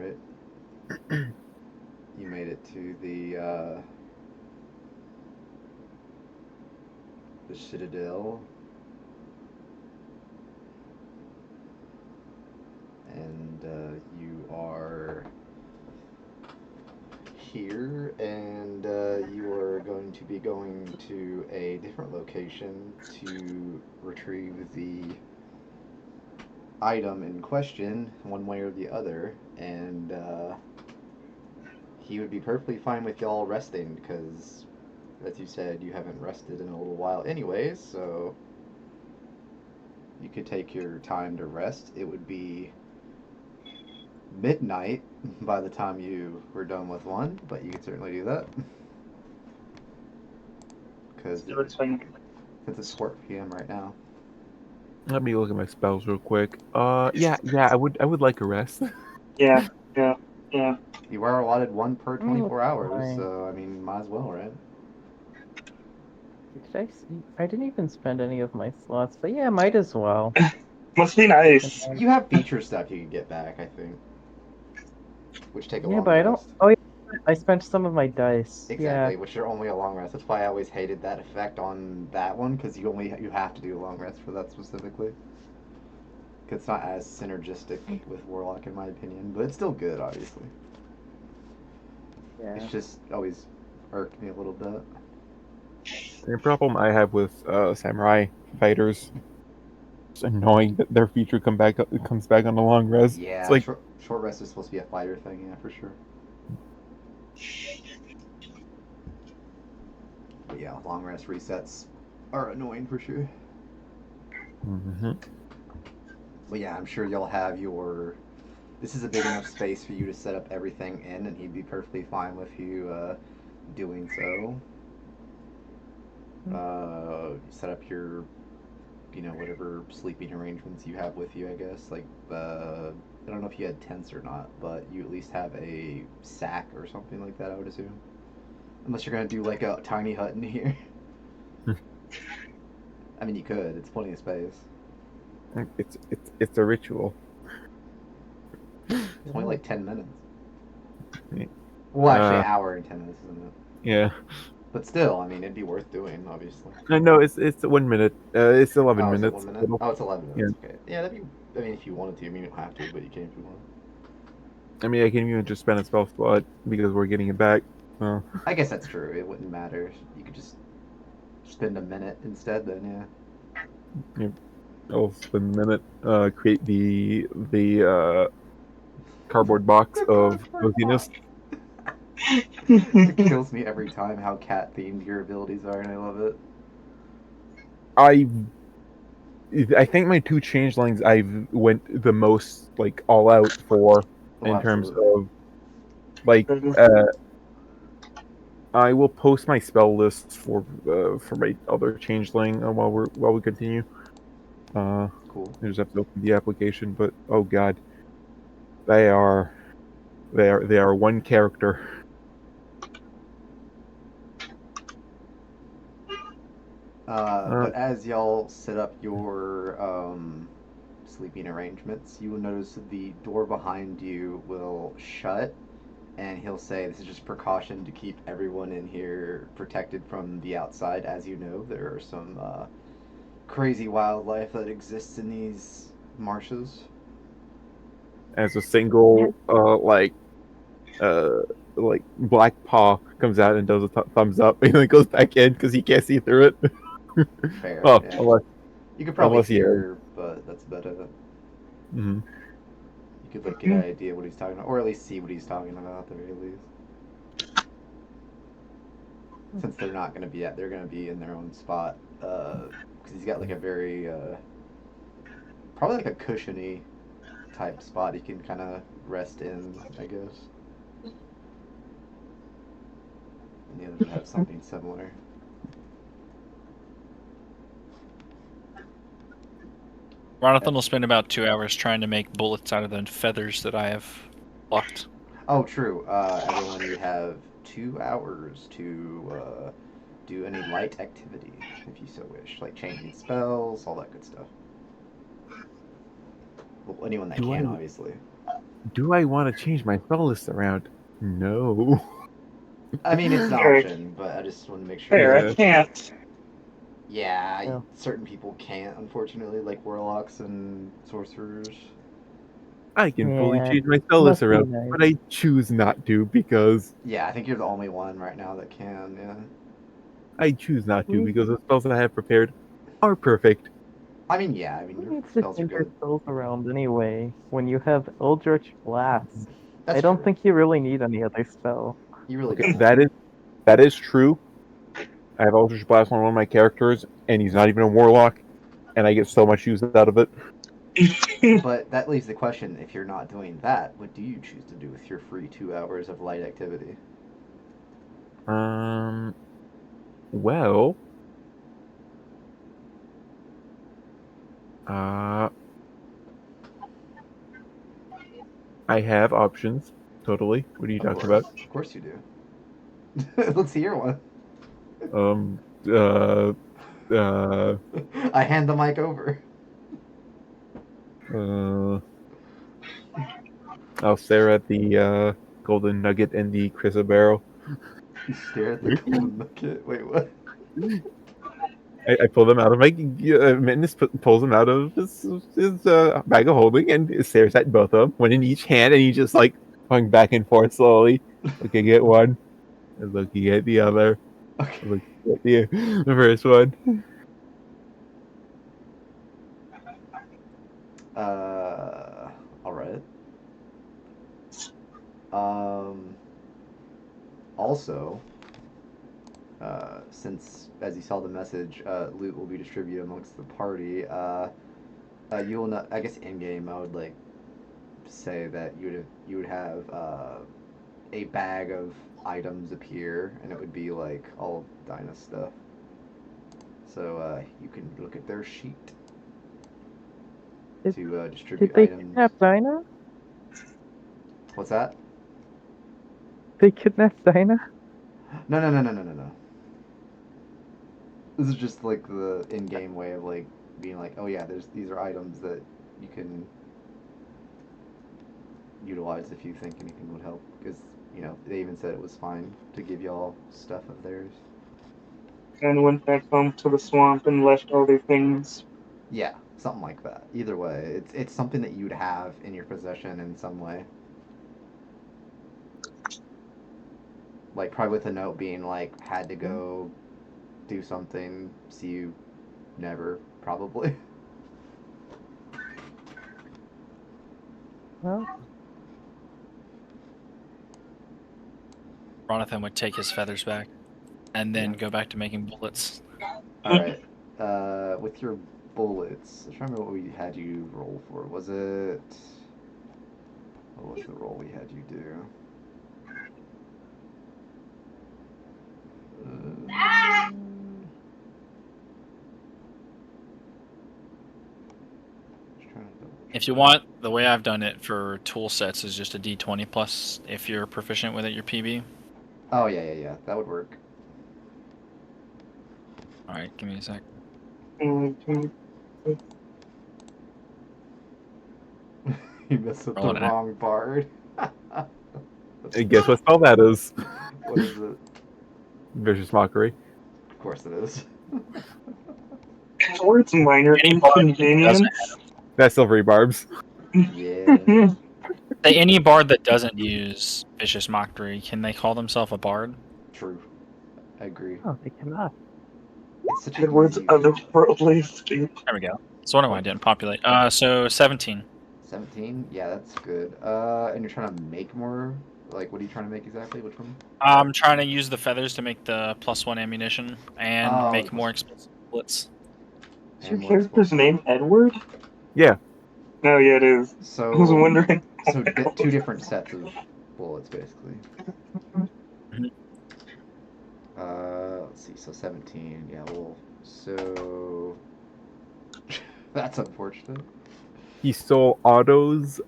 right? You made it to the Citadel, and you are here, and you are going to be going to a different location to retrieve the item in question, one way or the other, and he would be perfectly fine with y'all resting because, as you said, you haven't rested in a little while, anyways. So you could take your time to rest. It would be midnight by the time you were done with one, but you could certainly do that because So it's fine. since it's 4 p.m. right now. Let me look at my spells real quick. Yeah, I would like a rest. Yeah. You are allotted one per 24 hours, fine. so I mean, might as well, right? I didn't even spend any of my slots, but yeah, might as well. Must be nice. You have feature stuff you can get back, I think, which take a Yeah, long but I don't. rest. Oh, yeah, I spent some of my dice. Exactly, which are only a long rest. That's why I always hated that effect on that one, because you have to do a long rest for that specifically. 'Cause it's not as synergistic with Warlock, in my opinion, but it's still good, obviously. Yeah. It's just always irked me a little bit. The problem I have with samurai fighters is annoying that their feature comes back on the long rest. Yeah, It's like short rest is supposed to be a fighter thing, yeah, for sure. But yeah, long rest resets are annoying for sure. But yeah, I'm sure you'll have your. This is a big enough space for you to set up everything in, and he'd be perfectly fine with you doing so. Set up your, whatever sleeping arrangements you have with you, I guess. Like, I don't know if you had tents or not, but you at least have a sack or something like that, I would assume. Unless you're gonna do like a tiny hut in here. I mean, you could. It's plenty of space. it's a ritual. It's only like 10 minutes. Yeah. Well, actually, an hour and 10 minutes, isn't it? Yeah. But still, I mean, it'd be worth doing, obviously. No, it's 1 minute. It's 11 Oh, is it minutes. 1 minute? Oh, it's 11 minutes. Yeah. Okay. Yeah, that'd be. I mean, if you wanted to, I mean, you don't have to, but you can if you want. I mean, I can even just spend a spell slot because we're getting it back. I guess that's true. It wouldn't matter. You could just spend a minute instead, then, yeah. I'll spend a minute. Create the cardboard box of coziness. It kills me every time how cat themed your abilities are, and I love it. I think my 2 changelings I've went the most like all out for in terms Absolutely. of like I will post my spell lists for my other changeling while we continue. Cool. I just have to open the application, but oh god, they are one character. But as y'all set up your sleeping arrangements, you will notice the door behind you will shut, and he'll say, "This is just precaution to keep everyone in here protected from the outside. As you know, there are some crazy wildlife that exists in these marshes." As a single like black paw comes out and does a thumbs up, and then goes back in because he can't see through it. Fair. Oh, Yeah. You could probably unless he hear, but that's about it. Mm-hmm. You could like get an idea what he's talking about, or at least see what he's talking about at the very least. Since they're not going to be they're going to be in their own spot. Because he's got like a very, probably like a cushiony type spot he can kind of rest in, I guess. And the others would have something similar. Jonathan will spend about 2 hours trying to make bullets out of the feathers that I have plucked. Oh, true. Everyone, you have 2 hours to do any light activity, if you so wish. Like changing spells, all that good stuff. Well, anyone that can, obviously. Do I want to change my spell list around? No. I mean, it's an Fair. option, but I just want to make sure. Fair, Yeah. I can't. Yeah, Yeah. certain people can't, unfortunately, like warlocks and sorcerers. I can fully Yeah, change my spell list must be around, nice. but I choose not to because Yeah, I think you're the only one right now that can. Yeah. I choose not to We- because the spells that I have prepared are perfect. I mean, yeah. I mean, Who your needs to spells are change your good. spells around anyway when you have Eldritch Blast? That's I don't true. think you really need any other spell. You really Okay, don't. that is true. I have Eldritch Blast on one of my characters, and he's not even a warlock, and I get so much use out of it. But that leaves the question: if you're not doing that, what do you choose to do with your free 2 hours of light activity? Well, uh, I have options. Totally. What are you Of talking course, about? of course you do. Let's hear one. Um, uh, uh, I hand the mic over. I'll stare at the golden nugget and the chrysoberyl. You stare at the golden nugget. Wait, what? I pull them out of my Minus pulls them out of his bag of holding and stares at both of them, one in each hand, and he's just like going back and forth slowly, looking at one and looking at the other, Okay. looking at the first one. All right. Also, since as you saw the message, loot will be distributed amongst the party. You will not. I guess in game, I would like say that you would have a bag of items appear, and it would be like all Dinah stuff. So you can look at their sheet Did, to did distribute they items. kidnap Dinah? What's that? They kidnapped Dinah? No, no, no, no, no, no, no. This is just like the in-game way of like being like, oh yeah, these are items that you can utilize if you think anything would help. Because they even said it was fine to give y'all stuff of theirs. And went back home to the swamp and left all their things. Yeah, something like that. Either way, it's something that you'd have in your possession in some way. Like probably with a note being like, had to go do something, see you never, probably. Well, Jonathan would take his feathers back, and then Yeah. go back to making bullets. Alright. With your bullets, I'm trying to remember what we had you roll for. Was it. What was the roll we had you do? Just trying to double If you check. want, the way I've done it for tool sets is just a D20 plus if you're proficient with it, your PB. Oh, yeah. That would work. All right, give me a sec. And You messed up the Roll it out. wrong bard. And guess what spell that is? What is it? Vicious Mockery. Of course it is. Edward's minor Any bard that inconvenience. That's Silvery Barbs. Yeah. Any bard that doesn't use Vicious Mockery, can they call themselves a bard? True. I agree. no, they cannot. It's such a Edward's easy otherworldly escape. There we go. So what am I didn't populate? So 17. 17? Yeah, that's good. And you're trying to make more? Like, what are you trying to make exactly? Which one? I'm trying to use the feathers to make the +1 ammunition and Oh, make the more plus- explosive bullets. Is your And more character's explosive. name Edward? Yeah. Oh, yeah, it is. So, I was wondering. so two different sets of bullets, basically. Mhm. Let's see. So 17. Yeah. Well, so that's unfortunate. He stole Otto's,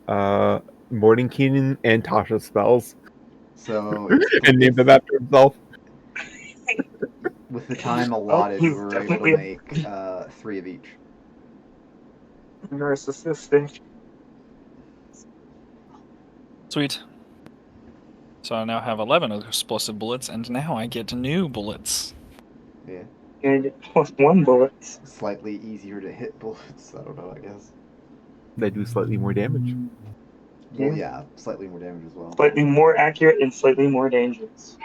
Mordenkainen, and Tasha's spells So and named them after himself. with the time allotted, he's we were able to definitely make 3 of each. Narcissistic. Sweet. So I now have 11 explosive bullets, and now I get new bullets. Yeah. And +1 bullets. Slightly easier to hit bullets. I don't know, I guess. They do slightly more damage. Well, Yeah. yeah, slightly more damage as well. Slightly more accurate and slightly more dangerous.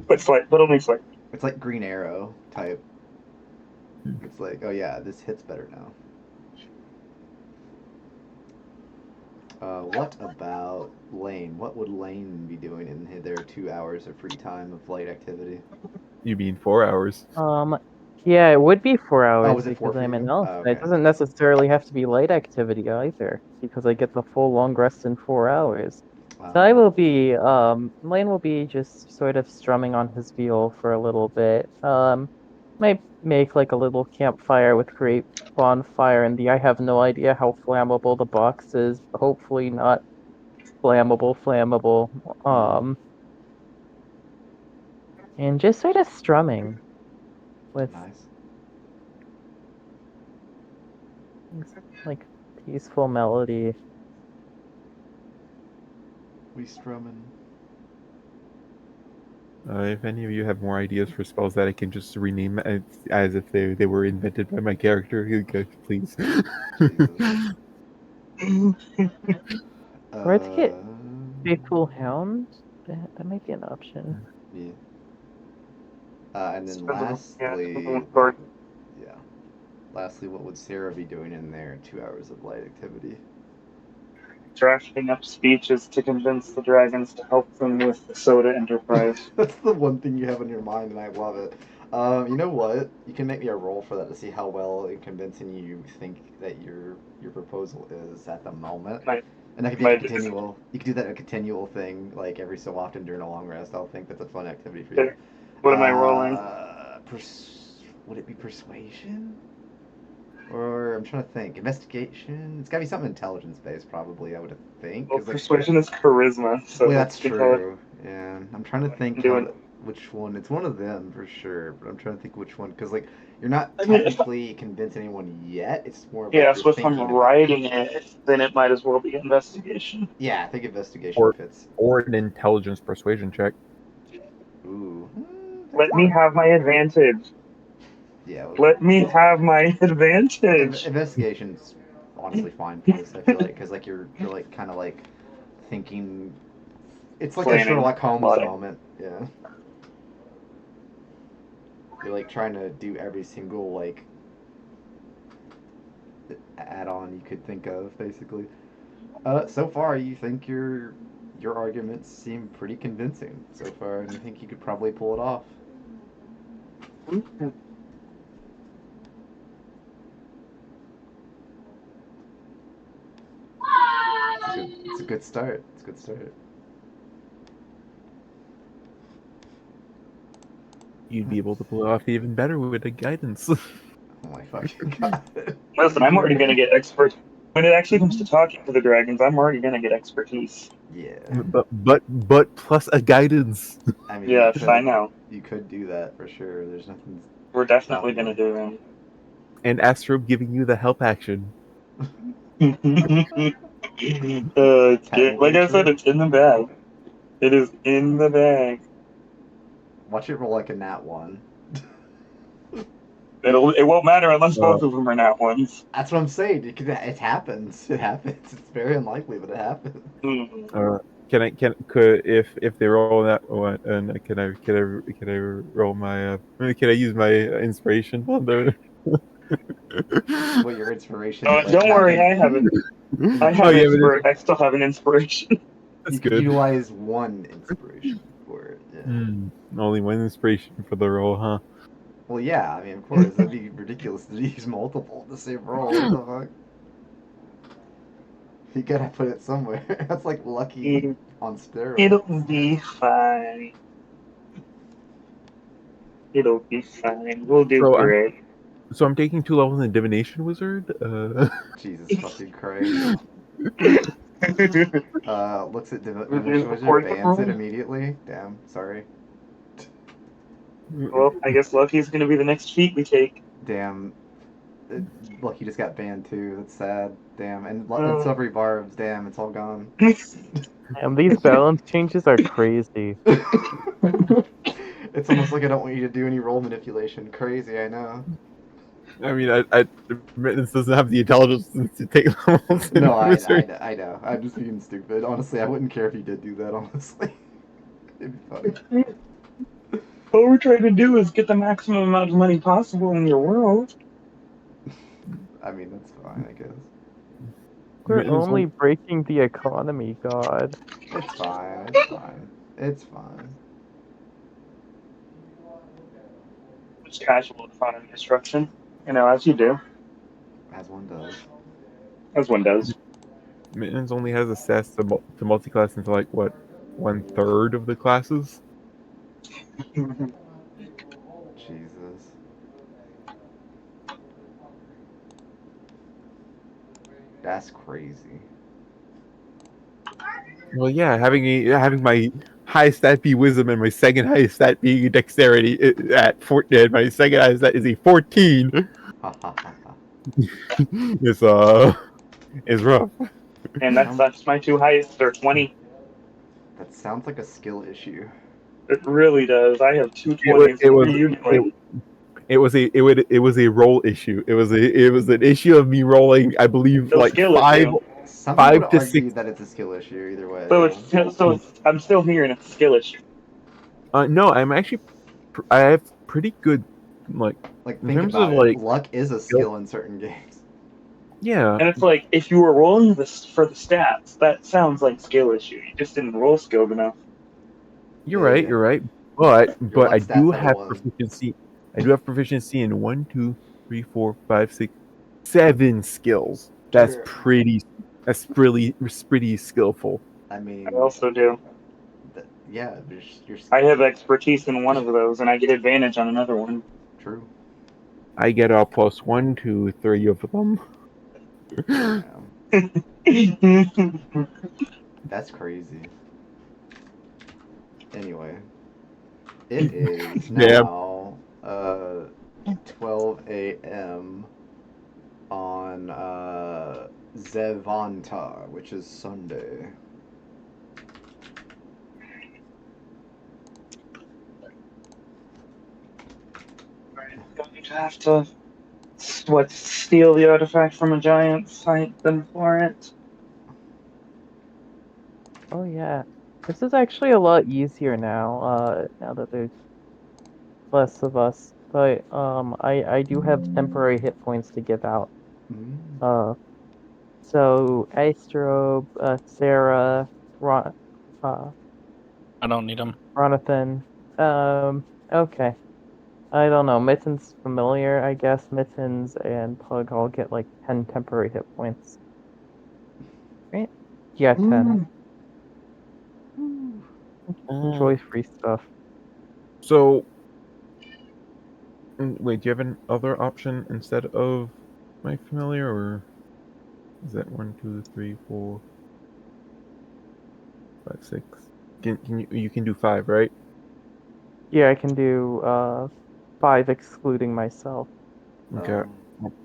But only slightly. It's like Green Arrow type. It's like, oh yeah, this hits better now. What about Lane? What would Lane be doing in their 2 hours of free time of light activity? You mean 4 hours? Yeah, it would be 4 hours Was it 4 because for I'm an you? elf. Oh, It okay. doesn't necessarily have to be light activity either, because I get the full long rest in 4 hours. So I will be, Lane will be just sort of strumming on his viol for a little bit. Might make like a little campfire with great bonfire and I have no idea how flammable the box is. Hopefully not flammable. And just sort of strumming with Nice. like peaceful melody. We strumming. If any of you have more ideas for spells that I can just rename as if they were invented by my character, please. Jesus. Or to get Uh, Faithful Hound, that might be an option. yeah. And then Yeah, lastly, yeah. Lastly, what would Sarah be doing in their 2 hours of light activity? Drafting up speeches to convince the dragons to help them with the soda enterprise. That's the one thing you have in your mind, and I love it. You know what? You can make me a roll for that to see how well in convincing you think that your proposal is at the moment. And that could be a continual. You could do that a continual thing, like every so often during a long rest. I'll think that's a fun activity for you. What am I rolling? Would it be persuasion? Or I'm trying to think. Investigation. It's got to be something intelligence based, probably. I would think. Well, Like, persuasion is charisma, so well, that's true. Yeah, I'm trying to think doing. which one. It's one of them for sure, but I'm trying to think which one because like you're not I mean, technically convincing anyone yet. It's more of like Yeah, you're so if I'm thinking about. writing it, then it might as well be investigation. Yeah, I think investigation fits. Or an intelligence persuasion check. Ooh. Let me have my advantage. Yeah. Let me have my advantage. Investigation's honestly fine for this. I feel like because like you're like kind of like thinking. It's like a Sherlock Holmes moment. Yeah. You're like trying to do every single like add-on you could think of, basically. So far, you think your arguments seem pretty convincing so far, and you think you could probably pull it off. It's a good start. It's a good start. You'd be able to pull it off even better with a guidance. Oh my fucking god. Listen, I'm already going to get expert. When it actually comes to talking to the dragons, I'm already going to get expertise. Yeah. But plus a guidance. I mean, yes, I know. You could do that for sure. There's nothing. We're definitely going to do that. And Astro giving you the help action. It's good. Like I said, it's in the bag. It is in the bag. Watch it roll like a nat 1. It won't matter unless both of them are nat ones. That's what I'm saying. It happens. It happens. It's very unlikely, but it happens. If they roll that one, and can I roll my can I use my inspiration on the? What your inspiration? Don't worry, I have it. I still have an inspiration. You can utilize one inspiration for it. Yeah. Only one inspiration for the roll, huh? Well, yeah. I mean, of course, that'd be ridiculous to use multiple in the same roll. What the fuck? You gotta put it somewhere. That's like lucky on steroids. It'll be fine. It'll be fine. We'll do great. So I'm taking 2 levels in Divination Wizard. Jesus fucking Christ. Looks at Divination Wizard, bans it immediately. Damn, sorry. Well, I guess Lucky's gonna be the next feat we take. Damn. Lucky just got banned too. That's sad. Damn, and silvery barbs. Damn, it's all gone. And these balance changes are crazy. It's almost like I don't want you to do any roll manipulation. Crazy, I know. I mean, Mittens doesn't have the intelligence to take levels in No, wizard. I know. I'm just being stupid. Honestly, I wouldn't care if you did do that. Honestly, it'd be funny. All we're trying to do is get the maximum amount of money possible in your world. I mean, that's fine, I guess. We're Mittens only breaking the economy, God. It's fine. It's fine. It's fine. It's casual economy destruction, as you do, As one does. as one does. Mittens only has access to multi-class into like what 1/3 of the classes. Jesus. That's crazy. Well, yeah, having my high stat be wisdom and my second highest stat being dexterity at 14, my second highest stat is a 14. Ha ha ha ha. is is rough. And that's my two highest are 20. That sounds like a skill issue. It really does. I have two It was 20s. What are you doing? it was a roll issue. It was an issue of me rolling, I believe, No like skill five issue. Some people would 5 to argue 6. that it's a skill issue either way. I'm still hearing it's a skill issue. No, I'm actually I have pretty good like Like, in think terms about of it. like Luck is a skill in certain games. yeah. And it's like, if you were rolling this for the stats, that sounds like skill issue. You just didn't roll skilled enough. You're Yeah, right. yeah. You're right. But Your luck I stats do have a have 1. proficiency. I do have proficiency in 1, 2, 3, 4, 5, 6, 7 skills. That's Sure. pretty. That's pretty skillful. I I mean, also do. yeah, you're I have expertise in one of those, and I get advantage on another one. true. I get a plus 1, 2, 3 of them. Damn. That's crazy. Anyway, it is Damn. now 12 a.m. on Zevantar, which is Sunday. I'm going to have to, steal the artifact from a giant site then for it. Oh yeah. This is actually a lot easier now, now that there's less of us. But I do have temporary hit points to give out. Mm. So Aestrobe, Sarah, uh, I don't need them. Ronathan. Okay. I don't know. Mitten's familiar, I guess. Mittens and Pug all get like 10 temporary hit points. Right? Yeah, 10. Enjoy free stuff. So, wait, do you have an other option instead of my familiar, or is that 1, 2, 3, 4, 5, 6? Can you can do 5, right? Yeah, I can do 5 excluding myself. Okay.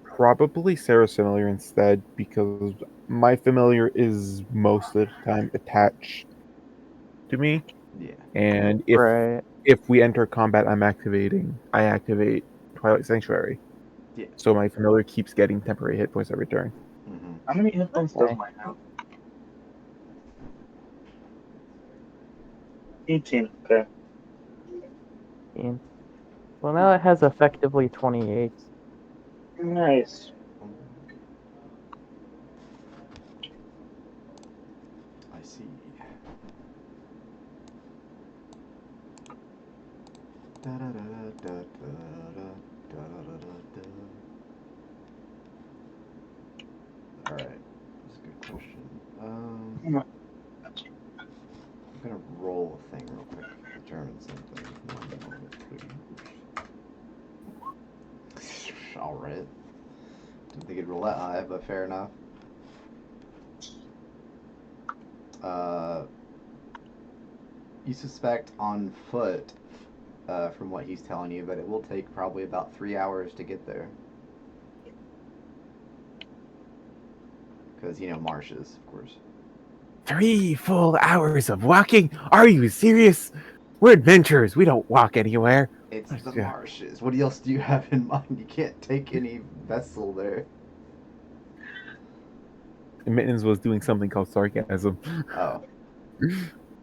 Probably Sarah's familiar instead because my familiar is most of the time attached to me, Yeah. and Right. if we enter combat, I activate Twilight Sanctuary, Yeah. so my familiar keeps getting temporary hit points every turn. Mm-hmm. How many hit points does Okay. mine have? 18. Okay. And- Well, now it has effectively 28. Nice. I see. All right, that's a good question. I'm gonna roll a thing real quick. Determine something. 1 moment, please. All right. Didn't think it'd roll that high, but fair enough. You suspect on foot, from what he's telling you, but it will take probably about 3 hours to get there. because marshes, of course. 3 full hours of walking? Are you serious? We're adventurers. We don't walk anywhere. It's the Yeah. marshes. What else do you have in mind? You can't take any vessel there. Mittens was doing something called sarcasm. Oh,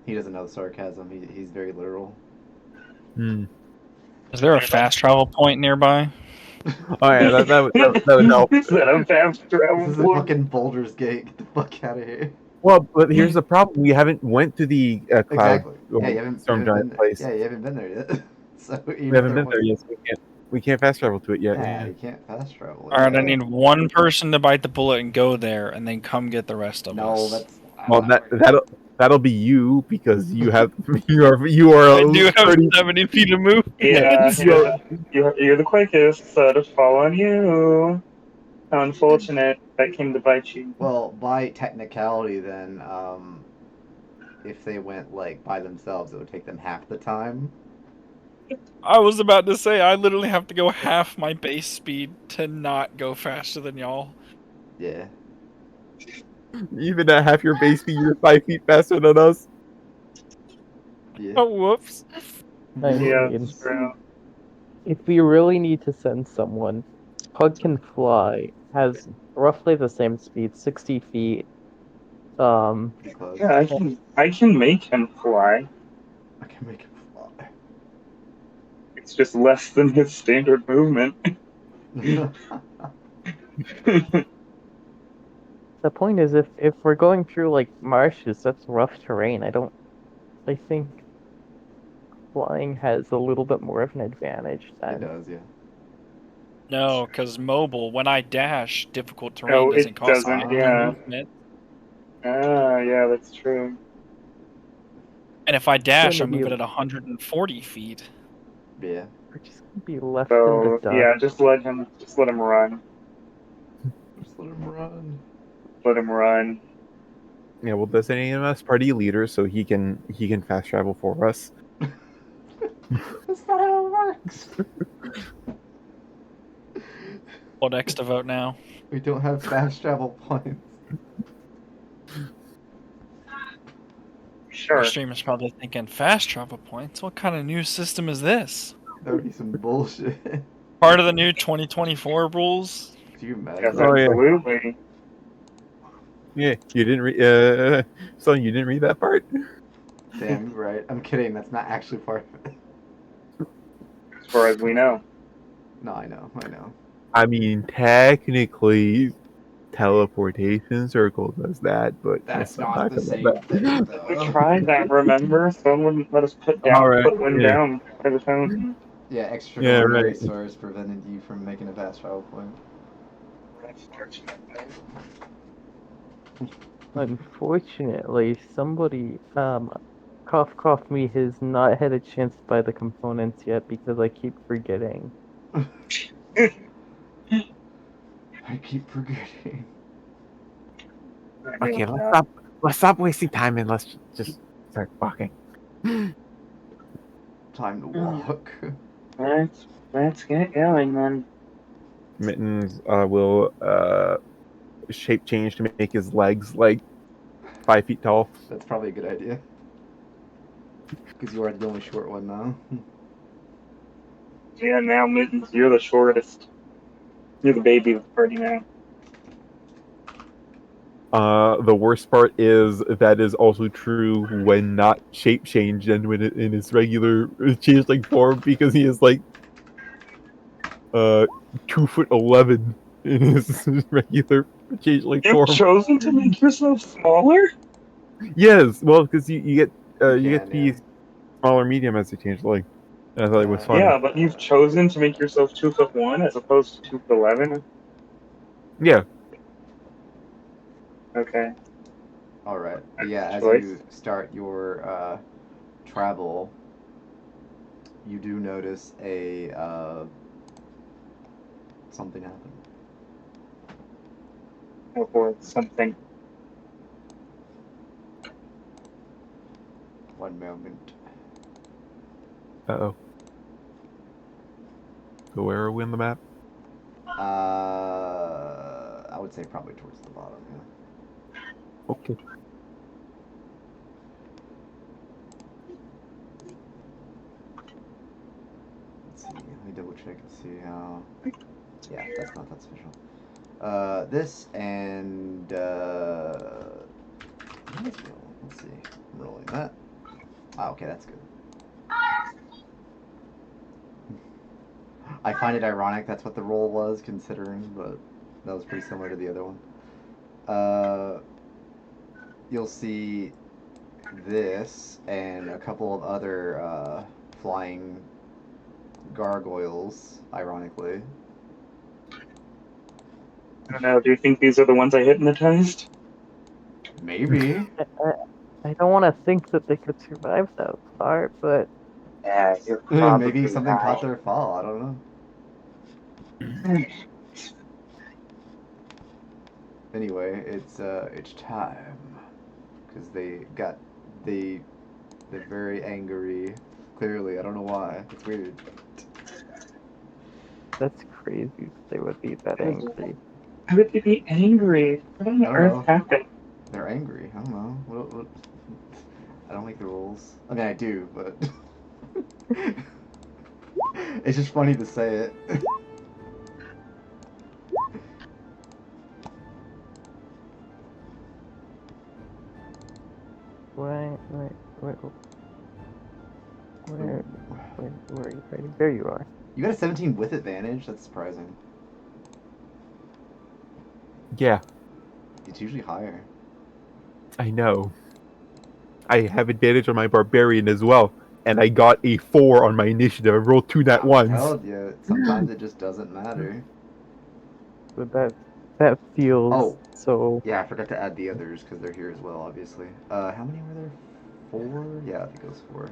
he doesn't know the sarcasm. He's very literal. Hmm. Is there a fast travel point nearby? Oh yeah, that would help. Is that a fast This travel is a point? fucking Baldur's Gate. Get the fuck out of here. Well, but here's the problem: we haven't went to the cloud Exactly. or Yeah, you storm haven't been giant there. place. Yeah, you haven't been there yet. So We even if haven't there been there was, yet. So we can't fast travel to it yet. yeah, Yeah. you can't fast travel. All right, I Yeah. need one person to bite the bullet and go there, and then come get the rest of No, us. that's Well, not that'll be you because you have you are I do have pretty 70 feet of movement. Yeah, you're, you're the quickest, so to fall on you. How unfortunate that came to bite you. Well, by technicality, then, if they went like by themselves, it would take them half the time. I was about to say, I literally have to go half my base speed to not go faster than y'all. Yeah. even at half your base speed, you're 5 feet faster than us. Yeah. Oh, whoops. I Yeah, mean, it's true. if we really need to send someone, Pug can fly, has roughly the same speed, 60 feet. Pretty close. Yeah, I can make him fly. I can make him fly. It's just less than his standard movement. The point is, if we're going through like marshes, that's rough terrain. I think flying has a little bit more of an advantage It than. does, yeah. No, because mobile, when I dash, difficult terrain Oh, doesn't it cost me doesn't, any yeah. movement. Ah, yeah, that's true. And if I dash, Gonna I'm be moving at 140 feet. Yeah. We're just gonna be left in the So dust. yeah, just let him run. Just let him run. Let him run. Yeah, well, designating him as party leader so he can fast travel for us. That's not how it works. What X to vote now? We don't have fast travel points. The Sure. streamer's probably thinking, fast travel points? What kind of new system is this? That would be some bullshit. Part of the new 2024 rules? Could you Yes, imagine? Oh, yeah. absolutely. Yeah, you didn't read. So you didn't read that part. Damn, you're right. I'm kidding. That's not actually part of it. As far as we know. No, I know. I know. I mean, technically, teleportation circle does that, but That's let's not talk the about same thing, that. We though. tried that, remember? Someone wouldn't let us put Alright, one yeah. down by the fountain. Yeah, Yeah, extraordinary right. source prevented you from making a fast travel point. Unfortunately, somebody cough cough me has not had a chance to buy the components yet because I keep forgetting. I keep forgetting. Okay, let's stop wasting time and let's just start walking. Time to walk. Let's get going then. Mittens will shape change to make his legs like 5 feet tall. That's probably a good idea. Because you are the only short one now. Yeah, now Mittens, you're the shortest. You're the baby of the party now. The worst part is that is also true when not shape changed and when it, in his regular changeling form because he is like 2'11" in his regular changeling You've form. chosen to make yourself smaller? Yes, well, because you get you get to Yeah. be smaller medium as a changeling. I thought it was funny. Yeah, but you've chosen to make yourself 2'1" as opposed to 2'11". Yeah. Okay. Alright. But yeah, as Choice. you start your travel, you do notice a something happen. Or something. One moment. Uh-oh. So where are we on the map? I would say probably towards the bottom, yeah. Okay. Let's see. Let me double check and see how. Yeah, that's official. This and let's see. I'm rolling that. Ah, okay, that's good. I find it ironic that's what the roll was, considering, but that was pretty similar to the other one. You'll see this and a couple of other flying gargoyles, ironically. I don't know. Do you think these are the ones I hypnotized? Maybe. I don't want to think that they could survive that far, but Yeah, you're Maybe probably something caught right. their fall. I don't know. Anyway, it's time because they're very angry. Clearly, I don't know why. It's weird. that's crazy that they would be that angry. How would they be angry? What on I don't earth know. happened? They're angry. I don't know. What? I don't like the rules. I mean, I do, but it's just funny to say it. Wait, where Ooh. are you fighting? There you are. You got a 17 with advantage? That's surprising. Yeah, It's usually higher. I know. I have advantage on my barbarian as well, and I got a 4 on my initiative. I rolled 2 nat I'm ones. telling you, sometimes it just doesn't matter. But that feels Oh, so. yeah, I forgot to add the others because they're here as well, obviously. How many were there? 4? Yeah, I think it was 4.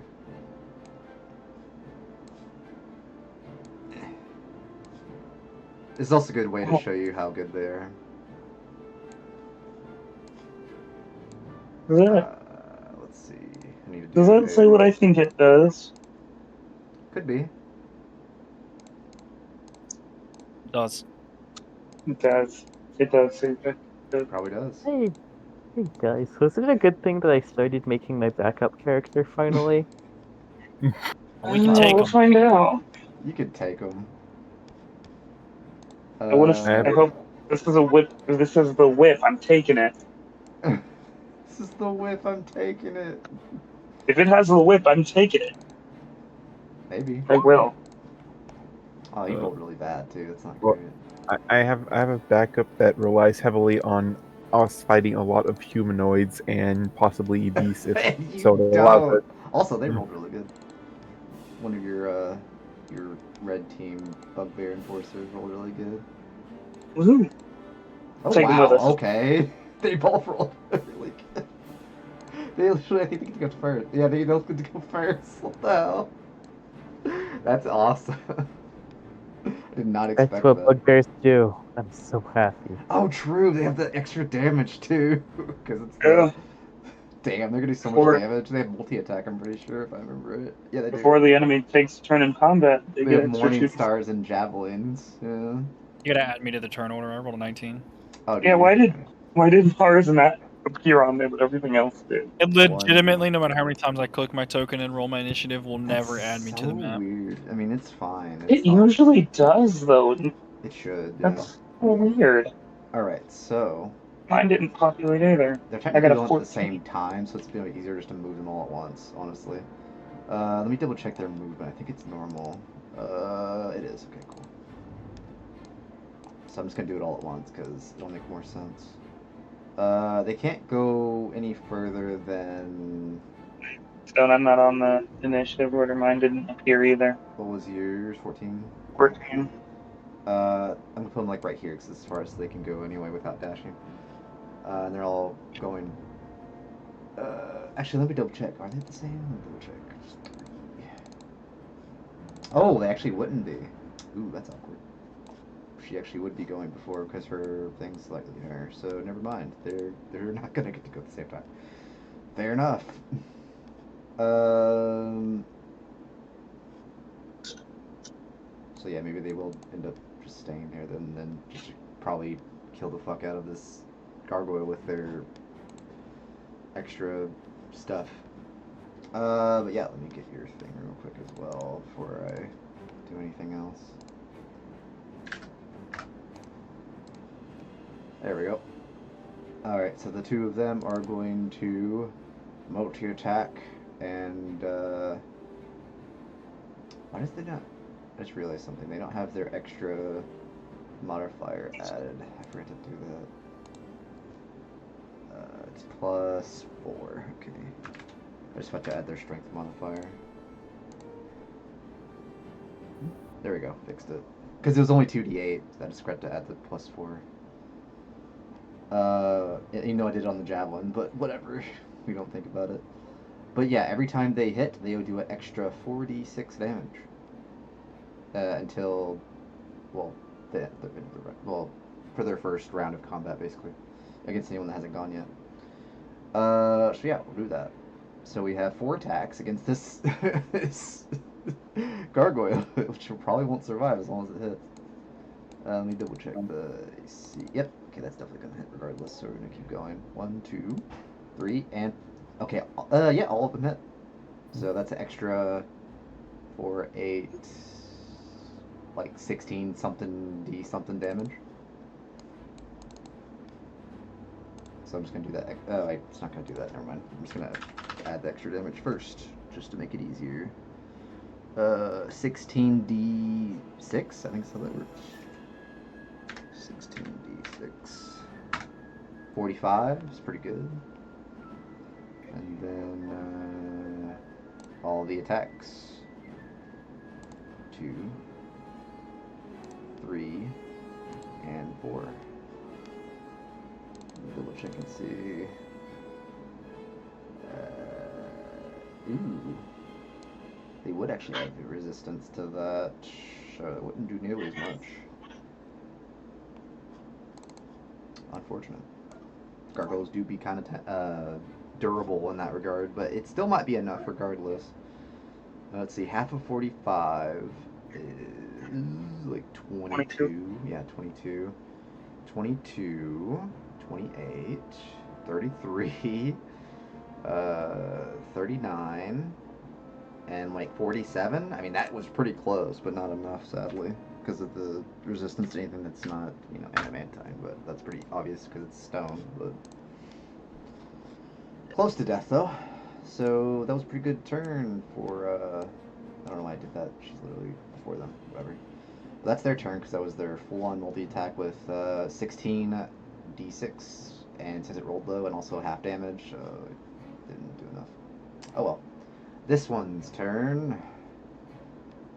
This is also a good way to show you how good they are. Let's see. I need to Does do that say what I think it does? Could be. Does. It does. It does say that. Probably does. Hey, hey guys, was it a good thing that I started making my backup character finally? We can take We'll them. find out. You could take them. I want to. I have I hope this is a whip. If this is the whip, I'm taking it. This is the whip. I'm taking it. If it has a whip, I'm taking it. Maybe. I will. Oh, you rolled really bad too. That's not Well, great. I have a backup that relies heavily on us fighting a lot of humanoids and possibly beasts if You so it allows don't. it. Also, they rolled really good. One of your red team bugbear enforcers rolled really good. Woohoo! Oh Take 'em with wow. us. Okay. They both rolled really good. They should. I think they get to go first. Yeah, they both get to go first. What the hell? That's awesome. I did not That's expect what that. bugbears do. I'm so happy. Oh, true. They have the extra damage too, because it's the. Yeah. Damn, they're gonna do so much Before damage. They have multi-attack. I'm pretty sure, if I remember it. Yeah, they do. before the enemy takes a turn in combat, they They get have extra morning 2d6. stars and javelins. Yeah. You gotta add me to the turn order. I rolled a 19. Oh, do Yeah. you? Okay. Why did Mars and that appear on there, but everything else did? It One. legitimately, no matter how many times I click my token and roll my initiative, will That's never add me to so the map. weird. I mean, it's fine. It It's not. usually does though. It should. Yeah. That's so weird. All right. So Mine didn't populate either. they're I got technically a going at the 14. same time, so it's gonna be easier just to move them all at once. Honestly. Let me double check their movement. I think it's normal. It is. Okay. Cool. So I'm just gonna do it all at once because it'll make more sense. They can't go any further than. So I'm not on the initiative order. Mine didn't appear either. What was yours? 14? 14. I'm gonna put them like right here because it's as far as they can go anyway without dashing. And they're all going. Actually, let me double check. Are they the same? Let me double check. Yeah. Oh, they actually wouldn't be. Ooh, that's awkward. She actually would be going before because her thing's slightly higher. So never mind. They're not gonna get to go at the same time. Fair enough. Um. So yeah, maybe they will end up just staying here then just probably kill the fuck out of this gargoyle with their extra stuff. But yeah, let me get your thing real quick as well before I do anything else. There we go. Alright, so the two of them are going to multi-attack, and, why does they not... I just realized something. They don't have their extra modifier added. I forgot to do that. It's +4. Okay. I just have to add their strength modifier. There we go. Fixed it. Because it was only 2d8. I just forgot to add the +4. You know I did it on the javelin, but whatever. We don't think about it. But yeah, every time they hit, they would do an extra 4d6 damage. Until, well, for their first round of combat, basically, against anyone that hasn't gone yet. So yeah, we'll do that. So we have 4 attacks against this, this gargoyle, which probably won't survive as long as it hits. Let me double check the AC. Yep, okay, that's definitely gonna hit regardless. So we're gonna keep going. 1, 2, 3, and okay, yeah, all of them hit. So that's an extra 4, 8, like 16 something d something damage. So I'm just gonna do that. It's not gonna do that. Never mind. I'm just gonna add the extra damage first, just to make it easier. 16d6. I think so. That works. 16d6. 45 is pretty good. And then all the attacks. 2, 3, and 4. Double check and see. Ooh. They would actually have the resistance to that, so it wouldn't do nearly as much. Unfortunate. Gargoyles do be kind of durable in that regard, but it still might be enough regardless. Let's see, half of 45 is like 22. Yeah, 22. 22, 28, 33, 39, and like 47. I mean, that was pretty close, but not enough, sadly, because of the resistance to anything that's not, you know, adamantine. But that's pretty obvious because it's stone. But close to death, though. So that was a pretty good turn for, I don't know why I did that. She's literally before them. Whatever. But that's their turn because that was their full-on multi-attack with 16 d6, and since it rolled low and also half damage, it didn't do enough. Oh well. This one's turn.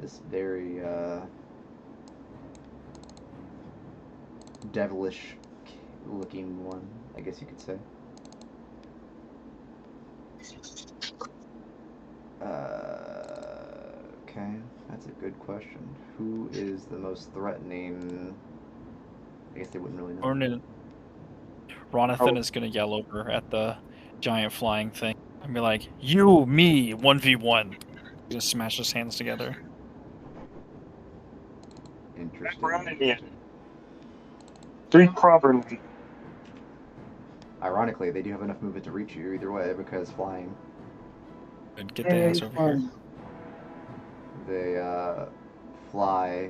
This very devilish-looking one, I guess you could say. Okay, that's a good question. Who is the most threatening? I guess they wouldn't really know. Ronathan is gonna yell over at the giant flying thing and be like, "You, me, 1v1." He's gonna smash his hands together. Interesting. 3 properly. Ironically, they do have enough movement to reach you either way because flying. And get the ass over here. They fly,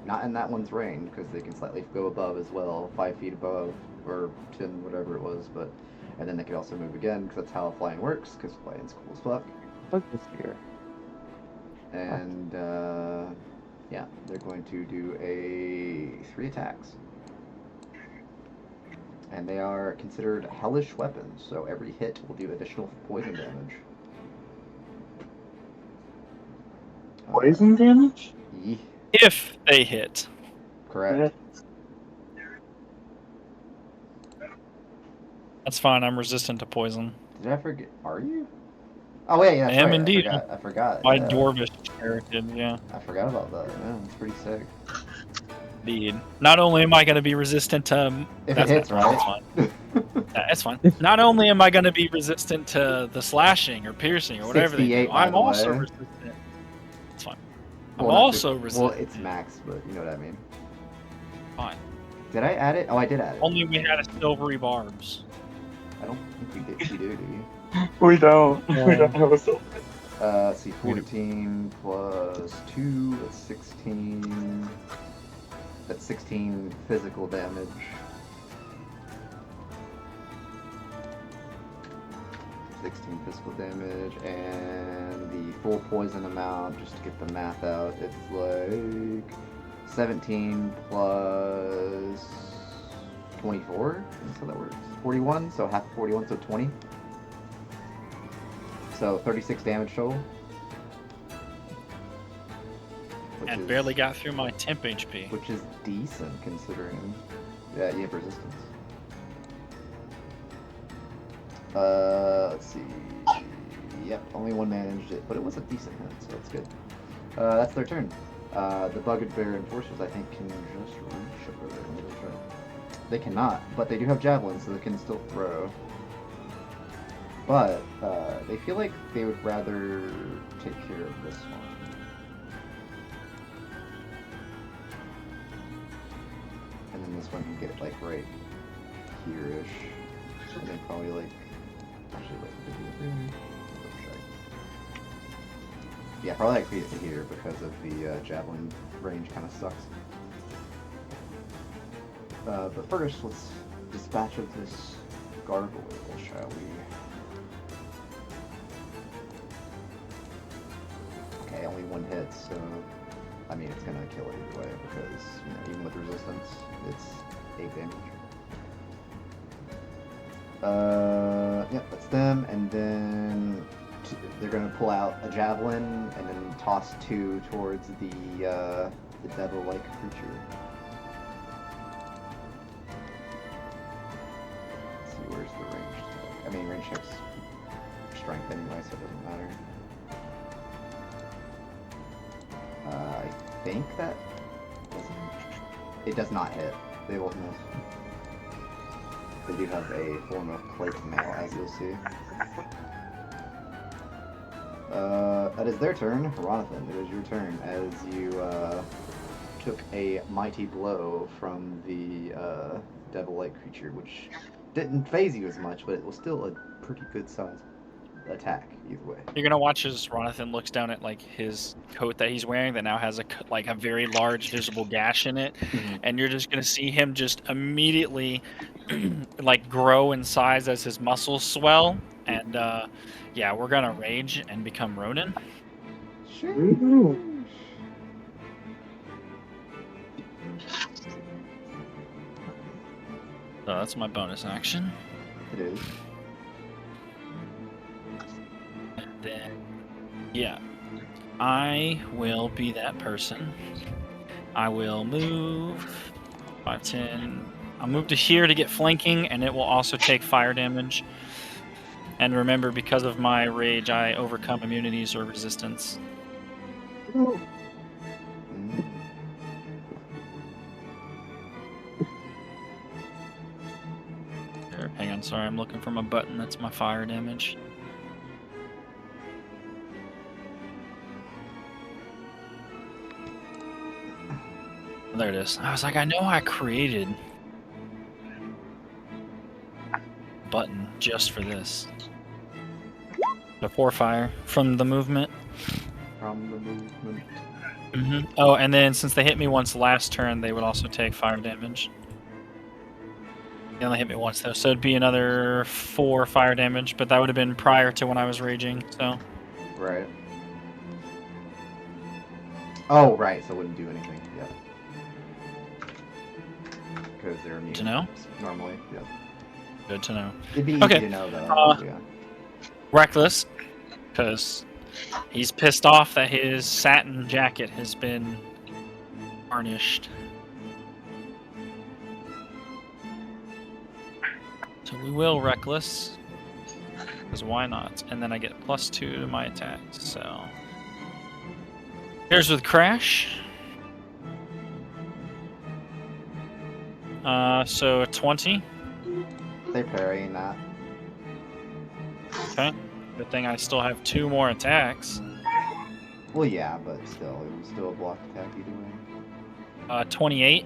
not in that one's range because they can slightly go above as well, 5 feet above or 10, whatever it was. But and then they can also move again because that's how flying works. Because flying's cool as fuck. Look this here. And yeah, they're going to do 3 attacks. And they are considered hellish weapons, so every hit will do additional poison damage. Poison damage? Yeah, If they hit. correct. That's fine, I'm resistant to poison. Did I forget? Are you? Oh wait, yeah, that's I am right. indeed. I forgot. My Yeah. Dwarvish heritage, yeah. I forgot about that. Yeah, that's pretty sick. Indeed. Not only am I going to be resistant to... If it hits, right? That's fine. That's fine. Not only am I going to be resistant to the slashing or piercing or whatever they do, 68, by I'm the also way. resistant. It's fine. I'm Well, not also to- resistant. Well, it's max, but you know what I mean. Fine. Did I add it? Oh, I did add it. Only we had a silvery barbs. I don't think you do you? We don't. We Yeah. don't have a soul. Let's see, 14 plus 2, that's 16. That's 16 physical damage. Physical damage, and the full poison amount, just to get the math out, it's like 17 plus 24. That's how that works. 41, so half of 41, so 20. So 36 damage total. And barely got through my temp HP. Which is decent considering that you have resistance. Let's see. Yep, only one managed it, but it was a decent hit, so that's good. That's their turn. The Bugbear Enforcers, I think, can just reach over there. Maybe they'll try. They cannot, but they do have javelins, so they can still throw. But they feel like they would rather take care of this one. And then this one can get like right here-ish. And then probably like actually like yeah, probably like create it here because of the javelin range kind of sucks. But first, let's dispatch of this gargoyle, shall we? Okay, only one hit, so I mean it's gonna kill it either way because even with resistance, it's 8 damage. Yep, that's them, and then they're gonna pull out a javelin and then toss 2 towards the devil-like creature. Let's see, where's the range check? I mean, range check's strength anyway, so it doesn't matter. I think that it does not hit. They both miss. They do have a form of plate mail, as you'll see. That is their turn. Ronathan, it is your turn, as you took a mighty blow from the devil-like creature, which didn't phase you as much, but it was still a pretty good size attack either way. You're gonna watch as Ronathan looks down at like his coat that he's wearing that now has a very large visible gash in it, and you're just gonna see him just immediately like grow in size as his muscles swell, and yeah, we're gonna rage and become Ronin. Ooh. So that's my bonus action. It is. Then, yeah, I will be that person. I will move 5, 10. I'll move to here to get flanking, and it will also take fire damage. And remember, because of my rage, I overcome immunities or resistance. Here, hang on, sorry, I'm looking for my button. That's my fire damage. There it is. I was like, I know I created a button just for this. The 4 fire from the movement. From the movement. Oh, and then since they hit me once last turn, they would also take fire damage. They only hit me once though, so it'd be another 4 fire damage, but that would have been prior to when I was raging, so. Right. Oh, right, so it wouldn't do anything, yeah. Because they're immune. To know? Normally, yeah. Good to know. It'd be easy to know, though. Yeah. Reckless, because he's pissed off that his satin jacket has been tarnished. So we will Reckless, because why not? And then I get +2 to my attacks, so. Here's with Crash. So a 20. They're parrying that. Okay. Good thing I still have 2 more attacks. Well, yeah, but still, it was still a block attack either way. 28.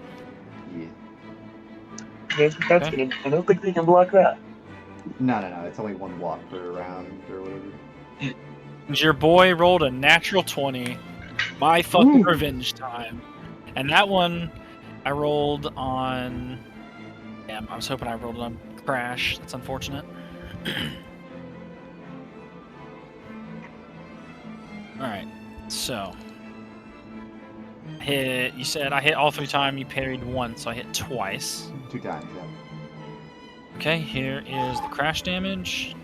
Yeah. That's good. I don't think we can block that. No, it's only one walk per round or whatever. Your boy rolled a natural 20. My fucking Ooh. revenge time. And that one, I rolled on... Damn, I was hoping I rolled it on Crash. That's unfortunate. Alright, so... Hit... You said I hit all 3 times, you parried once, so I hit twice. 2 times, yeah. Okay, here is the crash damage.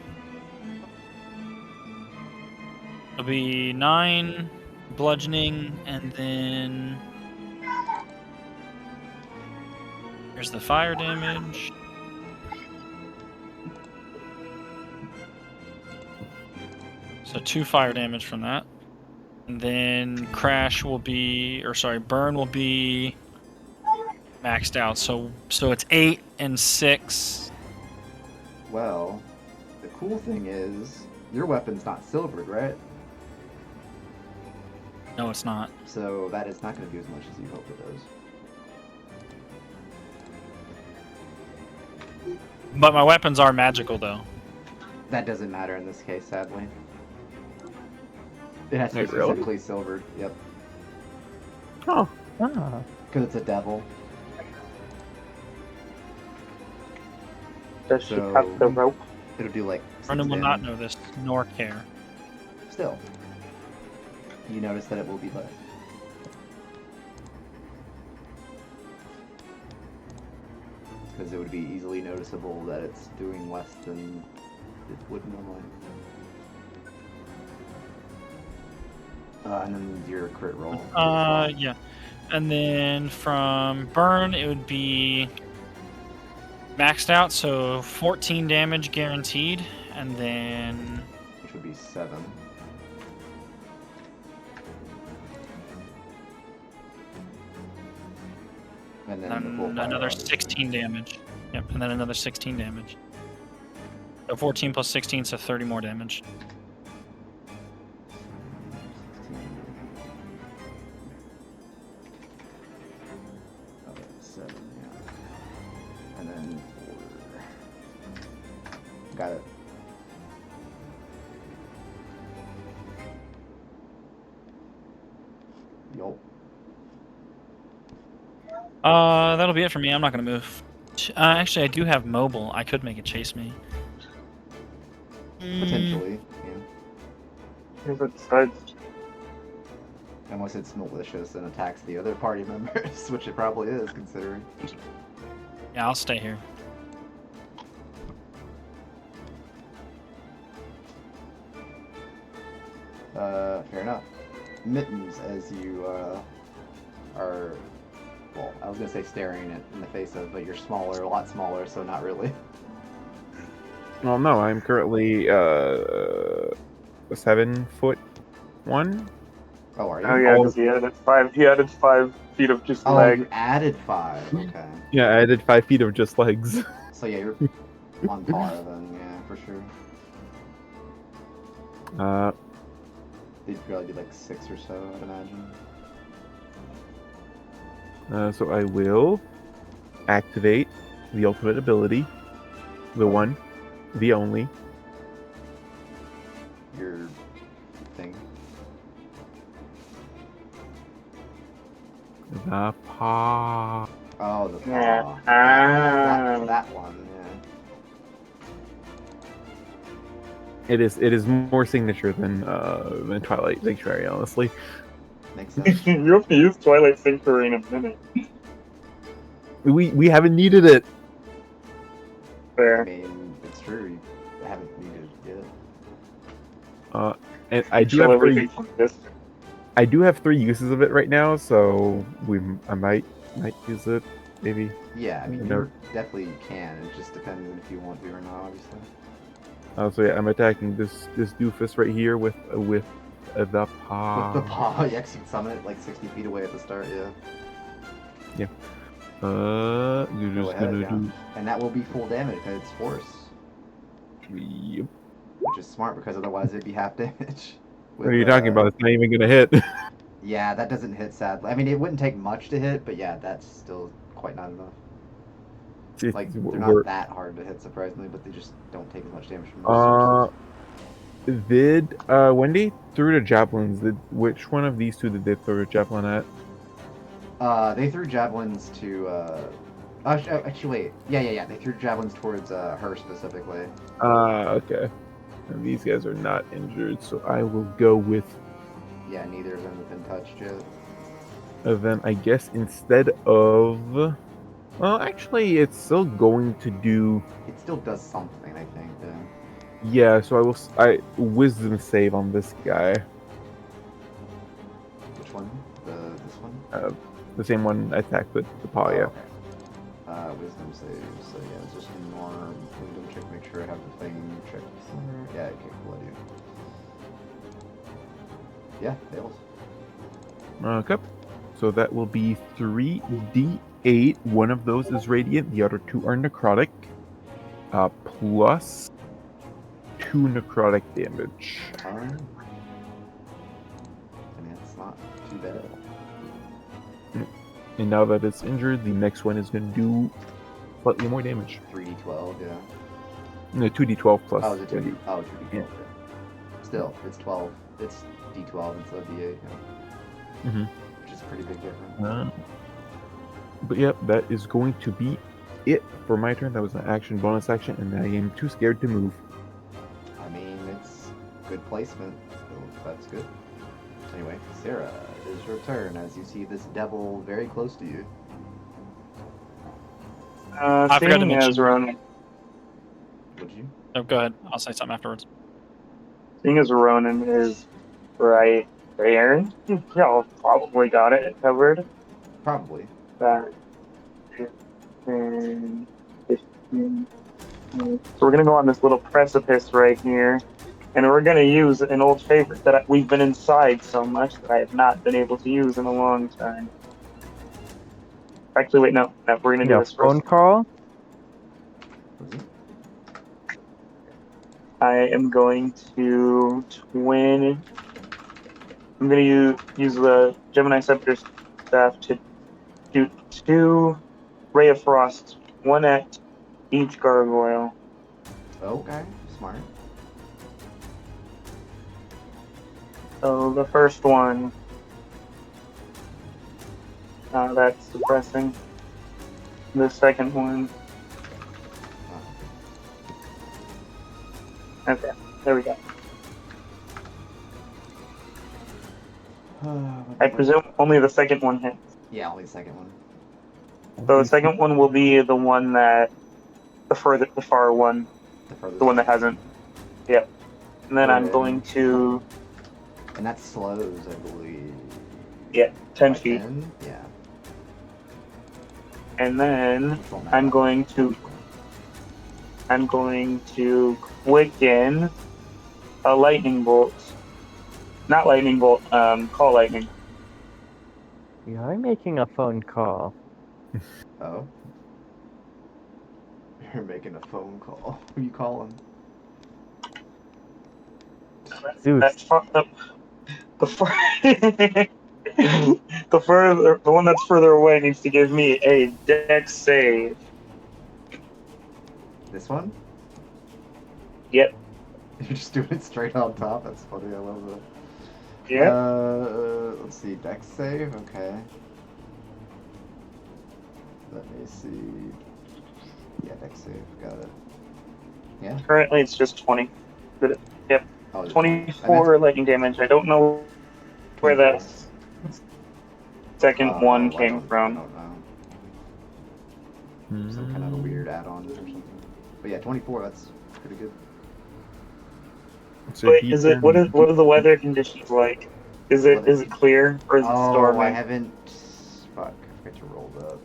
It'll be 9 bludgeoning, and then... Here's the fire damage. So 2 fire damage from that. And then crash will be, or sorry, burn will be maxed out. So it's 8 and 6. Well, the cool thing is, your weapon's not silvered, right? No, it's not. So that is not going to do as much as you hope it does. But my weapons are magical, though. That doesn't matter in this case, sadly. It has to be Wait, really? specifically silvered, yep. Oh, Ah. Because it's a devil. Does she So- have the rope? It'll do like 6 Brendan will not damage. know this, nor care. Still. You notice that it will be less. Because it would be easily noticeable that it's doing less than it would normally. And then your crit roll. as well. Yeah. And then from burn, it would be maxed out, so 14 damage guaranteed. And then Which would be 7. And then the full fire another obviously. 16 damage. Yep, and then another 16 damage. So 14 plus 16, so 30 more damage. 7, yeah. And then 4. Got it. Yup. That'll be it for me. I'm not gonna move. Actually, I do have mobile. I could make it chase me. Potentially, yeah. If it decides Unless it's malicious and attacks the other party members, which it probably is, considering. Yeah, I'll stay here. Fair enough. Mittens, as you are, well, I was gonna say staring it in the face of, but you're smaller, a lot smaller, so not really. well, no, I'm currently 7'1". Oh, are you? Oh yeah, because he added 5. He added 5 feet of just Oh, leg. you added 5. Okay. Yeah, I added 5 feet of just legs. So yeah, you're on par then. Yeah, for sure. They'd probably be like 6 or so, I'd imagine. So I will activate the ultimate ability, the one, the only. Your thing. The paw. Oh, the Yeah. paw. Ah. That one, yeah. It is more signature than Twilight Sanctuary, honestly. Makes sense. You have to use Twilight Sanctuary in a minute. We haven't needed it. I Fair. mean, it's true. You haven't needed it yet. And I do Kill have everything three. from this. I do have 3 uses of it right now, so I might use it maybe. Yeah, I mean, No. you definitely can. It just depends if you want to or not, obviously. So yeah, I'm attacking this doofus right here with the paw. With the paw, you actually summon it like 60 feet away at the start, yeah. You're Go just ahead, gonna yeah. And that will be full damage because it's force, Yep. which is smart because otherwise it'd be half damage. What are you talking about? It's not even gonna hit. Yeah, that doesn't hit, sadly. I mean, it wouldn't take much to hit, but yeah, that's still quite not enough. Like, they're we're, not that hard to hit, surprisingly, but they just don't take as much damage from most uh, sources. when they threw the javelins, which one of these two did they throw a javelin at? They threw javelins to, actually, wait. Yeah. They threw javelins towards, her specifically. Okay. And these guys are not injured, so I will go with. Yeah, neither of them have been touched yet. Then I guess instead of. Well, actually, it's still going to do. It still does something, I think, then. Yeah, so I wisdom save on this guy. Which one? This one? The same one I attacked with the paw, Oh, yeah. okay. Wisdom save. So yeah, it's just a norm. Let me double check, make sure I have the thing checked. Yeah, okay, cool, I do. Yeah, fails. Okay. So that will be 3d8. One of those is radiant, the other two are necrotic. Plus 2 necrotic damage. Alright. I mean, it's not too bad. And now that it's injured, the next one is going to do slightly more damage. 3d12, yeah. No, 2d12 plus. Oh, is it 2d? Oh, 2d12, Yeah. yeah. Still, it's 12. It's d12 instead of d8, yeah. Mm-hmm. Which is a pretty big difference. But yep, that is going to be it for my turn. That was an action, bonus action, and I am too scared to move. I mean, it's good placement, so that's good. Anyway, Sarah, it is your turn as you see this devil very close to you. I forgot to Seeing mention- as Ronan, Would you? Oh, go ahead. I'll say something afterwards. seeing as Ronan is right there, y'all probably got it covered. Probably. That 10, 15. So we're gonna go on this little precipice right here, and we're gonna use an old favorite that we've been inside so much that I have not been able to use in a long time. Actually, wait, no, we're gonna do Yeah, this phone first. call. I am going to twin. I'm going to use the Gemini Scepter staff to do 2 Ray of Frost, 1 at each gargoyle. Okay, smart. So the first one, that's suppressing. The second one, okay, there we go. I presume only the second one hits. Yeah, only the second one. So the second one will be the one that, the far one, furthest the one that hasn't. Yep. And then I'm Okay. going to, And that slows, I believe. yeah, 10 by feet. 10? Yeah. And then Which one I'm that- going to quicken a lightning bolt. Not lightning bolt, call lightning. We are making a phone call. Oh. You're making a phone call. Who you calling? Zeus. That's the one that's further away needs to give me a dex save. This one? Yep. You're just doing it straight on top? That's funny, I love that. Yep. Let's see, dex save, okay. Let me see. Yeah, dex save, got it. Yeah? Currently it's just 20. But yep. Oh, it's 24 lightning damage. I don't know where that second one came I from. don't know. Some kind of a weird add-on or something. But yeah, 24, that's pretty good. So Wait, he is it can- what are the weather conditions like? Is it clear or is it Oh, stormy? I haven't... Fuck, I forgot to roll up.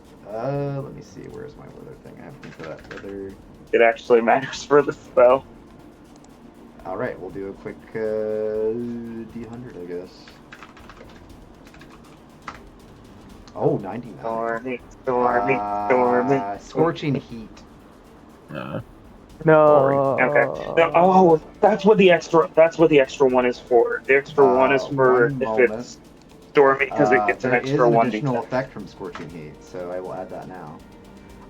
Let me see, where's my weather thing? I have to for that weather... It actually matters for the spell. Alright, we'll do a quick, D100, I guess. Oh, 99. Stormy, stormy. Scorching heat. No. Okay. No, oh, that's what the extra one is for. The extra one is for one if moment. it's stormy because it gets an There is extra an 1d10. additional effect from scorching heat, so I will add that now.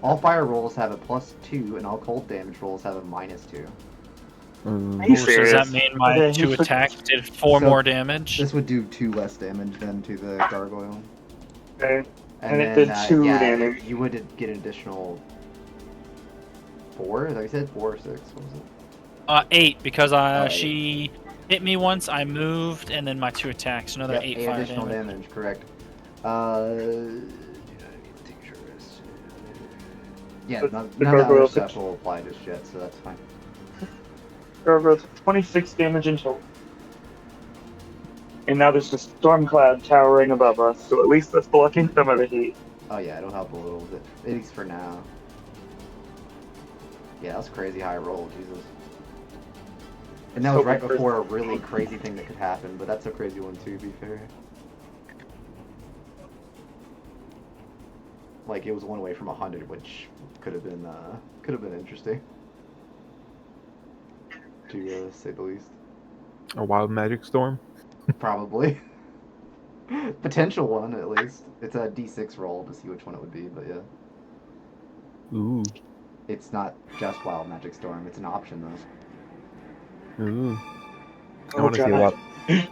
All fire rolls have a +2, and all cold damage rolls have a -2. Are you Ooh, so does that serious? mean my Okay, two you attacks did 4 So, more damage? This would do 2 less damage than to the gargoyle. Okay. And it then, did 2 yeah, damage. you would get an additional 4. Is that what you said? 4 or 6? What was it? 8 because Oh, 8. she hit me once. I moved, and then my 2 attacks, another Yep, 8 8 fire additional damage. damage. Correct. Yeah, The- none the of the other gargoyle stuff will apply just yet, so that's fine. Gargoyle took 26 damage in total. And now there's a storm cloud towering above us, so at least that's blocking some of the heat. Oh yeah, it'll help a little bit, at least for now. Yeah, that was a crazy high roll, Jesus. And that was right before a really crazy thing that could happen, but that's a crazy one too, to be fair. Like, it was one away from 100, which could have been interesting. To say the least. A wild magic storm. Probably. Potential one, at least. It's a d6 roll to see which one it would be, but yeah. Ooh. It's not just Wild Magic Storm, it's an option, though. Ooh. I Oh, want to see a God. wild.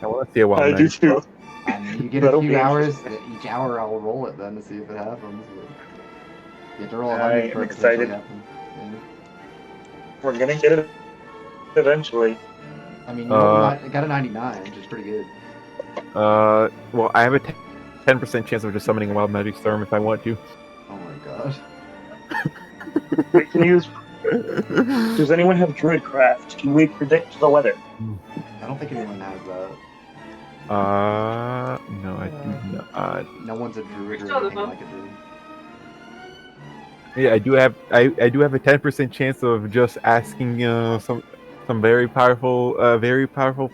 I want to see a wild I do magic. too. And you get That'll a few be hours, interesting. each hour I'll roll it then to see if it happens. But you have to roll 100 I for am it to potentially excited. happen. Yeah. We're gonna get it eventually. I mean, you got a 99, which is pretty good. Well, I have a 10% chance of just summoning a wild magic storm if I want to. Oh my god. We can use. Does anyone have Druidcraft? Can we predict the weather? I don't think anyone has that. No, I do not. No one's a druid or anything like a druid. Yeah, I do have a 10% chance of just asking some very powerful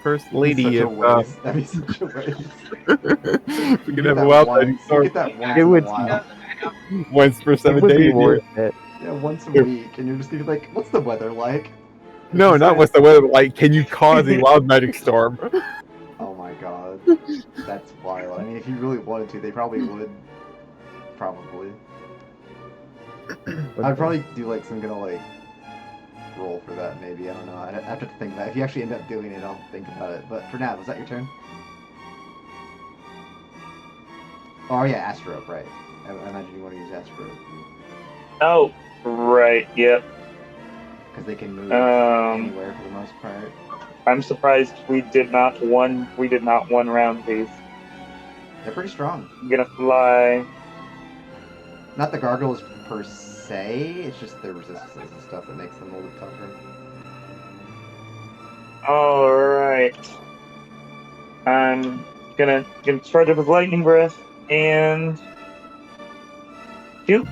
first lady That'd be such a if waste. That'd be such a waste. we You can get have a that wild once. magic You storm get that once It in a would- while. once per It 7 would be days. worth it. Yeah, once a week, and you're just gonna be like, "What's the weather like?" No, Just not say- what's the weather like. Can you cause a wild magic storm? Oh my god, that's wild. I mean, if you really wanted to, they probably would. Probably. I'd probably do like some kind of like roll for that. Maybe I don't know. I'd have to think about it. If you actually end up doing it, I'll think about it. But for now, was that your turn? Oh yeah, Astrope, right? I imagine you want to use Astrope Oh, right. Yep. because they can move anywhere for the most part. I'm surprised we did not one round these. They're pretty strong. I'm gonna fly. Not the gargoyles per se. It's just their resistances and stuff that makes them a little bit tougher. All right. I'm gonna charge up his lightning breath and shoot.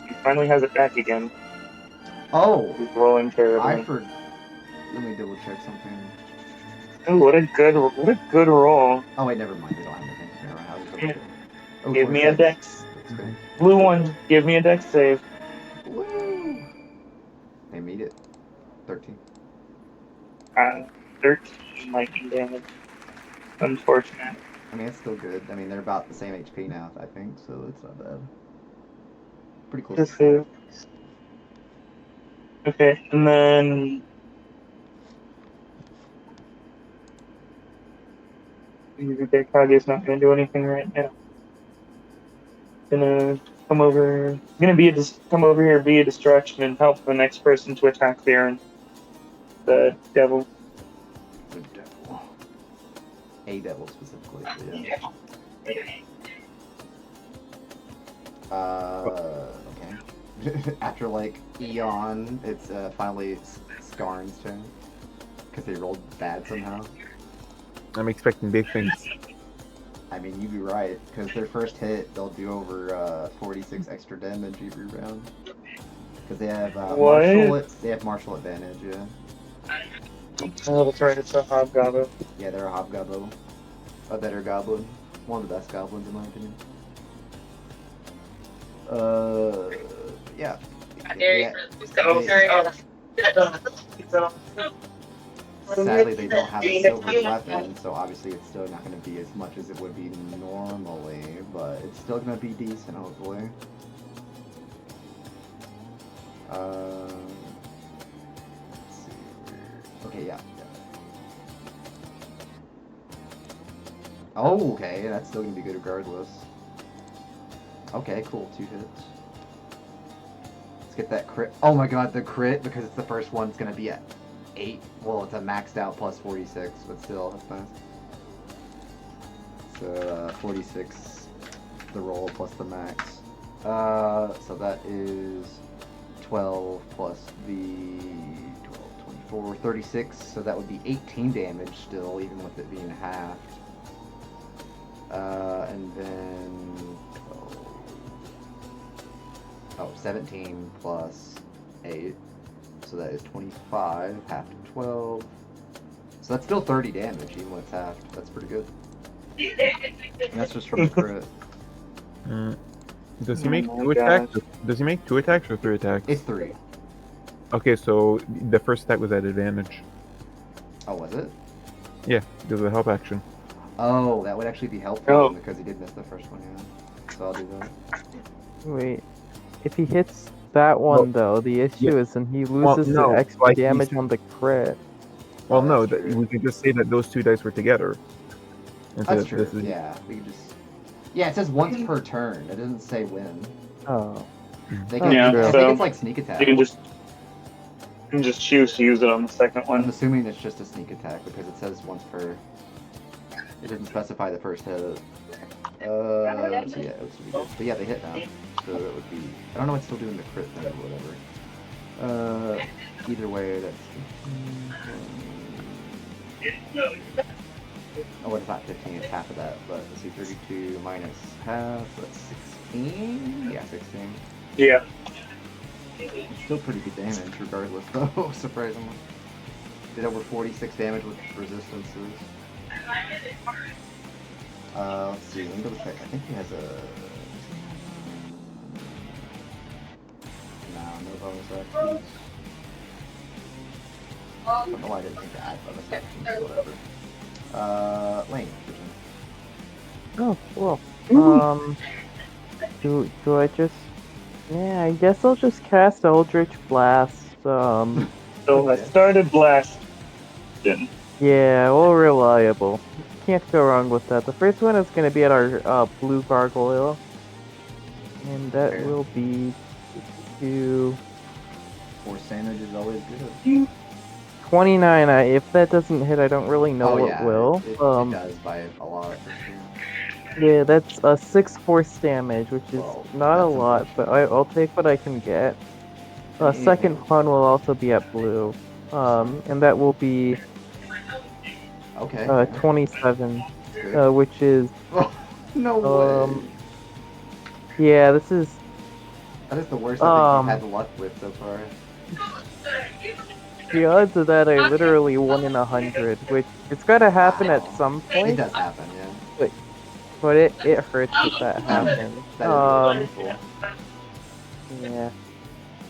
He finally has it back again. Oh, He's rolling terribly. Let me double check something. Oh, what a good roll. Oh wait, never mind. They don't have anything. Never mind. I was just oh, Give me a 26. dex. That's good. Blue one. Give me a dex save. Woo! They meet it. 13. 13 lightning damage. Unfortunate. I mean, it's still good. I mean, they're about the same HP now, I think, so it's not bad. Pretty close. This is okay, and then Kage's not gonna do anything right now. Gonna come over. Come over here, be a distraction, and help the next person to attack Baron. The devil. The devil. A devil specifically. So yeah. Okay. After like eon, it's finally Skarn's turn because they rolled bad somehow. I'm expecting big things. I mean, you'd be right, because their first hit, they'll do over 46 extra damage every round. Because they have martial advantage, yeah. Oh, that's right. It's a hobgoblin. Yeah, they're a hobgoblin. A better goblin. One of the best goblins, in my opinion. Yeah. Sadly, they don't have a silver weapon, so obviously it's still not going to be as much as it would be normally, but it's still going to be decent, hopefully. Let's see. Okay, yeah. Oh, okay, that's still gonna be good regardless. Okay, cool, 2 hits. Let's get that crit. Oh my god, the crit, because it's the first one, it's gonna be at 8. Well, it's a maxed out plus 46, but still, that's nice. So, 46, the roll plus the max. So that is 12 plus the 12, 24, 36, so that would be 18 damage still, even with it being halved. And then 17 plus 8, so that is 25, half to 12. So that's still 30 damage, even when it's halved. That's pretty good. And that's just from the crit. Does he make Oh my 2 attacks? gosh. Does he make 2 attacks or 3 attacks? It's 3. Okay, so the first attack was at advantage. Oh, was it? Yeah, because of the help action. Oh, that would actually be helpful Oh. because he did miss the first one, yeah. So I'll do that. Wait. If he hits that one, though, the issue is then he loses no, the extra like he's- damage on the crit. Well, Oh, no, that's true. we could just say that those 2 dice were together. And so That's true, this is- yeah. We can just... Yeah, it says once per turn. It doesn't say when. Oh. They Oh, can, Yeah, I think so it's like sneak attack. You can just choose to use it on the second I'm one. assuming it's just a sneak attack because it says once per... It doesn't specify the first hit. So yeah, it would be good. But yeah, they hit now. So it would be... I don't know what's still doing the crit thing or whatever. Either way, that's... 15, oh, it's not 15, it's half of that. But let's see, 32 minus half, that's 16? Yeah, 16. Yeah. It's still pretty good damage regardless, though, surprisingly. Did over 46 damage with resistances. Let's see, let me double check. I think he has a... No bonus actions. I don't know why I didn't think to add bonus actions, but whatever. Lane, Oh, cool. Do I just... Yeah, I guess I'll just cast Eldritch Blast. So I started blasting. Yeah, well, reliable. Can't go wrong with that. The first one is going to be at our blue gargoyle. And that Okay. will be to 4 damage is always good. 29. If that doesn't hit, I don't really know what yeah, will. It does by a lot, for sure. Yeah, that's a 6 force damage, which is Well, not a that's lot, but I'll take what I can get. Second one will also be at blue. And that will be Okay. 27, Good. which is... No way. Yeah, this is... That is the worst I think you've had luck with so far. The odds of that are literally 1 in 100, which it's gotta happen at Wow. some It point, does happen, yeah. but it hurts if that happens. That is really painful. Yeah.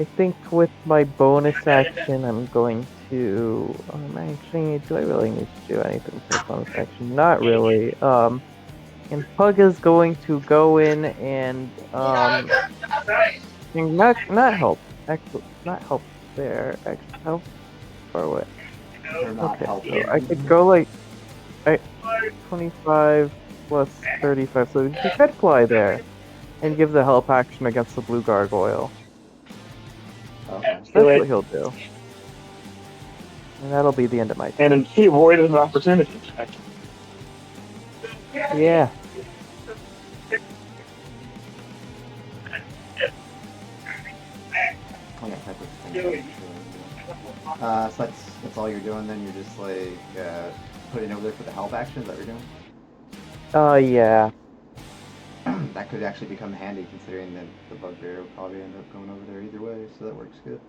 I think with my bonus action, I'm going to... actually, do I really need to do anything for bonus action? Not really. And Pug is going to go in and not help. Actually, not help there. Actually, help or what? They're not Okay, helping. so I could go like 25 plus 35, so he could fly there and give the help action against the blue gargoyle. Okay. So that's what he'll do. And that'll be the end of my turn. And he avoided an opportunity attack. Yeah. Oh, yeah, type of thing. So that's all you're doing then? You're just like putting over there for the help action? Is that what you're doing? Yeah. That could actually become handy considering that the bugbear will probably end up going over there either way, so that works good.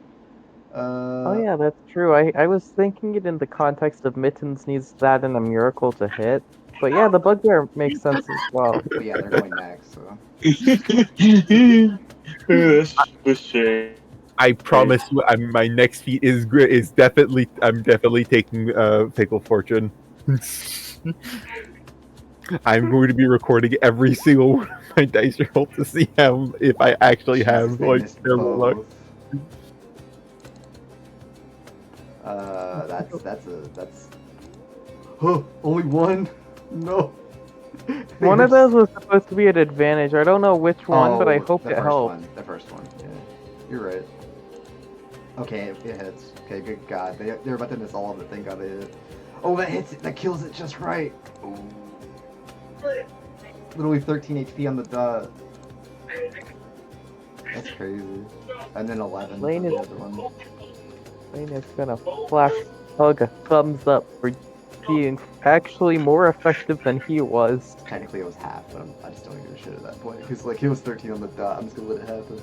Oh yeah, that's true. I was thinking it in the context of Mittens needs that and a miracle to hit. But yeah, the bugbear makes sense as well. But yeah, they're going next, so. This shame. I promise you, my next feat is definitely. I'm definitely taking Pickle Fortune. I'm going to be recording every single one of my dice roll to see if I actually have They like missed terrible luck. both. That's. Oh, only one? No. One of those was supposed to be an advantage. I don't know which one, but I hope the it first helped. one. The first one. Yeah, you're right. Okay, it hits. Okay, good God. They're about to miss all of it. Thank God they hit. Oh, that hits it. That kills it just right. Ooh. Literally 13 HP on the dot. That's crazy. And then 11 for Lane the is- other one. Lane is gonna flash Hug a thumbs up for being actually more effective than he was. Technically it was half, but I just don't give a shit at that point. Because like, it was 13 on the dot. I'm just gonna let it happen.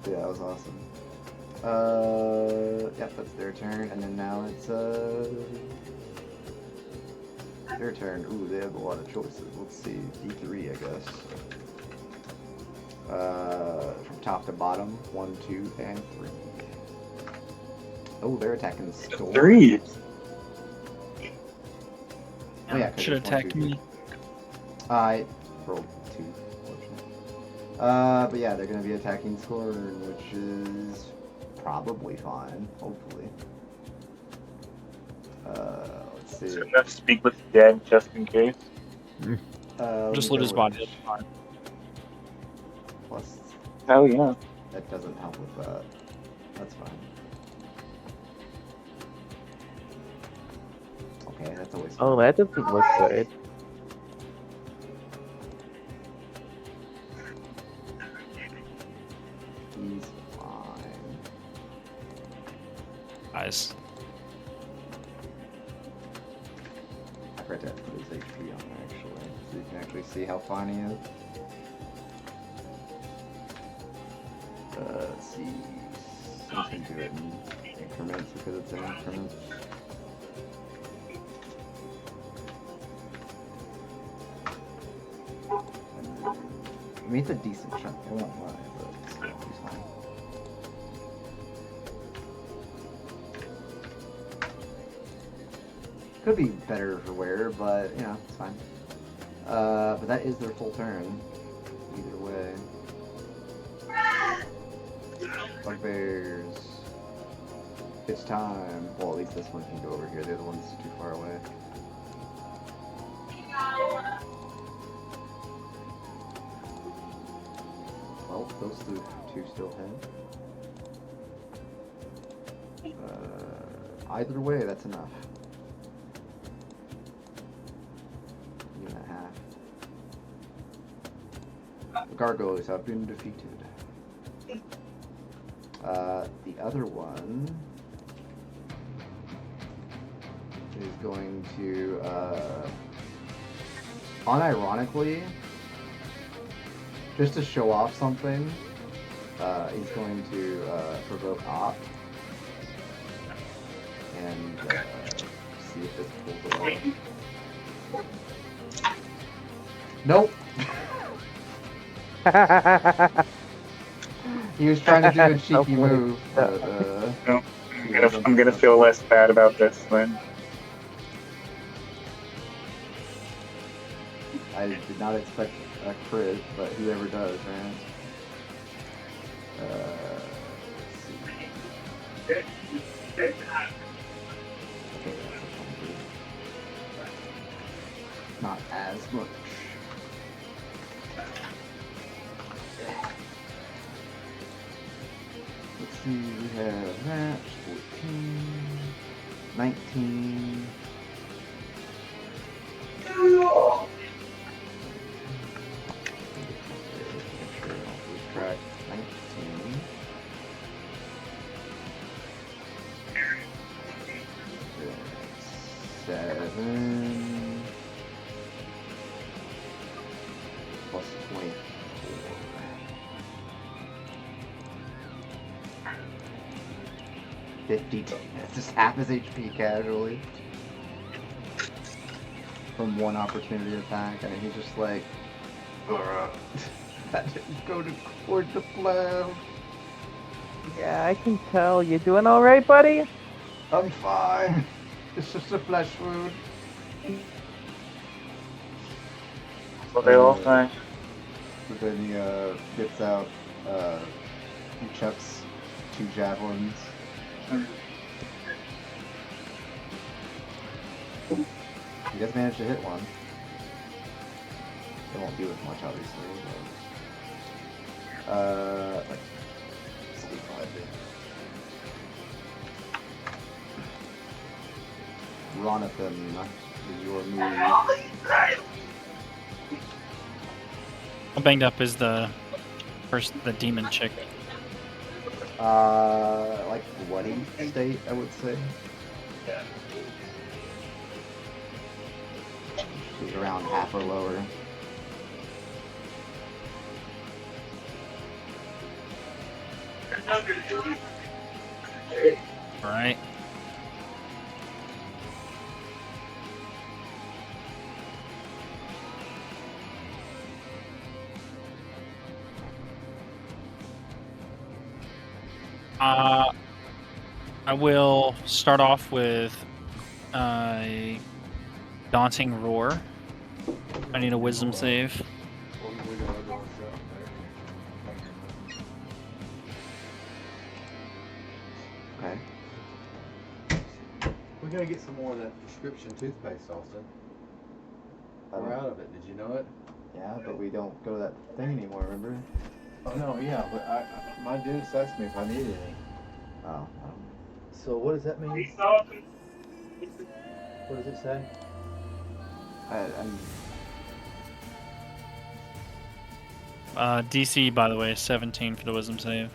Yeah, that was awesome. Yep, that's their turn, and then now it's their turn. Ooh, they have a lot of choices. Let's see, D3, I guess. From top to bottom, 1, 2, and 3. Oh, they're attacking the store. 3. Oh yeah, 'cause Should it's attack 1, 2, me. 3. I rolled 2, fortunately. But yeah, they're gonna be attacking Scorn, which is probably fine, hopefully. Let's see. So enough to speak with the dead just in case. Let Just me loot his go body. with That's fine. Plus, Hell yeah. that doesn't help with that. That's fine. Okay, that's always fine. Oh, that doesn't look good. He's fine. Nice. I forgot to put his HP on there, actually, so you can actually see how fine he is. Let's see. I'm just gonna do it in increments because it's in increments. I mean, it's a decent chunk, I won't lie, but still, he's fine. Could be better for wear, but, you know, it's fine. But that is their full turn. Either way. Bugbears. It's time. Well, at least this one can go over here. The other one's too far away. Well, those two still hit. Either way, that's enough. Even at half. The gargoyles have been defeated. The other one is going to, unironically, just to show off something, he's going to provoke Op and see if this pulls it off. Nope. He was trying to do a cheeky move, but No, I'm gonna feel less bad about this then. I did not expect a crit, but whoever does, man. Let's see. Okay, that's a 22. Not as much. Let's see, we have that, 14, 19. Track 19. That's 7 plus 24. 52. That's just half his HP casually. From one opportunity attack, and he's just like, that didn't go toward the plan. Yeah, I can tell. You doing all right, buddy? I'm fine. It's just a flesh wound. So they all say. But then he gets out He chucks 2 javelins. He does manage to hit one. It won't do as much, obviously. But, let's see how I did. Ronathan, is your move. How banged up is the demon chick? Like bloody state, I would say. She's around half or lower. Alright. I will start off with a daunting roar. I need a wisdom save. Okay. We gotta get some more of that prescription toothpaste, Austin. We're out of it. Did you know it? Yeah, but we don't go to that thing anymore, remember? Oh no, yeah, but my dentist asked me if I needed any. Oh, So what does that mean? What does it say? DC, by the way, is 17 for the wisdom save.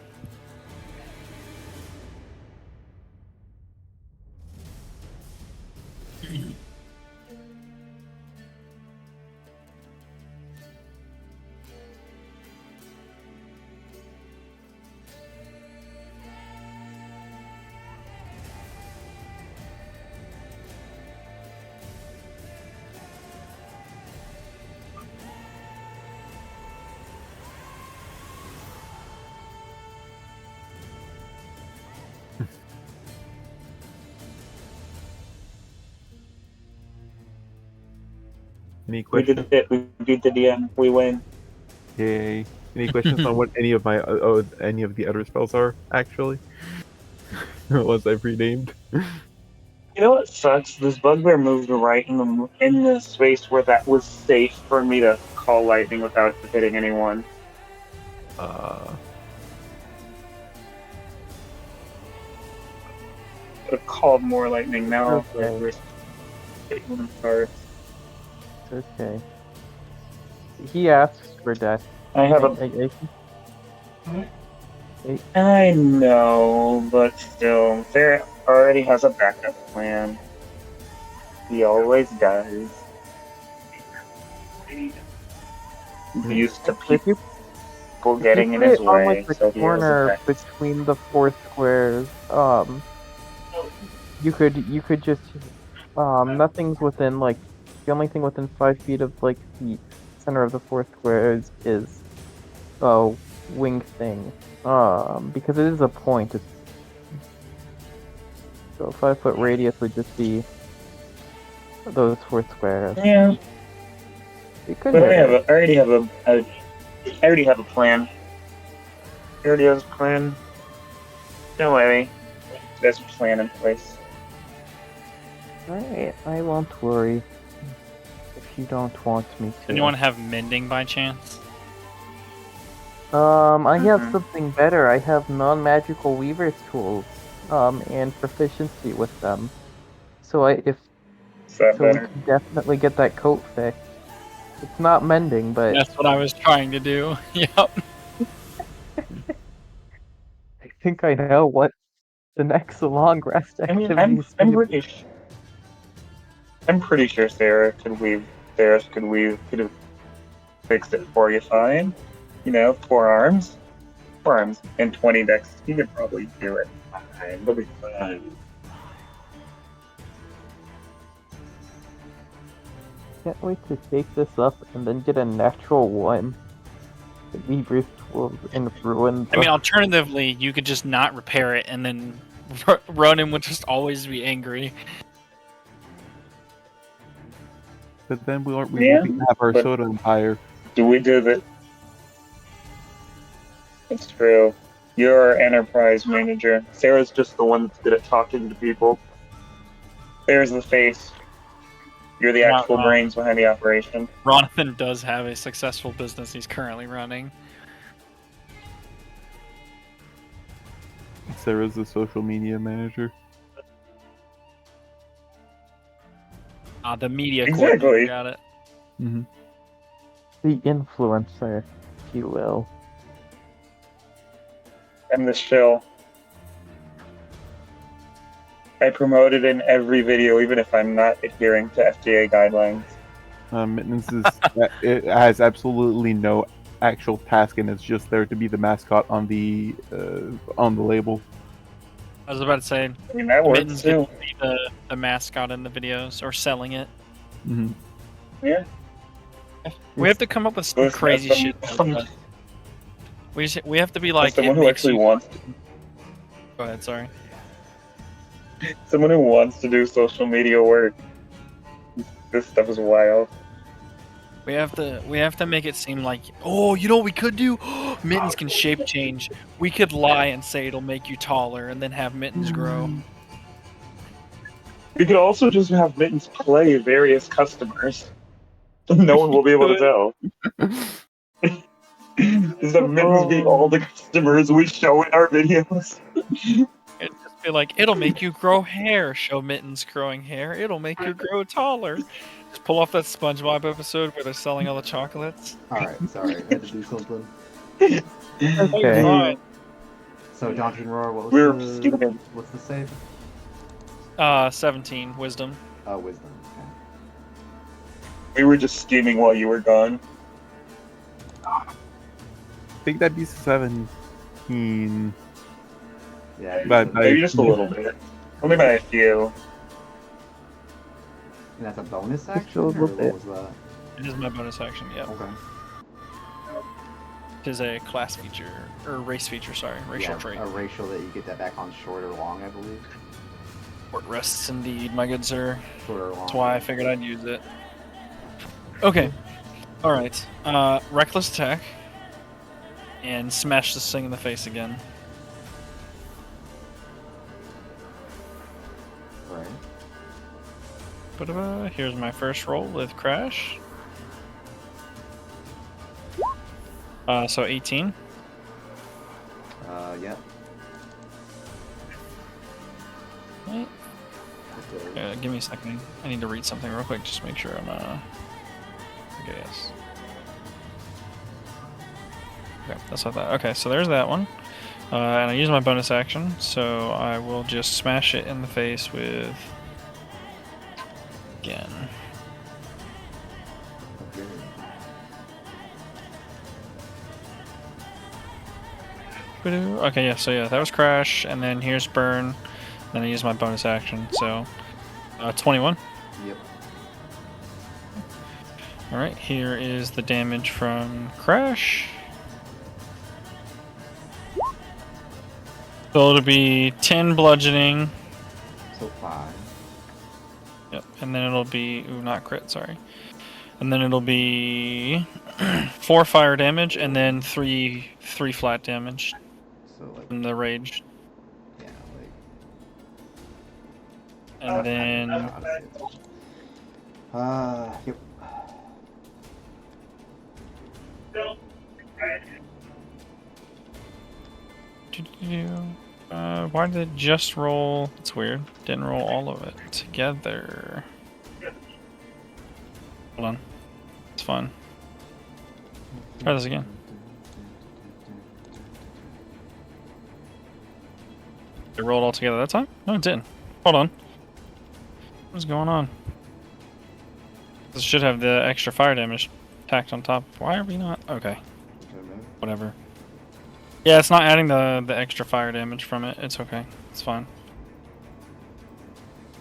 Any We questions? did it. We beat the DM. We win. Yay. Any questions on what any of the other spells are, actually? The ones I've renamed? You know what sucks? This bugbear moved right in the space where that was safe for me to call lightning without hitting anyone. Could have called more lightning now. Okay. We're hitting them hard. It's okay. He asks for death. I have a. I- I know, but still, there already has a backup plan. He always does. Used to If you getting in put his it on way, like the so he has a corner backup. between the 4 squares, you could just nothing's within like the only thing within 5 feet of like the center of the 4 squares is a wing thing. Because it is a point. So 5-foot radius would just be those 4 squares. Yeah, You could but hit it. I already have a plan. I already have a plan. Don't worry, there's a plan in place. Alright, I won't worry if you don't want me to. Anyone have mending by chance? I have Mhm. something better. I have non-magical weaver's tools, and proficiency with them. So Is that so we better? can definitely get that coat fixed. It's not mending, but That's what I was trying to do. Yep. I think I know what the next long rest I mean, activity is I'm gonna be. pretty sure Sarah could have fixed it for you fine. You know, forearms, and 20 dex. You could probably do it fine. It'll be fine. Can't wait to take this up and then get a natural 1. The weaver's tools and ruin. I mean, alternatively, you could just not repair it and then run and would just always be angry. But then we won't Yeah, have our but- soda empire. Do we do that? It's true. You're our enterprise manager. Sarah's just the one that's good at talking to people. Sarah's the face. You're the Not actual wrong. brains behind the operation. Ronathan does have a successful business he's currently running. Sarah's the social media manager. The media Exactly. coordinator got it. Mm-hmm. The influencer, if you will. I'm the shill. I promote it in every video, even if I'm not adhering to FDA guidelines. Mittens is it has absolutely no actual task, and it's just there to be the mascot on the label. I was about to say, I mean, that works Mittens too. gets to be the mascot in the videos, or selling it. Mm-hmm. Yeah. We have to come up with some Listen, crazy as shit. some- We have to be as like, someone it who makes actually you... wants, Go ahead, sorry. someone who wants to do social media work. This stuff is wild. We have to make it seem like, oh, you know what we could do? Mittens can shape change. We could lie and say it'll make you taller, and then have Mittens grow. We could also just have Mittens play various customers. No one will be able to tell. Just have Mittens be all the customers we show in our videos. It'd just be like, it'll make you grow hair. Show Mittens growing hair. It'll make you grow taller. Just pull off that SpongeBob episode where they're selling all the chocolates. Alright, sorry, I had to do something. Okay. Fine. So, Daunting Roar, We're what's the save? 17 wisdom. Wisdom. Okay. We were just scheming while you were gone. I think that'd be 17. Yeah, But Maybe just a little bit. Only by a few. and that's a bonus action, a or little what bit. was that? It is my bonus action, yep. Okay. It is a class feature, or race feature, sorry. Racial Yeah, trait. a racial that you get that back on short or long, I believe. Port rests indeed, my good sir. Short or long. That's why I figured I'd use it. Okay. Alright. Reckless attack. And smash this thing in the face again. Right. But here's my first roll with Crash. So 18. Yeah. Right. Okay. Give me a second. I need to read something real quick. Just make sure I'm okay, yes. Okay, that's what I thought. Okay, so there's that one. And I use my bonus action, so I will just smash it in the face with again. Okay. Okay, yeah, so yeah, that was Crash, and then here's Burn. Then I use my bonus action, so 21. Yep. Alright, here is the damage from Crash. So it'll be 10 bludgeoning. So 5. Yep, and then it'll be... Ooh, not crit, sorry. And then it'll be 4 fire damage, and then 3 flat damage So like, from the rage. yeah, And then... Yep. Why did it just roll? It's weird. Didn't roll all of it together. Hold on. It's fun. Try this again. It rolled all together that time? No, it didn't. Hold on. What's going on? This should have the extra fire damage tacked on top. Why are we not? Okay. Whatever. Yeah, it's not adding the extra fire damage from it. It's okay. It's fine.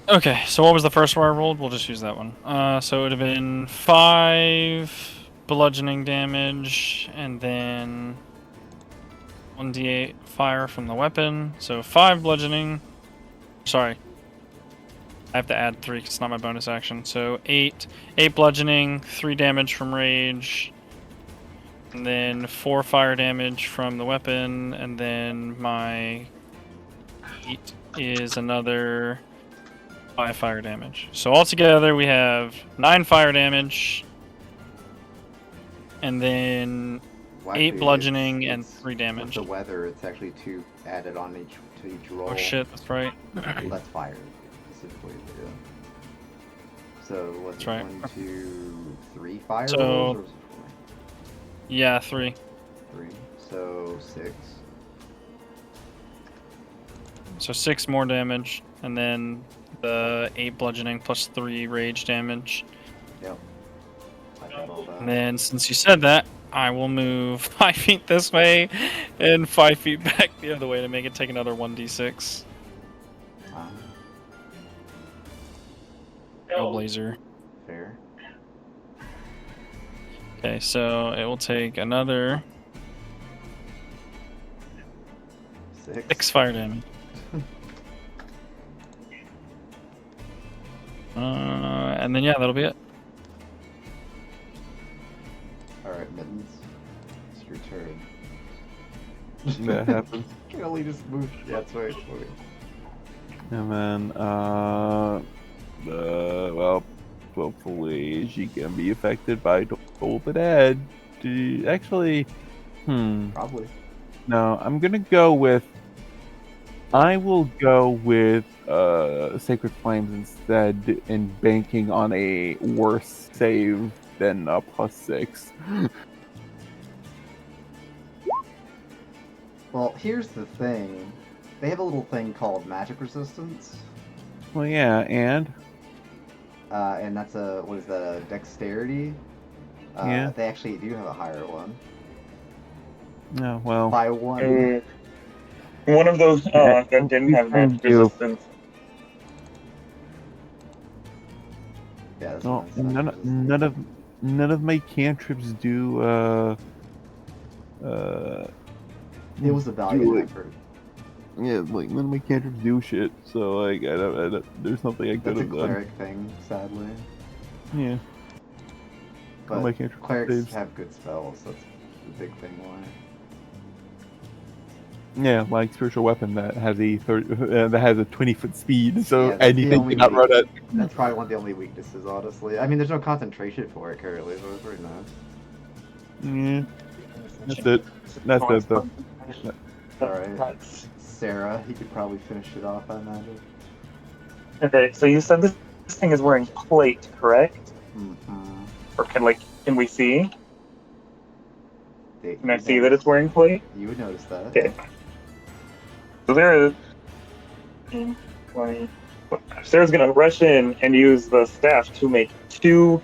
Okay, so what was the first one I rolled? We'll just use that one. So it would have been 5 bludgeoning damage, and then 1d8 fire from the weapon. So 5 bludgeoning. Sorry. I have to add 3 because it's not my bonus action. So 8 bludgeoning, 3 damage from rage, And then 4 fire damage from the weapon, and then my heat is another 5 fire damage. So altogether we have 9 fire damage, and then Well, 8 actually, bludgeoning and it's 3 with damage. the weather, it's actually 2 added on to each roll. Oh shit, that's right. That's fire specifically. But yeah. So was That's it right. 1, 2, 3 fire So- rolls, or was it 4? Yeah, 3. 3. So 6. So 6 more damage, and then the 8 bludgeoning plus 3 rage damage. Yep. I got all that. And then, since you said that, I will move 5 feet this way and 5 feet back the other way to make it take another 1d6. Go Blazer. Fair. Okay, so it will take another 6 fire damage. And then yeah, that'll be it. Alright, Mittens. It's your turn. That happens. Kelly just moved. Yeah, that's right. Okay. And then, well, hopefully she can be affected by Toll the Dead. Actually, Probably. no, I'm gonna go with. I will go with Sacred Flames instead, and banking on a worse save than a +6. Well, here's the thing. They have a little thing called magic resistance. Well, yeah, and And that's what is that, a dexterity? Yeah. They actually do have a higher one. no, well, By 1. One of those that didn't have can magic do. resistance. Yeah, this no, one has magic resistance. none of my cantrips do. It was a valiant like- effort. Yeah, like none of my cantrips do shit. So like, I don't there's nothing I could That's a have done. cleric thing, sadly. Yeah, all But my cantrip clerics saves. have good spells. That's the big thing why. Yeah, like spiritual weapon that has a 20-foot speed, so Yeah, that's the anything only can outrun it. That's probably one of the only weaknesses, honestly. I mean, there's no concentration for it currently, so it's pretty nice. Yeah, that's it. That's it though. Alright. Sarah, he could probably finish it off, I imagine. Okay, so you said this thing is wearing plate, correct? Mm-hmm. Or can we see? Can I see that it's wearing plate? You would notice that. Okay. So there is. 20. Sarah's gonna rush in and use the staff to make 2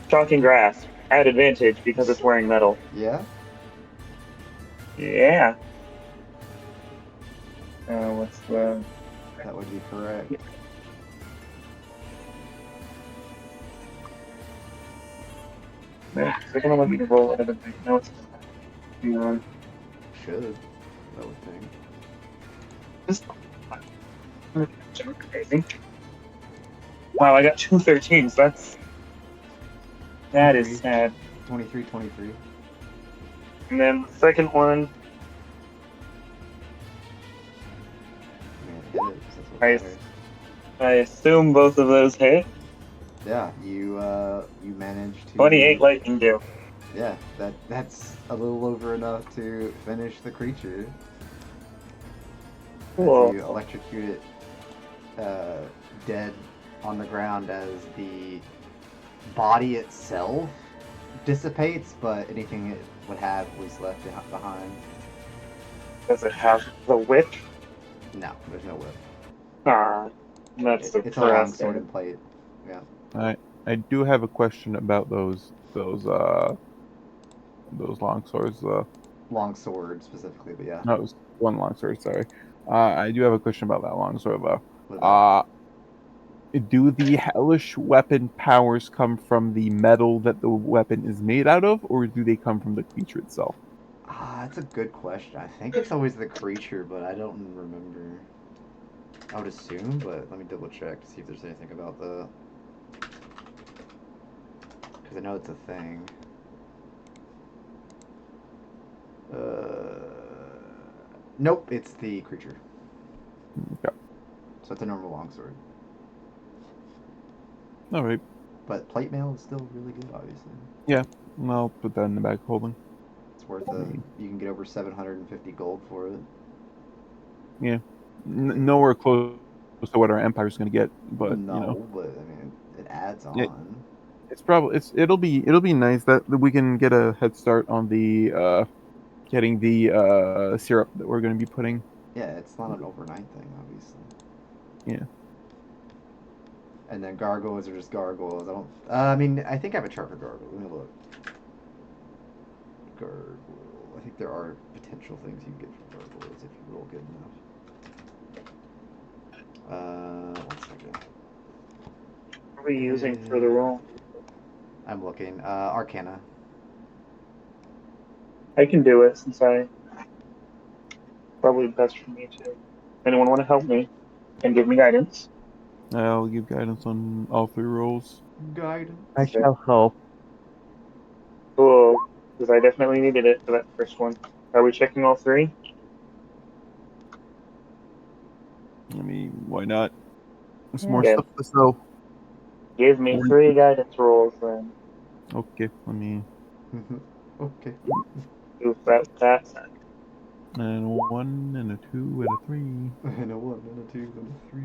shocking grasp at advantage because it's wearing metal. Yeah? Yeah. What's the? That would be correct. Second one would be roll it. No, it's. Should. I would think. Crazy. Wow, I got 2 13s. That is sad. 23, 23. And then the second one, Yeah, it is. That's what Nice. matters. I assume both of those hit. Yeah, you managed to 28 lightning deal. Yeah, that's a little over enough to finish the creature. Cool. As you electrocute it dead on the ground as the body itself dissipates, but anything it would have was left behind. Does it have the whip? No, there's no whip. Ah, that's It's a long sword depressing. and plate. Yeah. I do have a question about those long swords. Long sword specifically, but yeah. No, it was one long sword. Sorry. I do have a question about that long sword though. What about- Do the hellish weapon powers come from the metal that the weapon is made out of, or do they come from the creature itself? That's a good question. I think it's always the creature, but I don't remember. I would assume, but let me double check to see if there's anything about the. Because I know it's a thing. Nope, it's the creature. Okay. So it's a normal longsword. All right. But plate mail is still really good, obviously. Yeah. I'll put that in the bag of holding. It's worth you can get over 750 gold for it. Yeah. Nowhere close to what our empire's going to get, but No, but I mean, it adds it, on. it'll be nice that we can get a head start on the getting the syrup that we're going to be putting. Yeah, it's not an overnight thing, obviously. Yeah. And then gargoyles are just gargoyles. I don't. I mean, I think I have a chart for gargoyle. Let me look. Gargoyle. I think there are potential things you can get from gargoyles if you roll good enough. 1 second. What are we using for the roll? I'm looking. Arcana. I can do it since I probably best for me to. Anyone want to help me and give me guidance? I'll give guidance on all 3 rolls. Guidance. I shall help. Cool, because I definitely needed it for that first one. Are we checking all 3? I mean, why not? There's Yeah. more Yeah. stuff to sell. Give me 3 guidance rolls then. Okay, let me. Okay. Do that. And a 1 and a 2 and a 3. And a 1 and a 2 and a 3.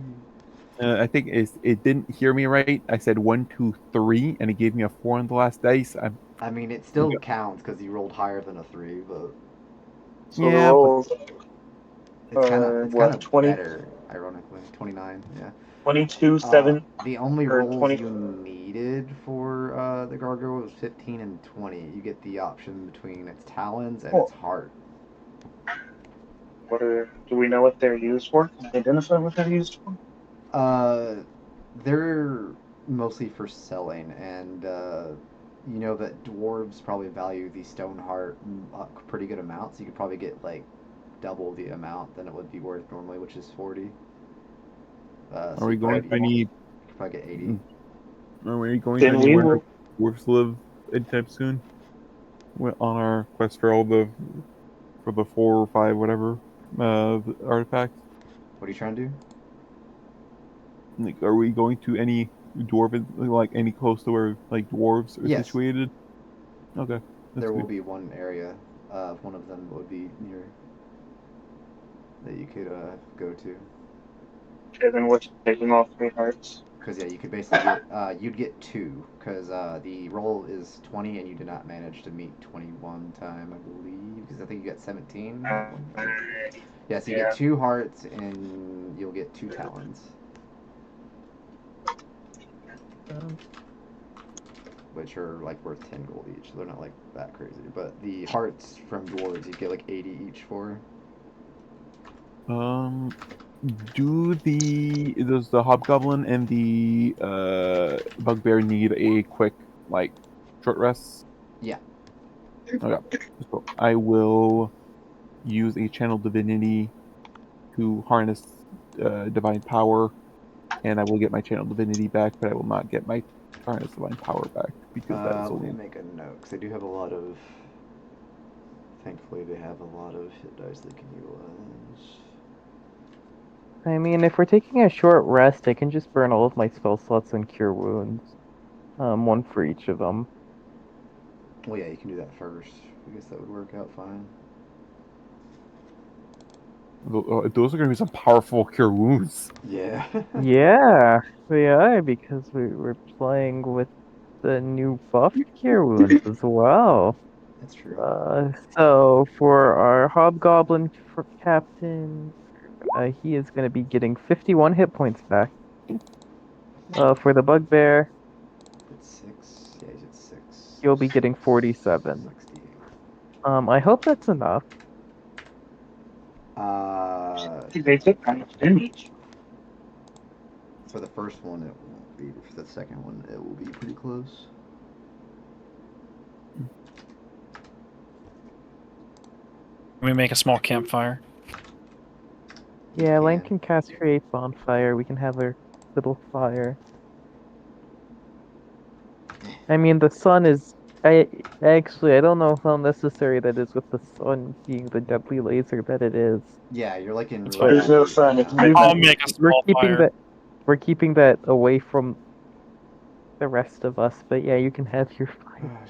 I think it didn't hear me right. I said 1, 2, 3, and it gave me a 4 on the last dice. I mean, it still counts because you rolled higher than a 3, but So the Yeah, but rolls it's kind are of 20, better, ironically. 29, yeah. 22, 7, The only or rolls 20. you needed for the gargoyle was 15 and 20. You get the option between its talons and its Cool. heart. Do we know what they're used for? Can we identify what they're used for? They're mostly for selling, and you know that dwarves probably value the stone heart a pretty good amount, so you could probably get like double the amount than it would be worth normally, which is 40. are So we you going to any? you could probably get 80. Are we going to Then we anywhere will. dwarves live anytime soon? We're on our quest for the 4 or 5 whatever artifacts. What are you trying to do? Like, are we going to any dwarven, like any close to where like dwarves are Yes. situated? Okay, that's There will good. be one area, one of them would be near that you could go to. Okay, then we're taking all 3 hearts. Because yeah, you could basically get you'd get 2 because the roll is 20 and you did not manage to meet 21 time, I believe, because I think you got 17. Yeah, so you get Yeah. 2 hearts and you'll get 2 talons, which are like worth 10 gold each. So they're not like that crazy, but the hearts from dwarves you get like 80 each for. Does the hobgoblin and the bugbear need a quick like short rest? Yeah. Okay, so I will use a channel divinity to harness divine power, and I will get my channel divinity back, but I will not get my harness divine power back because that is Let me only. make a note because they do have a lot of. Thankfully, they have a lot of hit dice they can utilize. I mean, if we're taking a short rest, I can just burn all of my spell slots and cure wounds. One for each of them. Well, yeah, you can do that first. I guess that would work out fine. Those are going to be some powerful cure wounds. Yeah. Yeah, we are because we're playing with the new buffed cure wounds as well. That's true. So for our hobgoblin captain, he is going to be getting 51 hit points back. For the bugbear, It's 6. Yeah, he's at 6. you'll be getting 47. 68. I hope that's enough. They took kind of damage. For the first one, it won't be. But for the second one, it will be pretty close. We make a small campfire. Yeah, You Lane can. can cast create bonfire. We can have a little fire. I mean, the sun is I I don't know how necessary that is with the sun being the deadly laser that it is. Yeah, you're like in It's really fine. There's no bad sun. shape It's now. I'll midnight. make a We're small keeping fire. that we're keeping that away from the rest of us, but yeah, you can have your fire.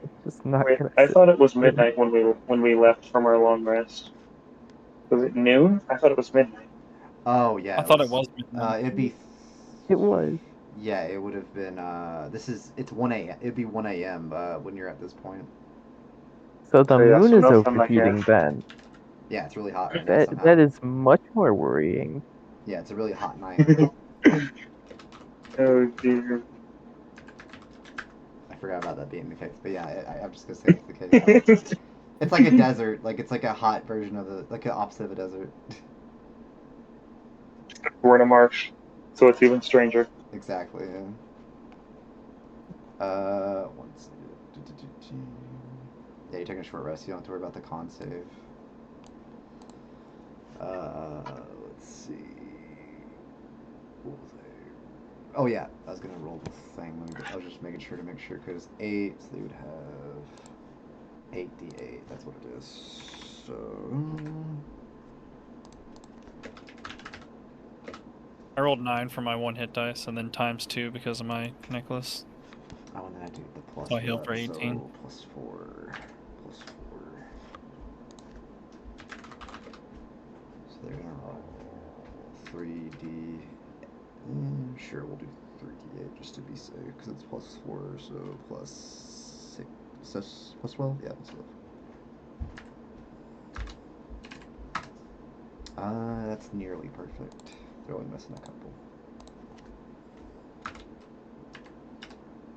It's just not Wait, gonna I sit. thought it was midnight when we left from our long rest. Was it noon? I thought it was midnight. Oh I yeah, it thought it was. was midnight. It'd be. It was. Yeah, it would have been. It's 1 a.m. It'd be 1 a.m. When you're at this point. So the So yeah, moon so is no sunlight here. overheating then. Yeah, it's really hot right now That somehow. is much more worrying. Yeah, it's a really hot night. Oh dear. I forgot about that being the case, but yeah, I'm just gonna say it's the case. It's like a desert. Like it's like a hot version of like an opposite of a desert. We're in a marsh, so it's even stranger. Exactly. Yeah. One second. Yeah, you're taking a short rest. You don't have to worry about the con save. Let's see. What was I? Oh yeah, I was gonna roll the thing. I was just making sure to make sure because 8, so they would have 8d8. That's what it is. So. I rolled 9 for my 1 hit dice, and then ×2 because of my necklace. Oh, and then I do the plus So I for healed that, for 18. so plus 4. Plus 4. So they're gonna roll 3d. Sure, we'll do 3d8 just to be safe, because it's plus 4, so plus 6. So plus 12? Yeah, plus 12. That's nearly perfect. They're only missing a couple.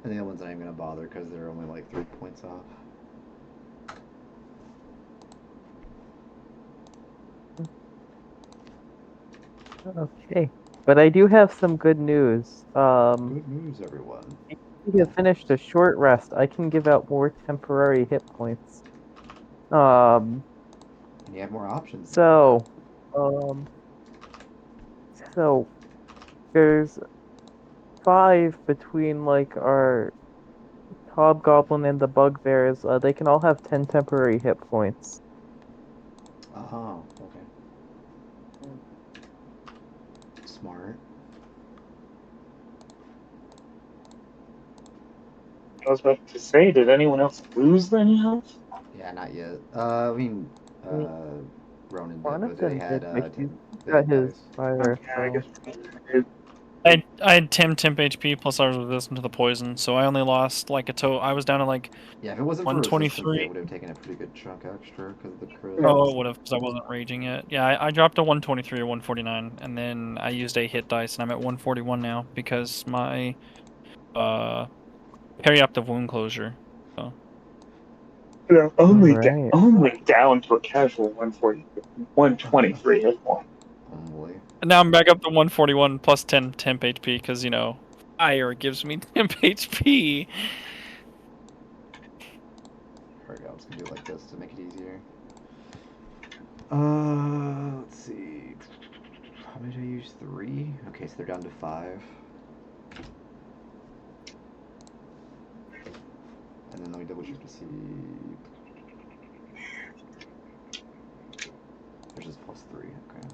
And the other ones I ain't gonna bother because they're only like 3 points off. Okay. But I do have some good news. Good news, everyone. We have finished a short rest. I can give out more temporary hit points. Um, And you have more options. so, um, so there's 5 between like our hobgoblin and the bugbears. They can all have 10 temporary hit points. Oh, okay. Smart. I was about to say, did anyone else lose any health? Yeah, not yet. I mean, Mm, Ronan did, One of but they them had did, but he they got had his dice. fire. Okay, I So. guess. I had 10 temp HP plus I was resistant to the poison, so I only lost like a total. I was down to like Yeah, if it wasn't for resistance, they 123. would have taken a pretty good chunk extra because of the crit. Oh, it would have because I wasn't raging yet. Yeah, I dropped to 123 or 149, and then I used a hit dice, and I'm at 141 now because my perioptic wound closure. So Right. only down to a casual 140, 123 hit point. Humbly. and now I'm back up to 141 plus 10 temp HP because fire gives me temp HP. Here we go. I'm just gonna do it like this to make it easier. Let's see. How many did I use? 3? Okay, so they're down to 5. And then let me double check to see. There's just plus 3. Okay.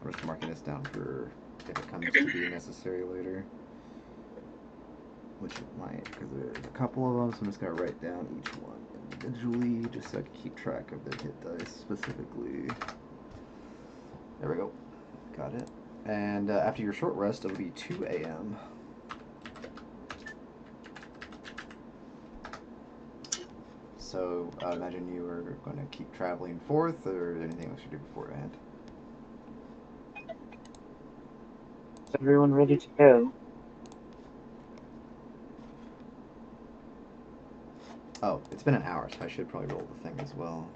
I'm just marking this down for if it comes to be necessary later. Which it might, because there's a couple of them, so I'm just going to write down each one individually, just so I can keep track of their hit dice specifically. There we go. Got it. And after your short rest, it'll be 2 a.m. So I imagine you are going to keep traveling forth, or anything else you do beforehand? Is everyone ready to go? Oh, it's been an hour, so I should probably roll the thing as well.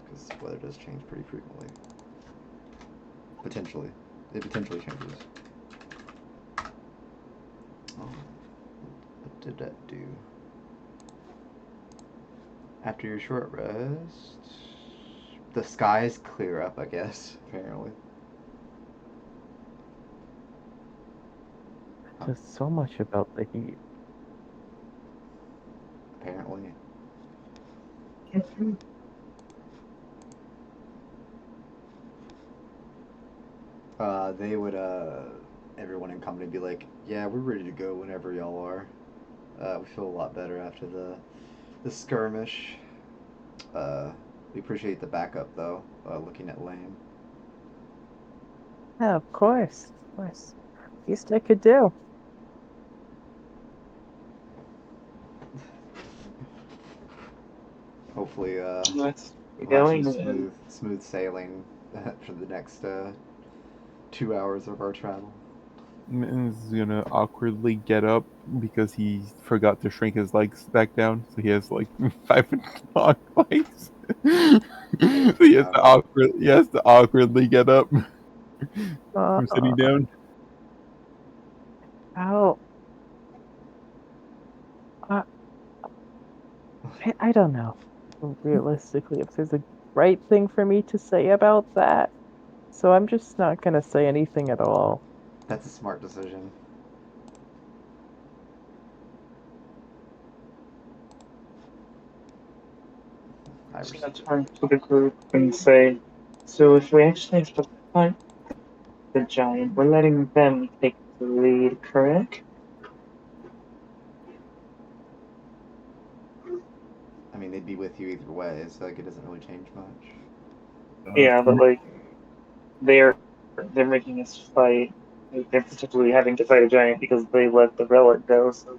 Because weather does change pretty frequently. Potentially. It potentially changes. Oh, what did that do? After your short rest, the skies clear up, I guess, apparently. just so much about the heat. Apparently. They would, everyone in company be like, yeah, we're ready to go whenever y'all are. We feel a lot better after the skirmish. We appreciate the backup, though, looking at Lane. Yeah, of course. Of course. Least I could do. Hopefully, Let's we'll have going some then. smooth sailing for the next 2 hours of our travel. Mitten's gonna awkwardly get up because he forgot to shrink his legs back down, so he has like 5 foot long legs. So he has to awkwardly get up from sitting Uh, down. how? Uh, I don't know. Realistically, if there's a right thing for me to say about that, so I'm just not gonna say anything at all. That's a smart decision. I I'm gonna respect it. turn to the group and say, so if we actually have to fight the giant, we're letting them take the lead, correct? I mean, they'd be with you either way, so like it doesn't really change much. Yeah, but like they're making us fight. Like, they're particularly having to fight a giant because they let the relic go, so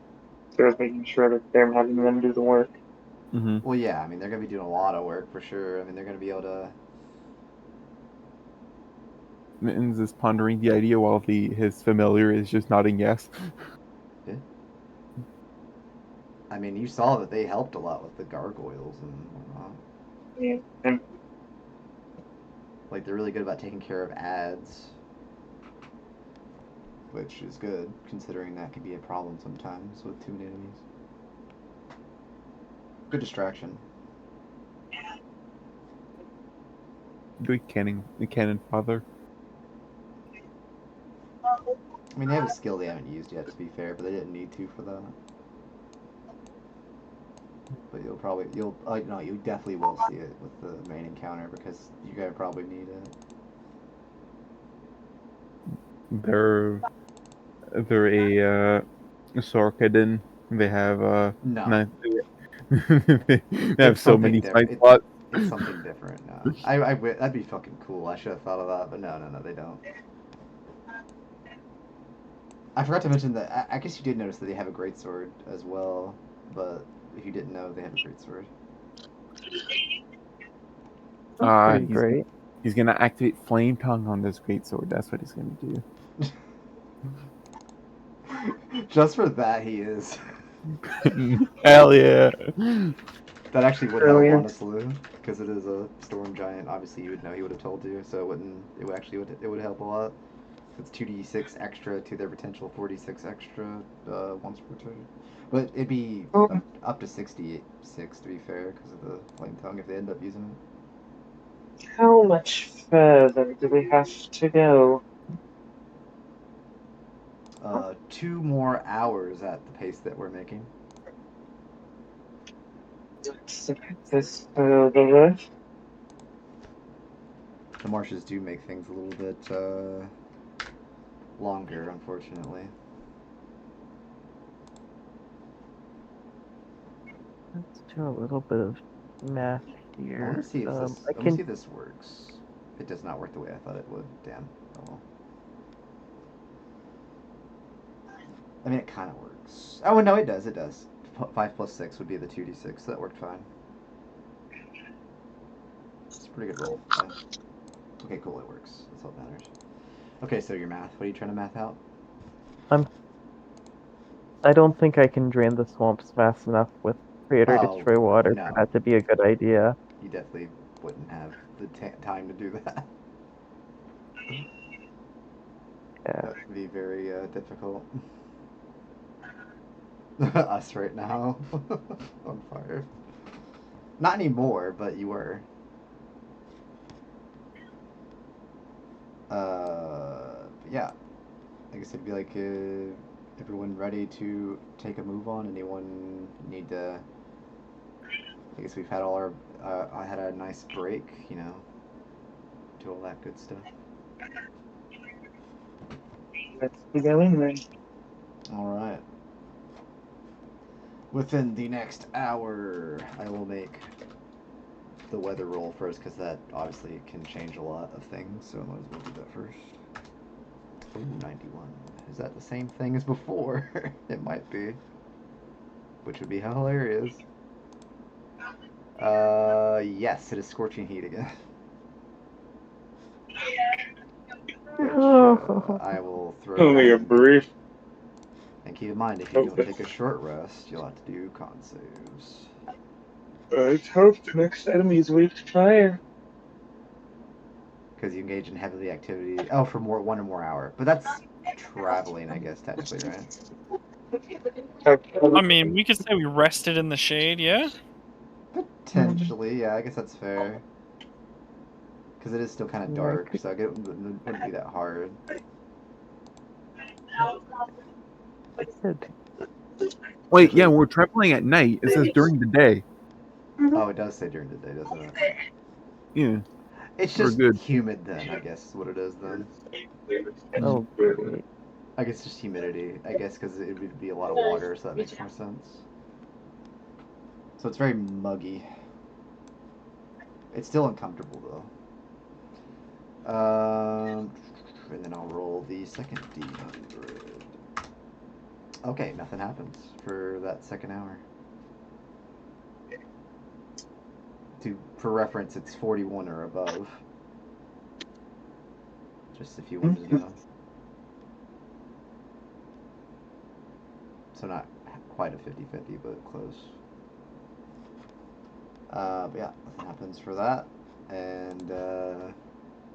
they're making sure that they're having them do the work. Mm-hmm. Well, yeah, I mean, they're gonna be doing a lot of work for sure. I mean, they're gonna be able to. Mittens is pondering the idea while his familiar is just nodding yes. Yeah. I mean, you saw that they helped a lot with the gargoyles and whatnot. Yeah. And Like, they're really good about taking care of ads, which is good, considering that can be a problem sometimes with too many enemies. Good distraction. Good cannon father. I mean, they have a skill they haven't used yet, to be fair, but they didn't need to for that. But no, you definitely will see it with the main encounter because you guys probably need it. They're a Sorkadin. They have No, nine, they have it's so something many different. side slots. It's something different. No, that'd be fucking cool. I should have thought of that, but no, they don't. I forgot to mention that. I guess you did notice that they have a great sword as well, but if you didn't know, they have a great sword. That's pretty He's great. he's gonna activate Flame Tongue on this great sword. That's what he's gonna do. Just for that, he is. Hell yeah! That actually would help, brilliant. honestly, because it is a storm giant. Obviously, you would know. He would have told you, so it wouldn't. It would help a lot. It's 2d6 extra to their potential 46 extra once per turn. But it'd be Oh, up to 66 to be fair, because of the flame tongue if they end up using how much further do we have to go? it. 2 more hours at the pace that we're making. Let's get this over with. The marshes do make things a little bit longer, unfortunately. Let's do a little bit of math Well, let me here. see if this. I Let me can. see if this works. It does not work the way I thought it would. Damn. Oh well. I mean, it kind of works. Oh no, it does. It does. 5 plus 6 would be the 2d6. So that worked fine. It's a pretty good roll. Yeah. Okay, cool. It works. That's all that matters. Okay, so your math. What are you trying to math out? I'm. I don't think I can drain the swamps fast enough with create or Oh destroy water for no, that to be a good idea. you definitely wouldn't have the time to do that. Yeah. That would be very difficult. Us right now on fire. Not anymore, but you were. Yeah, I guess it'd be like Everyone ready to take a move on? Anyone need to? I guess we've had all our. I had a nice break, you know. Do all that good stuff. Let's go in then. All right. Within the next hour, I will make the weather roll first because that obviously can change a lot of things. So I might as well do that first. Ooh, 91. Is that the same thing as before? It might be. Which would be hilarious. Yes, it is scorching heat again. Which I will throw Only a in. brief. And keep in mind, if you don't take a short rest, you'll have to do con saves. Let's hope the next enemy is weak to fire. Because you engage in heavy activity. Oh, for one or more hour. But that's traveling, I guess, technically, right? I mean, we could say we rested in the shade, yeah? Potentially, yeah, I guess that's fair. Because it is still kind of Yeah, dark, so it wouldn't be that hard. Good. Wait, yeah, we're traveling at night. It says during the day. Oh, it does say during the day, doesn't it? Yeah, It's we're just good. humid then, I guess is what it is then. Oh, great. I guess just humidity, I guess, because it would be a lot of water, so that makes more sense. So it's very muggy. It's still uncomfortable, though. And then I'll roll the second D100. Okay, nothing happens for that second hour. For reference, it's 41 or above. Just if you wanted to know. So not quite a 50-50, but close. But yeah, nothing happens for that. And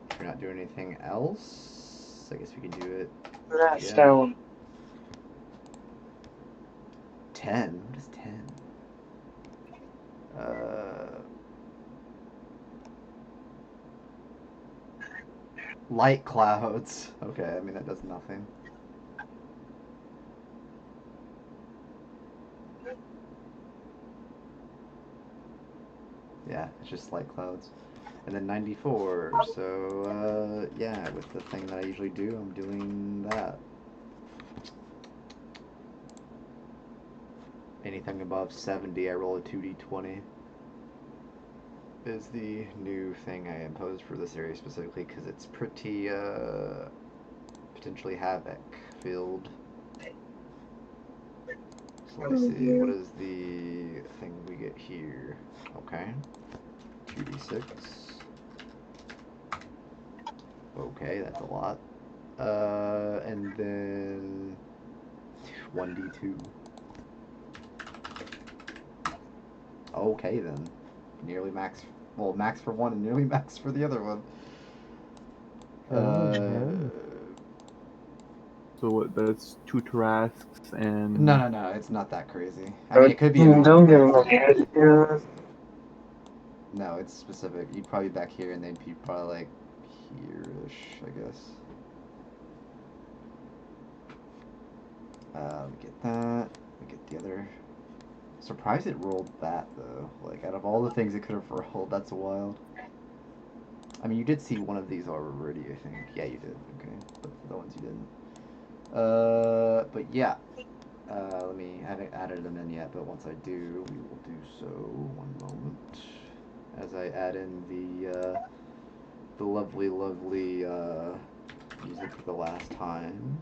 if you're not doing anything else, I guess we can do it. Last Yeah. down. 10? What is 10? Light clouds. Okay, I mean that does nothing. Yeah, it's just light clouds. And then 94, so yeah, with the thing that I usually do, I'm doing that. Anything above 70, I roll a 2d20. Is the new thing I imposed for this area specifically because it's pretty potentially havoc filled. So let me see, what is the thing we get here? Okay, 2d6. Okay, that's a lot. And then 1d2. Okay then, nearly max. Well, max for one and nearly max for the other one. No. So what? That's 2 Tarasques and. No, it's not that crazy. I mean, it could be Don't give him annoying. a No, it's specific. You'd probably be back here, and they'd be probably like here-ish, I guess. Let me get that. Let me get the other. Surprised it rolled that though. Like out of all the things it could have rolled, that's wild. I mean, you did see one of these already, I think. Yeah, you did. Okay, but the ones you didn't. But yeah. I haven't added them in yet, but once I do, we will do so. One moment. As I add in the lovely music for the last time.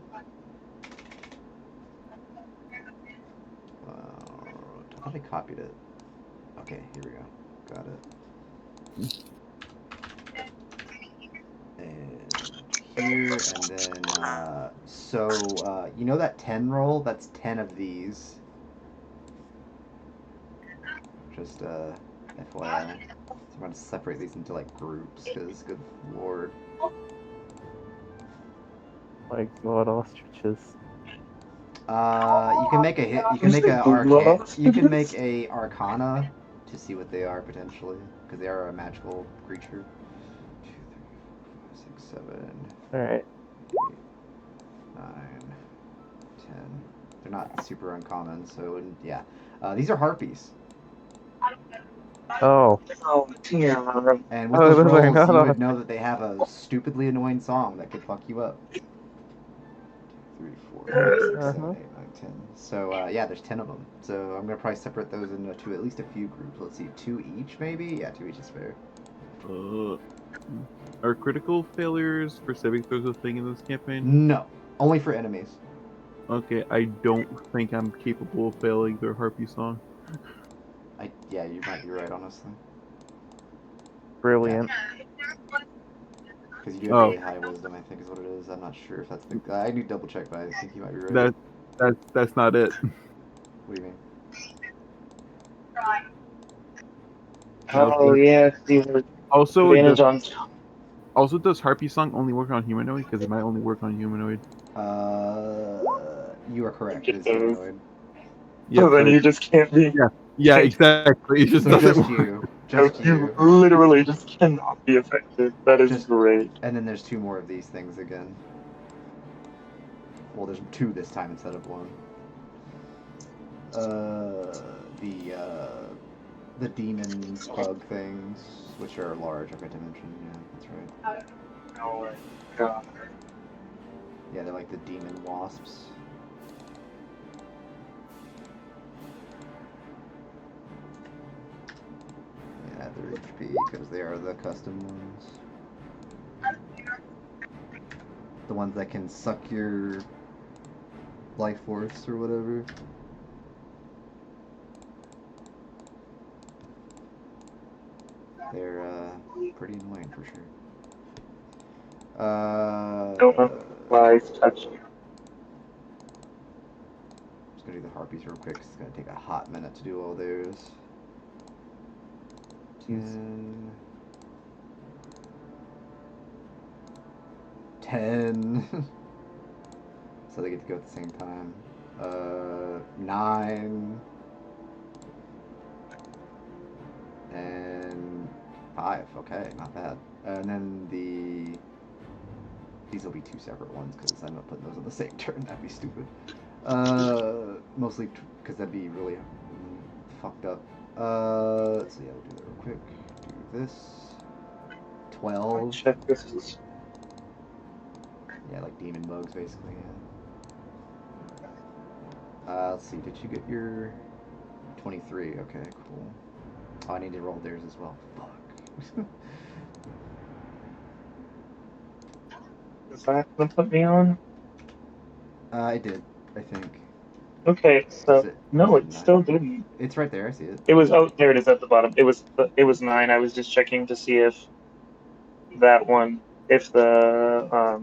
I thought I copied it. Okay, here we go. Got it. And here, and then, you know that 10 roll? That's 10 of these. Just, FYI. So I'm going to separate these into, like, groups, because, good lord. My god, ostriches. You can make a hit. You can make You can make a Arcana to see what they are potentially, because they are a magical creature. 2, 3, 4, 5, 6, 7, Alright. 8, 9, 10. they're not super uncommon. So yeah, these are harpies. Oh. Oh dear. And with Oh, those those are rolls, not you would on. know that they have a stupidly annoying song that could fuck you up. 3, 4, 5, 6, 7, 8, 9, 10. So yeah, there's 10 of them. So I'm gonna probably separate those into at least a few groups. Let's see, 2 each maybe. Yeah, 2 each is fair. Are critical failures for saving throws a thing in this campaign? No, only for enemies. Okay, I don't think I'm capable of failing their harpy song. Yeah, you might be right, honestly. Brilliant. Because you do have really high wisdom, I think is what it is. I'm not sure if that's the. I need to double check, but I think you might be right. That's not it. What do you mean? Oh yeah, these are Also, advantage on. does harpy song only work on humanoid? Because it might only work on humanoid. You are correct. It Just is those. humanoid. Yeah, So then you just can't be. yeah, exactly. It just So doesn't just work. you. So Just you you. literally just cannot be affected. That is Just great. And then there's 2 more of these things again. Well, there's 2 this time instead of 1. The demon bug things, which are large, I forgot to mention. Yeah, that's right. Oh my god. Yeah, they're like the demon wasps. Yeah, add their HP because they are the custom ones. The ones that can suck your life force or whatever. They're pretty annoying for sure. Don't know why it's touching. Just gonna do the harpies real quick. It's gonna take a hot minute to do all those. 10. 10. So they get to go at the same time. 9. And 5. Okay, not bad. And then these will be 2 separate ones because I'm not putting those on the same turn. That'd be stupid. Mostly because that'd be really fucked up. So yeah, we'll do that real quick. Do this. 12. Check this is. Yeah, like demon bugs, basically. Yeah. Let's see. Did you get your 23? Okay, cool. Oh, I need to roll theirs as well. Fuck. Is that gonna put me on? I did, I think. Okay, so no, is it 9? still didn't. It's right there. I see it. It was there. It is at the bottom. It was 9. I was just checking to see if that one, if the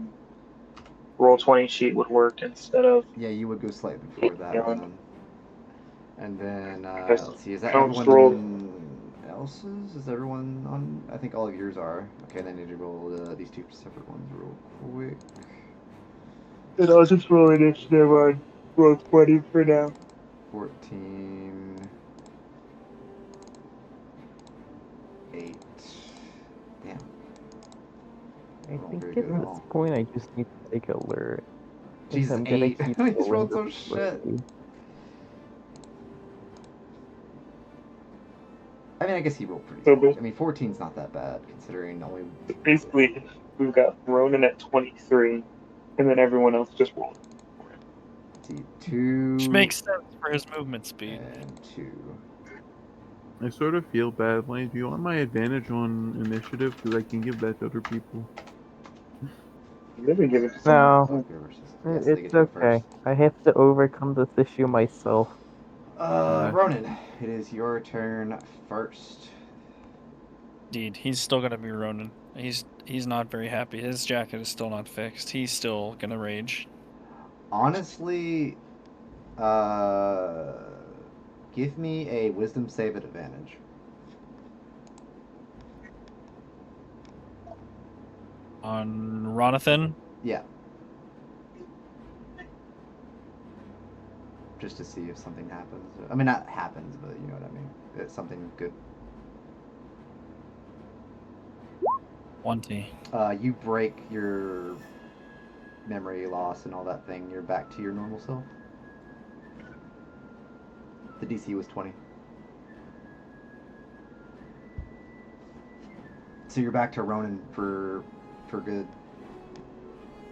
roll 20 sheet would work instead of. Yeah, you would go slightly before that Beyond. one. And then, Yes. let's see, is that I'll just roll. everyone else's? Is everyone on? I think all of yours are. Okay, then I need to roll these 2 separate ones real quick. And I'll just roll initiative on roll 20 for now. 14. 8. Damn. I Roll think very at good at this all. point I just need to take alert. Jesus, I'm gonna 8. keep I just rolling rolled so this shit. slowly. I mean, I guess he rolled pretty So good. I mean, 14's not that bad, considering only... basically, we've got Ronan at 23, and then everyone else just rolled. Let's see, 2... Which makes sense for his movement speed. And 2. I sort of feel bad. Like, do you want my advantage on initiative? Because I can give that to other people. Really give it to No, someone. Yeah, so they get it's to go okay. first. I have to overcome this issue myself. Ronan, it is your turn first. Indeed, he's still gonna be Ronin. He's not very happy. His jacket is still not fixed. He's still gonna rage. Honestly, give me a wisdom save at advantage. On Ronathan, Yeah. Just to see if something happens. I mean, not happens, but you know what I mean. It's something good. 20. You break your memory loss and all that thing. You're back to your normal self. The DC was 20. So you're back to Ronin for good.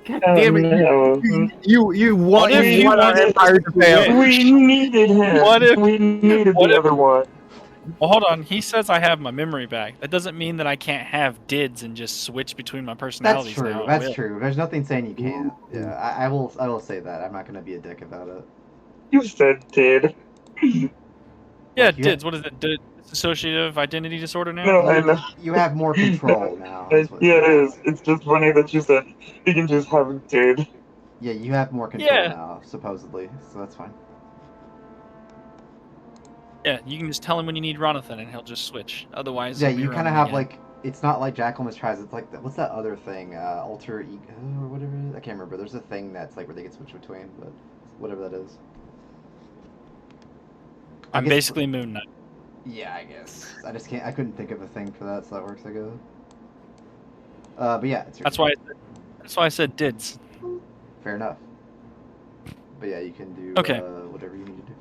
God damn it! No. You want if you you want our wanted empire to fail. We needed him. We needed what the if- other one. Well, hold on. He says I have my memory back. That doesn't mean that I can't have dids and just switch between my That's personalities true. now. That's true. There's nothing saying you can't. Ooh. Yeah, I will. I will say that. I'm not gonna be a dick about it. You said did. Yeah, Like, you dids. What is it? Dissociative identity disorder now? No, I know. You have more control now. Is what- Yeah, it is. It's just funny that you said you can just have did. Yeah, you have more control Yeah. now, supposedly. So that's fine. Yeah, you can just tell him when you need Ronathan and he'll just switch. Otherwise, Yeah, he'll be you kind of Ronan have again. like it's not like Jack almost tries. It's like what's that other thing? Alter ego or whatever it is? I can't remember. There's a thing that's like where they can switch between, but whatever that is. I I'm guess- basically Moon Knight. Yeah, I guess. I just can't. I couldn't think of a thing for that, so that works. I guess. But yeah, it's your That's turn. why I said dids. Fair enough. But yeah, you can do Okay. whatever you need to do.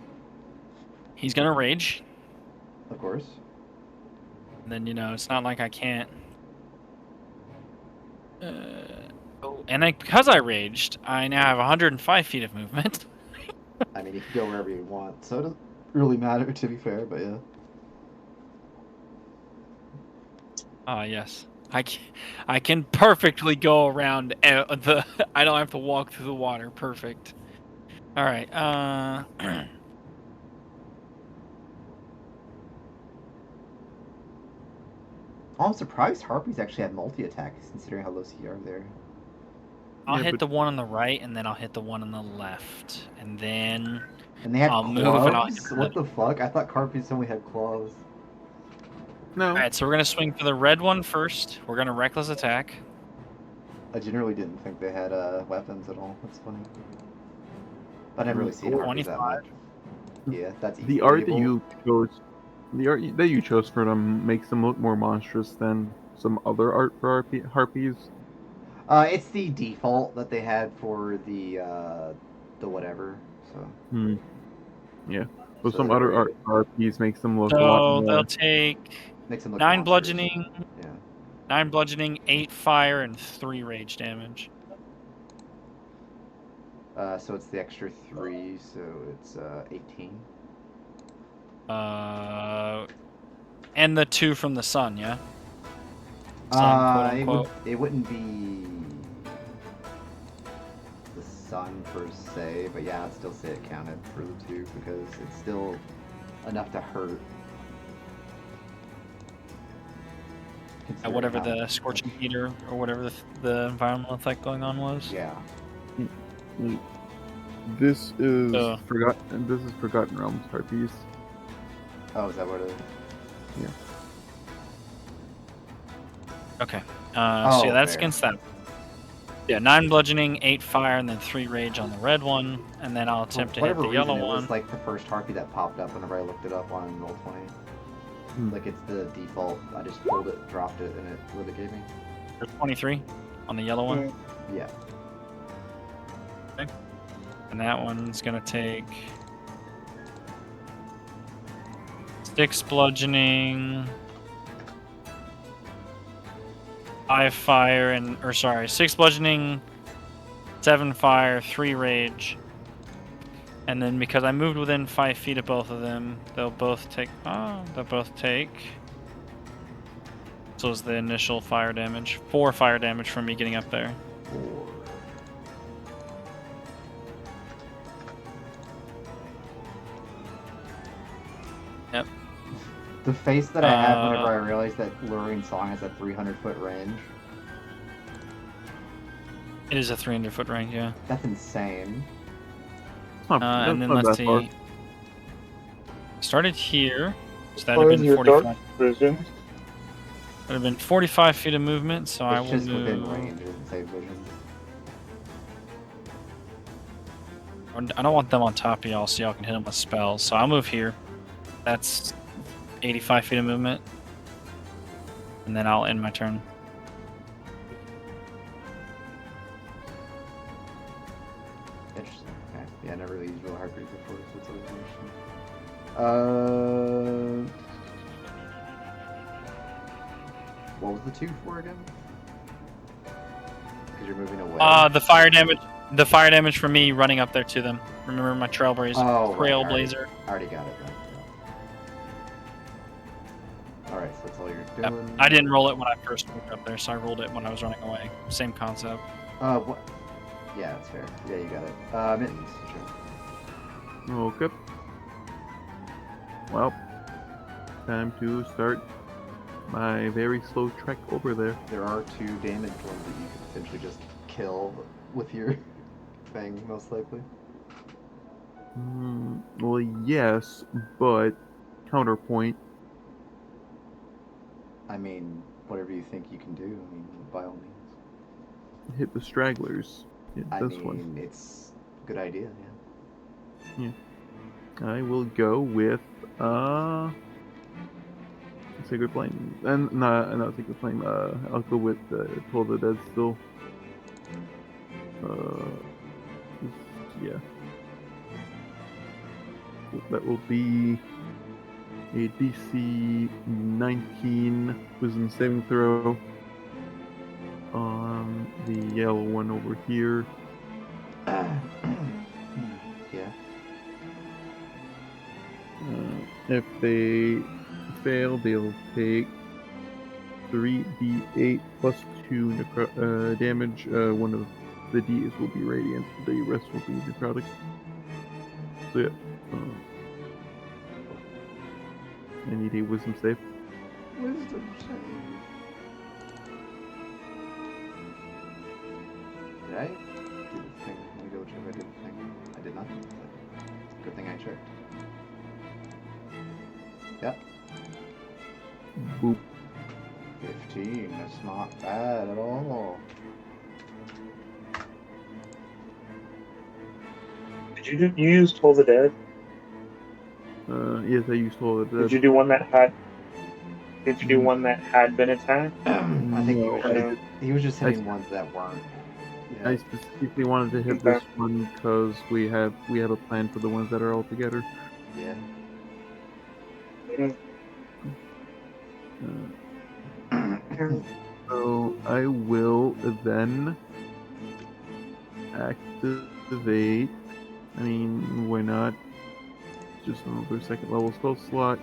He's gonna rage. Of course. And then it's not like I can't. Because I raged, I now have 105 feet of movement. I mean, you can go wherever you want, so it doesn't really matter, to be fair. But yeah. Ah, yes. I can perfectly go around the. I don't have to walk through the water. Perfect. All right. Oh, I'm surprised harpies actually have multi-attacks, considering how low CR they're. I'll Yeah, hit but- the one on the right, and then I'll hit the one on the left, and then And they have I'll claws? move and I'll hit the What the fuck? I thought harpies only had claws. No. all right. So we're gonna swing for the red one first. We're gonna reckless attack. I generally didn't think they had weapons at all. That's funny. I never really seen harpies that 25. much. Yeah, that's easy. The art that you chose, the art that you chose for them makes them look more monstrous than some other art for harpies. It's the default that they had for the whatever. So. Hmm. Yeah. But So some they're other very- art for harpies makes them look a lot So more. they'll take Makes them look 9 monstrous. bludgeoning, Yeah. 9 bludgeoning, 8 fire, and 3 rage damage. So it's the extra 3, so it's 18. And the 2 from the sun, yeah. Sun, quote unquote. It wouldn't be the sun per se, but yeah, I'd still say it counted for the 2 because it's still enough to hurt. Considering Whatever how- the scorching heater or whatever the environmental effect going on was. Yeah. This is Oh. forgotten. This is Forgotten Realms harpies. Oh, is that what it is? Okay. Oh, So yeah, that's fair. against that. Yeah, 9 bludgeoning, 8 fire, and then 3 rage on the red one, and then I'll attempt to hit Whatever the yellow reason, it one. was like the first harpy that popped up whenever I looked it up on Roll20. Hmm. Like it's the default. I just pulled it, dropped it, and it what it gave me. There's 23 on the yellow one. Yeah. And that one's gonna take 6 bludgeoning, 5 fire, or 6 bludgeoning, 7 fire, 3 rage. And then because I moved within 5 feet of both of them, they'll both take. So is the initial fire damage. 4 fire damage from me getting up there. 4. Yep. The face that I had whenever I realized that Luring Song has a 300-foot range. It is a 300-foot range, yeah. That's insane. It's not, that's And then not let's that far. see. Started here, so that What would is have been your 45. dark vision? Would have been 45 feet of movement, so I It's will just within move. range. It doesn't say vision. I don't want them on top of y'all, so y'all can hit them with spells. So I'll move here. That's 85 feet of movement, and then I'll end my turn. Interesting. Okay. Yeah, I never really used real harpies before, so it's always interesting. What was the 2 for again? Because you're moving away. The fire damage. The fire damage from me running up there to them. Remember my trailblazer. Oh, right. Trailblazer. I already got it. Right. Yeah. Alright, so that's all you're Yep. doing. I didn't roll it when I first moved up there, so I rolled it when I was running away. Same concept. What? Yeah, that's fair. Yeah, you got it. Mittens. Sure. Okay. Well, time to start my very slow trek over there. There are 2 damaged ones that you could potentially just kill with your thing, most likely. Well, yes, but counterpoint. I mean, whatever you think you can do, I mean, by all means. Hit the stragglers. Hit I this mean, one. it's a good idea, yeah. I will go with Sacred Flame. And not Sacred Flame. I'll go with Toll the Dead still. Yeah. That will be a DC 19 Wisdom saving throw on the yellow one over here. Yeah. If they fail, they'll take 3d8 plus 2 damage. One of the D's will be radiant, the rest will be necrotic. So yeah. I need a wisdom save. Wisdom save. Did I do the thing? Let me go check if I did the thing. I did not do the thing. Good thing I checked. Yep. Boop. 15. That's not bad at all. Did you use Toll the Dead? Yes, I used Toll the Dead. Did you do one that had? Did you do one that had been attacked? I think No, he was just hitting ones that weren't. Yeah. I specifically wanted to hit this one because we have a plan for the ones that are all together. Yeah. So I will then activate. I mean, why not? Just another 2nd level spell slot.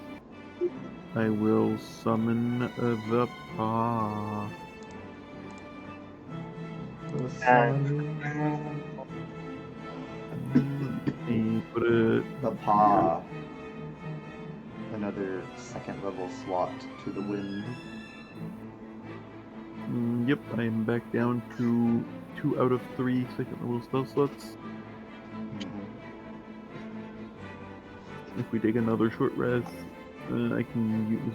I will summon the paw. Put it. The paw. Another 2nd level slot to the wind. Yep, I am back down to 2 out of 3 2nd level spell slots. If we take another short rest, I can use.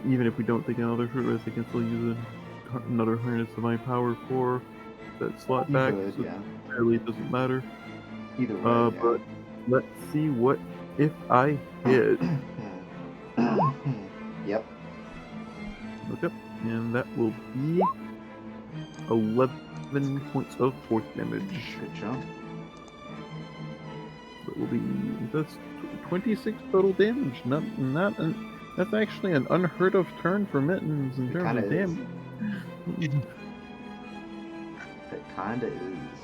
Even if we don't take another short rest, I can still use another harness of my power for that slot You back. could, So yeah. it really doesn't matter. Either way. But let's see what if I hit. Yep. Okay, and that will be 11 points of force damage. Good jump. That will be 26 total damage. That's actually an unheard of turn for Mittens in It terms kinda of is. damage. It kinda is.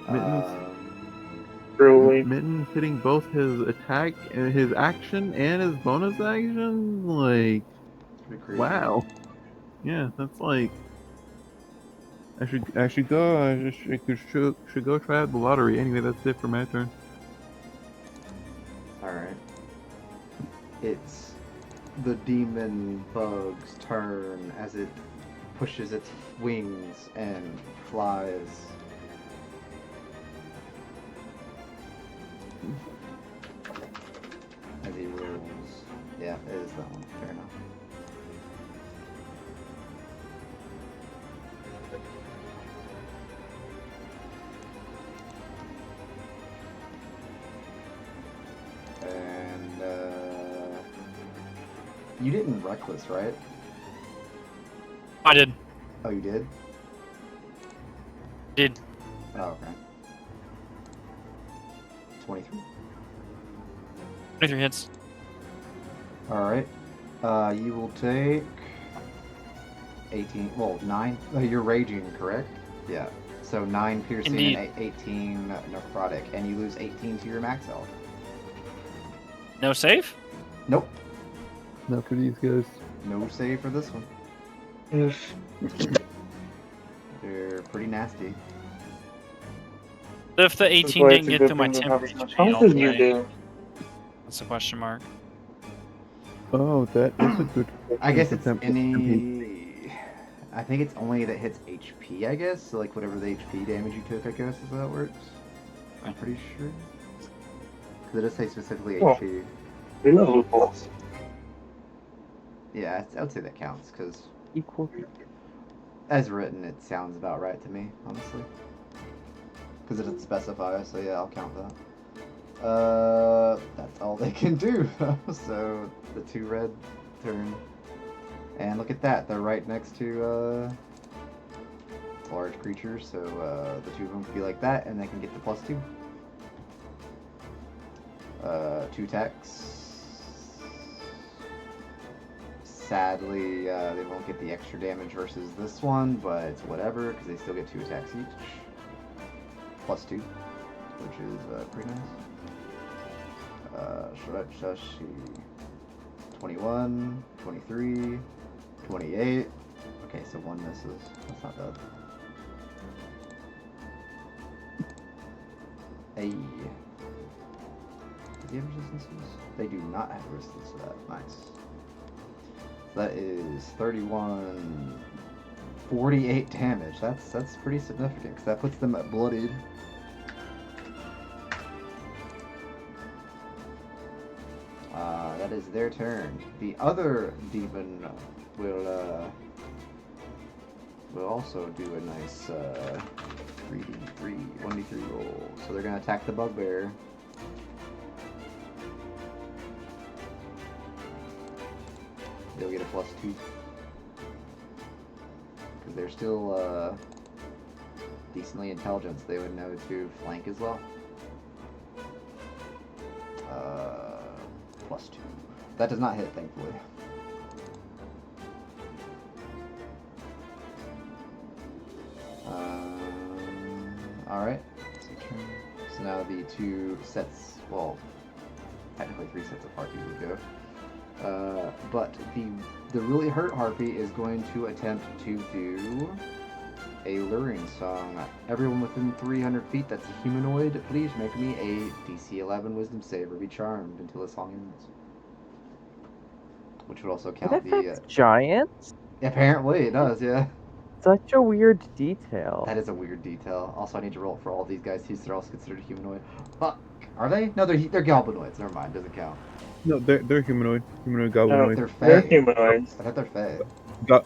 Mittens. Truly. Mittens hitting both his attack and his action and his bonus action. Like, Pretty crazy. wow. Yeah, that's like. I should go. Should go try out the lottery. Anyway, that's it for my turn. Alright. It's the demon bug's turn as it pushes its wings and flies. As he rolls. Yeah, it is that one. Fair enough. And, you didn't reckless, right? I did. Oh, you did? Did. Oh, okay. 23. 23 hits. All right. You will take 18. Well, 9. You're raging, correct? Yeah. So 9 piercing Indeed. and 18 necrotic, and you lose 18 to your max health. No save? Nope. Not for these guys. No save for this one. Oof. They're pretty nasty. If the That's 18 why didn't it's a get good through my thing to 10 have as much HP health all as the you way. do. That's a question mark. Oh, that is a good. I guess it's attempt. any. I think it's only that hits HP, I guess. So, like, whatever the HP damage you took, I guess, is how that works. I'm pretty sure. Because it does say specifically Well. HP. We love loopholes. Yeah, I would say that counts, because Equal. as written, it sounds about right to me, honestly. Because it doesn't specify, so yeah, I'll count that. That's all they can do. So, the 2 red turn. And look at that, they're right next to large creatures, so the 2 of them can be like that, and they can get the +2. 2 attacks. Sadly, they won't get the extra damage versus this one, but it's whatever, because they still get 2 attacks each. +2, which is pretty nice. Shashi. 21, 23, 28. Okay, so 1 misses. That's not bad. Hey. Do they have resistances? They do not have resistance to that. Nice. That is 31, 48 damage. That's pretty significant, because that puts them at bloodied. That is their turn. The other demon will also do a nice 1d3 roll. So they're gonna attack the bugbear. They'll get a +2 because they're still decently intelligent. So they would know to flank as well. +2. That does not hit, thankfully. Alright. So now the 2 sets, well, technically 3 sets of harpies would go. But the really hurt harpy is going to attempt to do a luring song. Everyone within 300 feet that's a humanoid, please make me a DC 11 Wisdom save or be charmed until the song ends. Which would also It count the... affects giants? Apparently it does, yeah. Such a weird detail. That is a weird detail. Also, I need to roll for all these guys too, so they're also considered humanoid. Fuck. Are they? No, they're goblinoids. Never mind, doesn't count. No, they're humanoid. Humanoid No, goblinoid. They're they're fae. humanoids. I thought they're fae. No,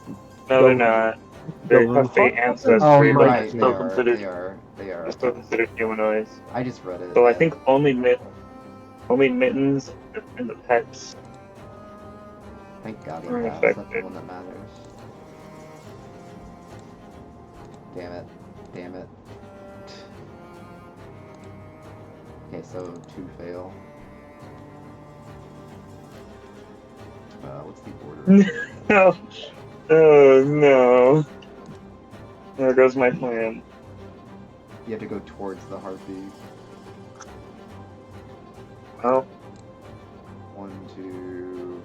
they're not. They have fey ancestry, Oh, you're but right. it's They still are. considered They are. They are. they're still considered humanoids. I just read it. So I yeah. think only mittens and the pets. Thank God he are has. That's the affected. one that matters. Damn it. Damn it. Okay, so 2 fail. What's the order? No. Oh no. There goes my plan. You have to go towards the harpy. Well, 1, 2.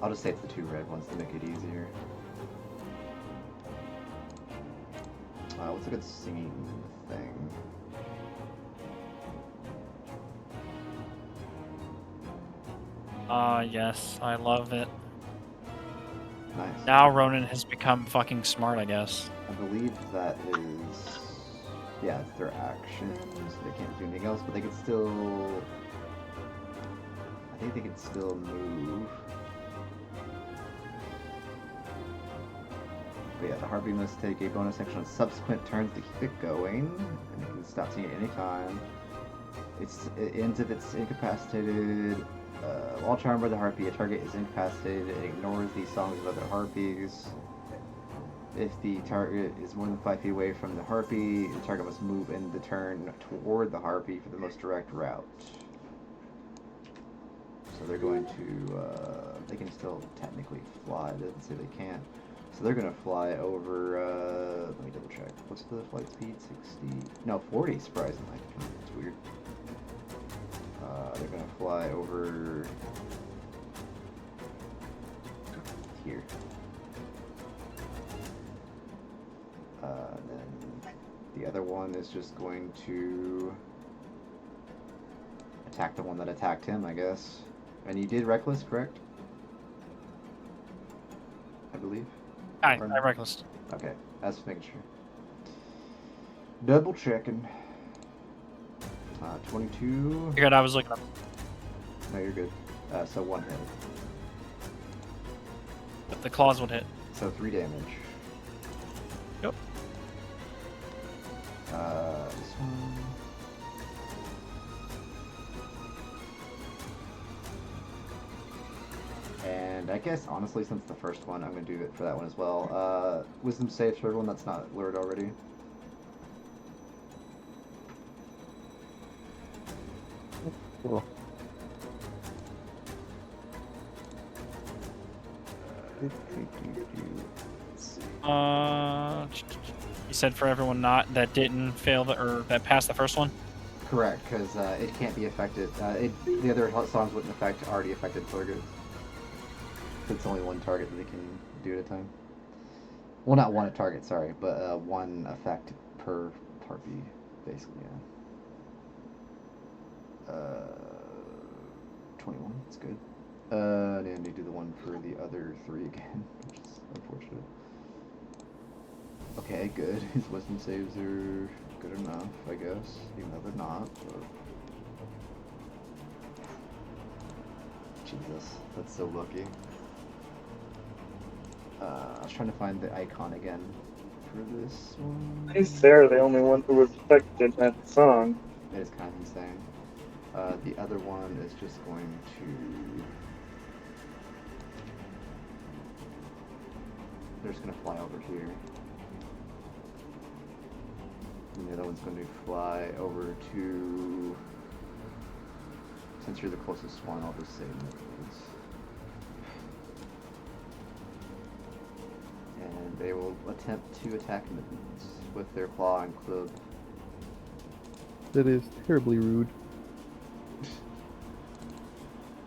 I'll just say it's the 2 red ones to make it easier. What's a good singing thing? Yes, I love it. Nice. Now Ronan has become fucking smart, I guess. I believe that is... Yeah, it's their actions. They can't do anything else, but they can still... I think they can still move. But yeah, the harpy must take a bonus action on subsequent turns to keep it going, and it can stop singing at any time. It ends if it's incapacitated. While charmed by the harpy, a target is incapacitated and ignores the songs of other harpies. If the target is more than 5 feet away from the harpy, the target must move in the turn toward the harpy for the most direct route. So they're going to, they can still technically fly. It doesn't say they can't. So they're going to fly over, let me double check. What's the flight speed? 60? No, 40, surprisingly. It's weird. They're going to fly over here. Then the other one is just going to attack the one that attacked him, I guess. And you did reckless, correct? I believe. I Or- reckless. Okay, that's making sure. Double checking. 22. Figured I was looking up. No, you're good. So 1 hit. But the claws would hit. So 3 damage. Yep. This one. And I guess, honestly, since the first one, I'm going to do it for that one as well. Wisdom save for everyone that's not lured already. Cool. You said for everyone not that didn't fail or that passed the first one. Correct, because it can't be affected. The other songs wouldn't affect already affected targets. It's only one target that they can do at a time. Well, not one target, sorry, but one effect per harpy, basically. Yeah. 21. That's good. And I need to do the one for the other 3 again, which is unfortunate. Okay, good. His wisdom saves are good enough, I guess, even though they're not. But... Jesus, that's so lucky. I was trying to find the icon again for this one. Is Sarah the only one who was affected by the song? It is kind of insane. The other one is just going to... They're just going to fly over here. And the other one's going to fly over to... Since you're the closest one, I'll just say Nicholas. And they will attempt to attack Mittens with their claw and club. That is terribly rude.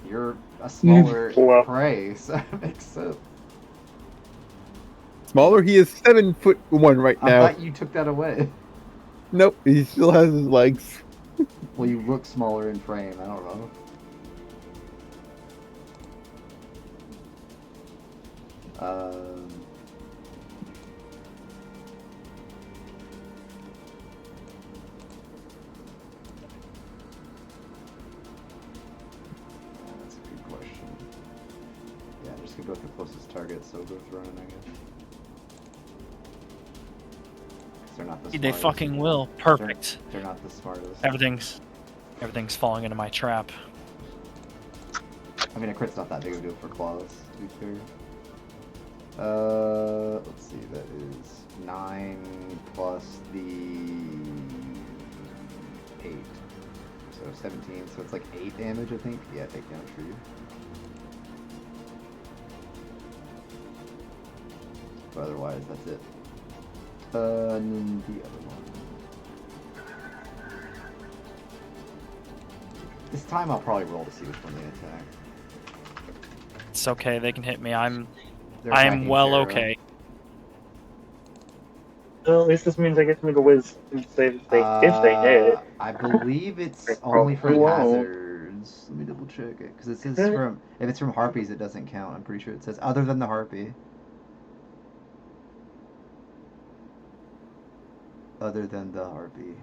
You're a smaller Wow. prey, so that makes sense. Smaller, he is 7'1" right I now. thought you took that away. Nope, he still has his legs. Well, you look smaller in frame, I don't know. That's a good question. Yeah, I'm just gonna go with the closest target, so go with running, I guess. 'Cause they're not the They smartest. fucking will. Perfect. They're not the smartest. Everything's falling into my trap. I mean, a crit's not that big of a deal for claws, to be fair. Let's see, that is 9 plus the 8. So 17, so it's like 8 damage, I think. Yeah, take damage for you. But otherwise, that's it. And then the other one. This time I'll probably roll to see which one they attack. It's okay. They can hit me. I am They're attacking well Sarah. okay. Well, at least this means I get to make a wisdom save if they hit. I believe it's They only for probably won't. hazards. Let me double check it because it says if it's from harpies, it doesn't count. I'm pretty sure it says other than the harpy. Other than the harpy.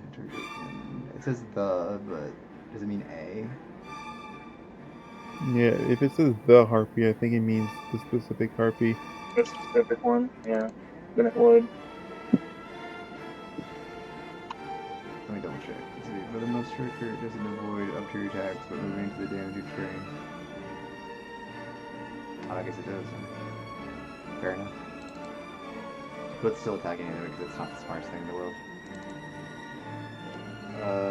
It says the, but does it mean a? Yeah, if it says the harpy, I think it means the specific harpy. The specific one, yeah. Then it would. Let me double check. Let's see. For the most striker, it doesn't avoid up to your attacks, but moving to the damage train. Oh, I guess it does. Fair enough. But it's still attacking anyway because it's not the smartest thing in the world.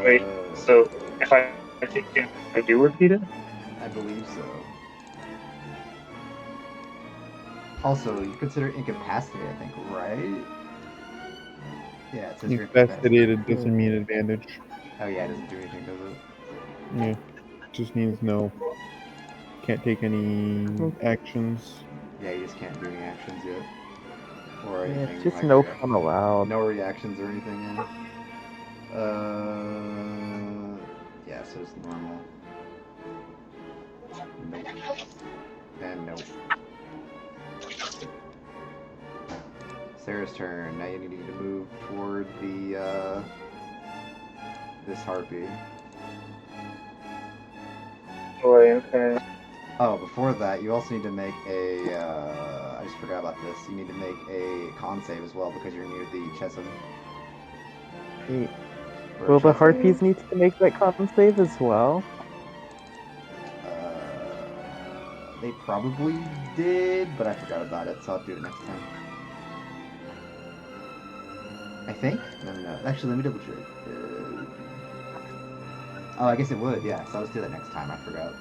Wait, so if I do repeat it? I believe so. Also, you consider incapacitated, I think, right? Yeah, it says you're Incapacitated doesn't mean advantage. Oh yeah, it doesn't do anything, does it? Yeah, just means no. Can't take any actions. Yeah, you just can't do any actions yet. Or Yeah, anything it's just like no fun allowed. no reactions or anything, yeah. Yeah, so it's normal. Nope. And nope. Sarah's turn. Now you need to move toward the, this harpy. Boy, okay. Oh, before that, you also need to make a, I just forgot about this. You need to make a con save as well because you're near the chasm. Wait, Or will the chasm. harpies need to make that con save as well? They probably did, but I forgot about it, so I'll do it next time. I think? No. Actually, let me double check. Oh, I guess it would, yeah. So I'll just do that next time. I forgot.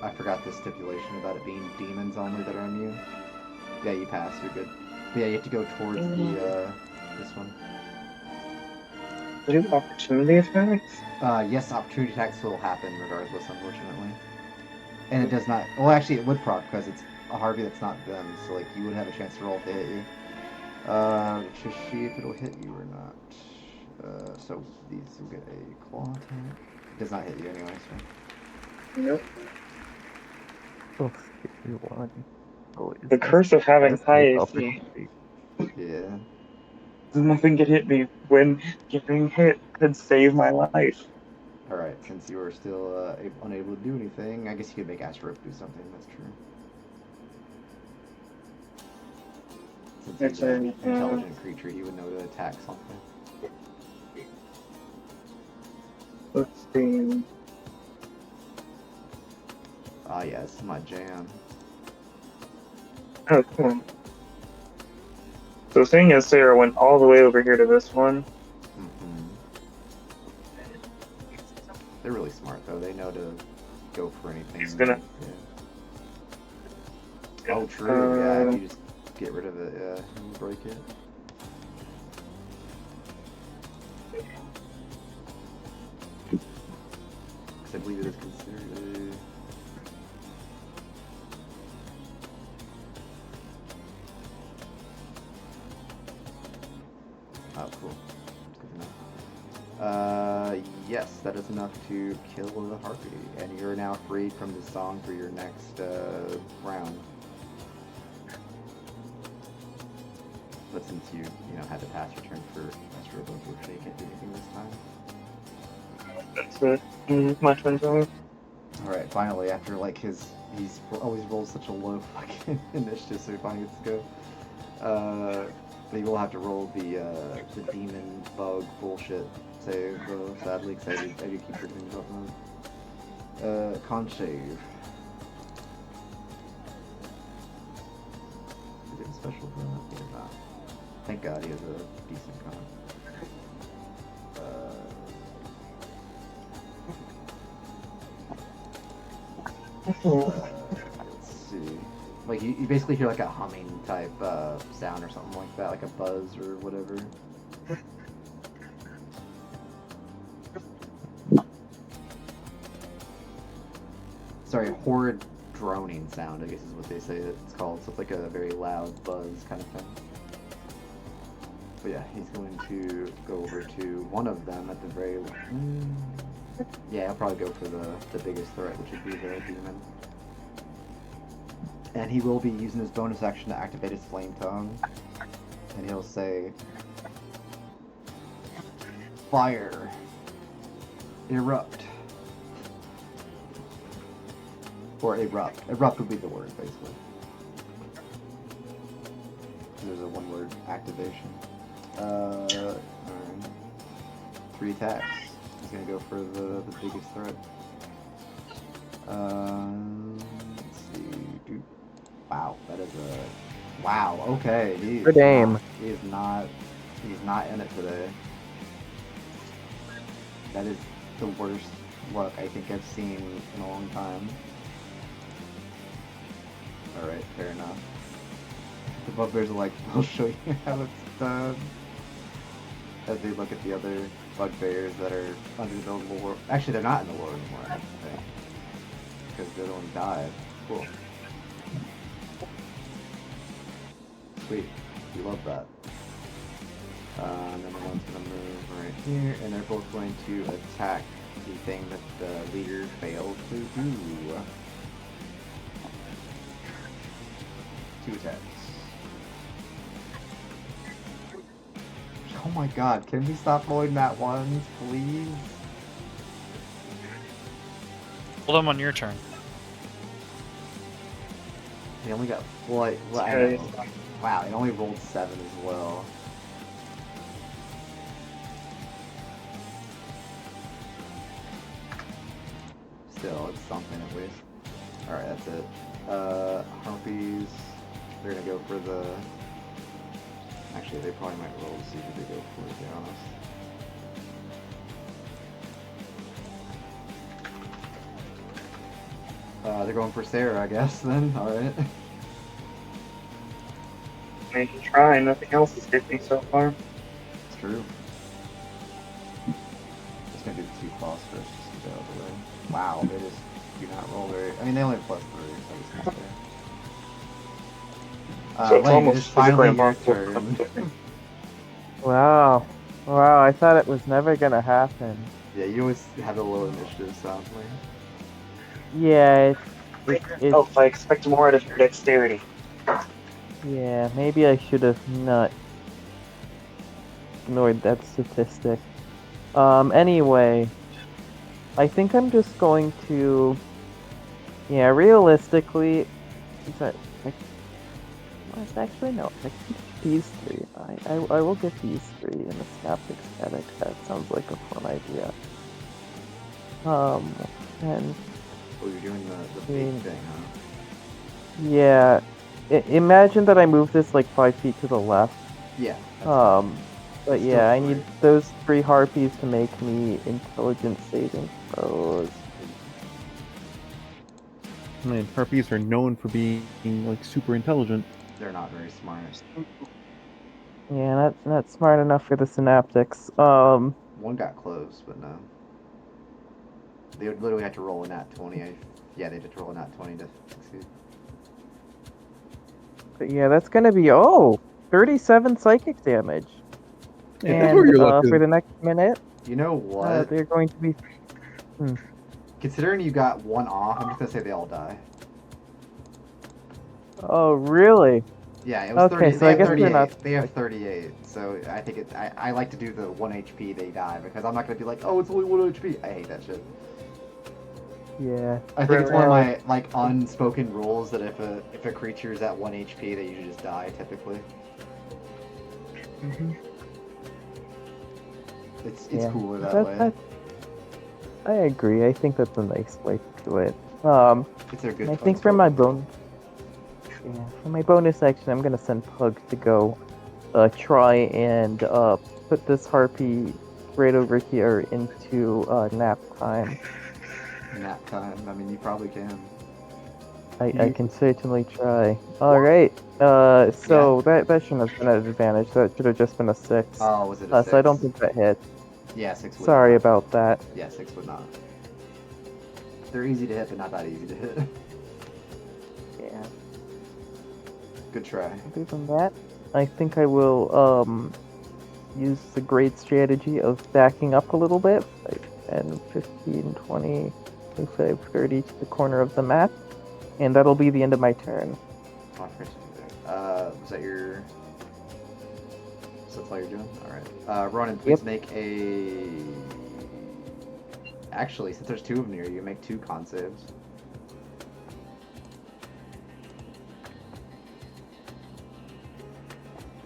I forgot the stipulation about it being demons only that are immune. Yeah, you pass. You're good. But yeah, you have to go towards the, this one. Do opportunity attacks? Yes, opportunity attacks will happen regardless, unfortunately. And it does not... Well, actually, it would proc because it's a Harvey that's not them, so, like, you would have a chance to roll to hit you. To see if it'll hit you or not. So these will get a claw attack. It does not hit you anyway, so... Nope. Oh, you won. Oh, The curse of having high AC. Yeah. Nothing could hit me when getting hit could save my life. Alright, since you are still unable to do anything, I guess you could make Asterope do something, that's true. Since That's he's an an, intelligent creature, he would know to attack something. Let's see. Ah, yeah, this is my jam. Oh, cool. So seeing as Sarah went all the way over here to this one. Mm-hmm. They're really smart, though. They know to go for anything. He's gonna... Yeah. Oh, true. Yeah, if you just get rid of it, yeah, and break it. Because I believe it is considered Oh, cool. Good to know. Yes, that is enough to kill the harpy, and you're now freed from the song for your next round. But since you had to pass your turn for Astro Book, you can't do anything this time. That's it. My turn's over. Alright, finally, after like he's always rolls such a low fucking initiative, so he finally gets to go. But he will have to roll the demon bug bullshit save, though, sadly, because I do keep forgetting about that. Con save. Is it a special for that? He does not. Thank God he has a decent con. Let's see. Like, you basically hear like a humming type sound or something like that, like a buzz or whatever. Sorry, horrid droning sound, I guess is what they say it's called. So it's like a very loud buzz kind of thing. But yeah, he's going to go over to one of them at the very... Yeah, I'll probably go for the biggest threat, which would be the demon. And he will be using his bonus action to activate his flame tongue. And he'll say... Fire. Erupt. Or erupt. Erupt would be the word, basically. There's a one-word activation. Alright. 3 attacks. He's gonna go for the biggest threat. Let's see. Wow, that is a... Wow, okay. Good aim. He's not in it today. That is the worst look I think I've seen in a long time. Alright, fair enough. The bugbears are like, I'll show you how it's done. As they look at the other bugbears that are under the lore. Actually, they're not in the lore anymore, I think. Because they're the ones who died. Cool. Sweet. You love that. And then the one's gonna move right here, and they're both going to attack the thing that the leader failed to do. 2 attacks. Oh my god, can we stop rolling that ones, please? Hold them on your turn. They only got what? Okay. Wow, it only rolled 7 as well. Still, it's something at least. Alright, that's it. Harpies, they're gonna go for the... Actually, they probably might roll to see who they go for, to be honest. They're going for Sarah, I guess, then. Alright. I can try. Nothing else has hit me so far. It's true. Just gonna do the 2 claws first, just to get out of the way. Wow, they just do not roll very... I mean, they only have +3, so it's not fair. So it's Lang, almost it is finally your physically turn. Wow. Wow, I thought it was never gonna happen. Yeah, you always have a low initiative, sounds like. Yeah, it's Oh, I expect more out of your dexterity. yeah, maybe I should have not ignored that statistic. Anyway, I think I'm just going to, yeah, realistically, is that, well, it's actually no, I think these 3. I will get these 3 in the Synaptic Static. That sounds like a fun idea. And Oh, you're doing the big thing, huh? yeah, imagine that I move this like 5 feet to the left. Yeah. But Still yeah, I 3. need those 3 harpies to make me intelligence saving throws. I mean, harpies are known for being like super intelligent. They're not very smart. Yeah, not smart enough for the synaptics. One got close, but no. They would literally have to roll a nat 20. Yeah, they'd have to roll a nat 20 to succeed. But yeah, that's gonna be 37 psychic damage. Yeah, that's And where your luck for is. the next minute, You know what? they're going to be. Considering you got 1 off, I'm just gonna say they all die. Oh, really? Yeah, it was Okay, 30. so They I have guess they're 38. not- They have 38. So I think it's. I like to do the 1 HP they die because I'm not gonna be like, oh, it's only 1 HP. I hate that shit. Yeah. I think it's one of my like unspoken rules that if a creature is at 1 HP, they usually just die typically. Mhm. It's Yeah, cooler that way. I agree. I think that's a nice way to do it. It's a good. I think for my unspoken rule. for my bonus action, I'm gonna send Pug to go try and put this harpy right over here into nap time. Nap time. I mean, you probably can. I can certainly try. All right. So that shouldn't have been an advantage. That should have just been a 6. Oh, was it a 6? So I don't think that hit. Yeah, 6 would Sorry not. about that. Yeah, 6 would not. They're easy to hit, but not that easy to hit. Yeah. Good try. Other than that, I think I will use the great strategy of backing up a little bit, like 10, 15, 20, 25, 30 to the corner of the map, and that'll be the end of my turn. Was that your... So that's all you're doing? Alright. Ronan, please Yep. make a... Actually, since there's 2 of them near you, make 2 con saves.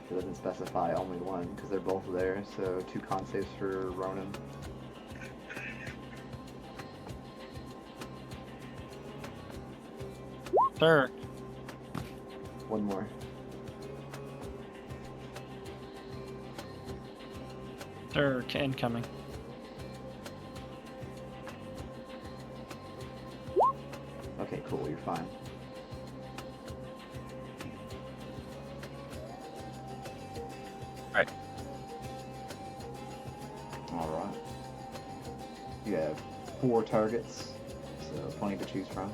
It doesn't specify only 1, because they're both there, so 2 con saves for Ronan. Sir, 1 more. sir, incoming. fine. Right. All right. You have 4 targets, so plenty to choose from.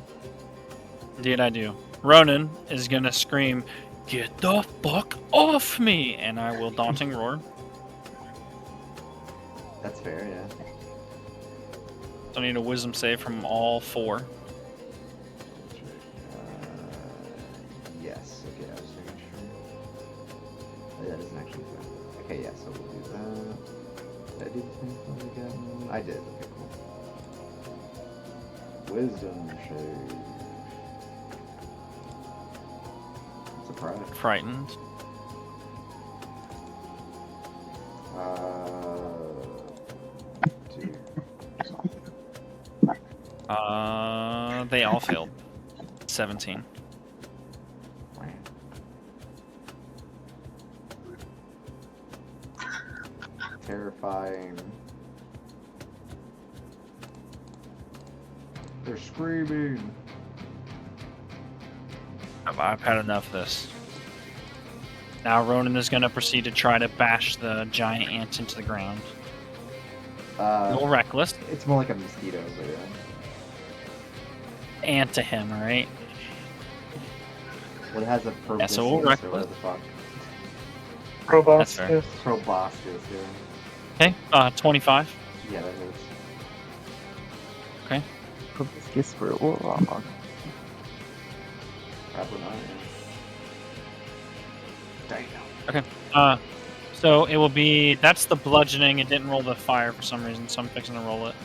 Indeed, I do. Ronan is gonna scream, "Get the fuck off me!" And I will daunting roar. That's fair, yeah. So I need a wisdom save from all 4. Yes. Okay, I was making sure. Oh, that isn't actually fair. Okay, yeah, so we'll do that. Did I do the same thing again? I did. Okay, cool. Wisdom save. Surprise. Frightened. Two. They all failed. 17. Terrifying. They're screaming. I've had enough of this. Now Ronan is going to proceed to try to bash the giant ant into the ground. A little reckless. It's more like a mosquito, but yeah. Ant to him, alright? Well, it has a Yeah, so we'll proboscis or reckless. whatever the fuck. That's fair. Proboscis. Proboscis, yeah. Okay, 25. Yeah, that is. Okay. Proboscis for a warlock. Probably not, yeah. Damn. So it will be, that's the bludgeoning. It didn't roll the fire for some reason, so I'm fixing to roll it.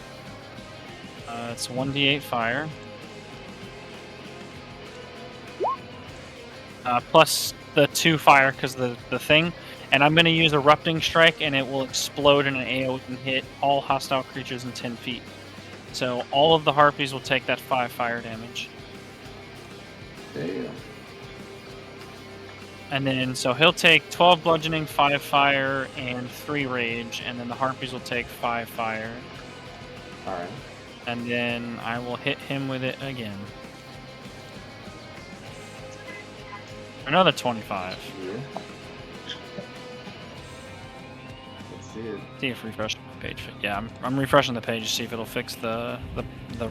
It's 1d8 fire. Plus the 2 fire because the thing. And I'm going to use Erupting Strike, and it will explode in an AoE and hit all hostile creatures in 10 feet. So all of the harpies will take that 5 fire damage. Damn. And then, so he'll take 12 bludgeoning, 5 fire, and 3 rage. And then the harpies will take 5 fire. Alright. And then I will hit him with it again. Another 25. Yeah. Let's see it. See if refreshing the page. Yeah, I'm refreshing the page to see if it'll fix the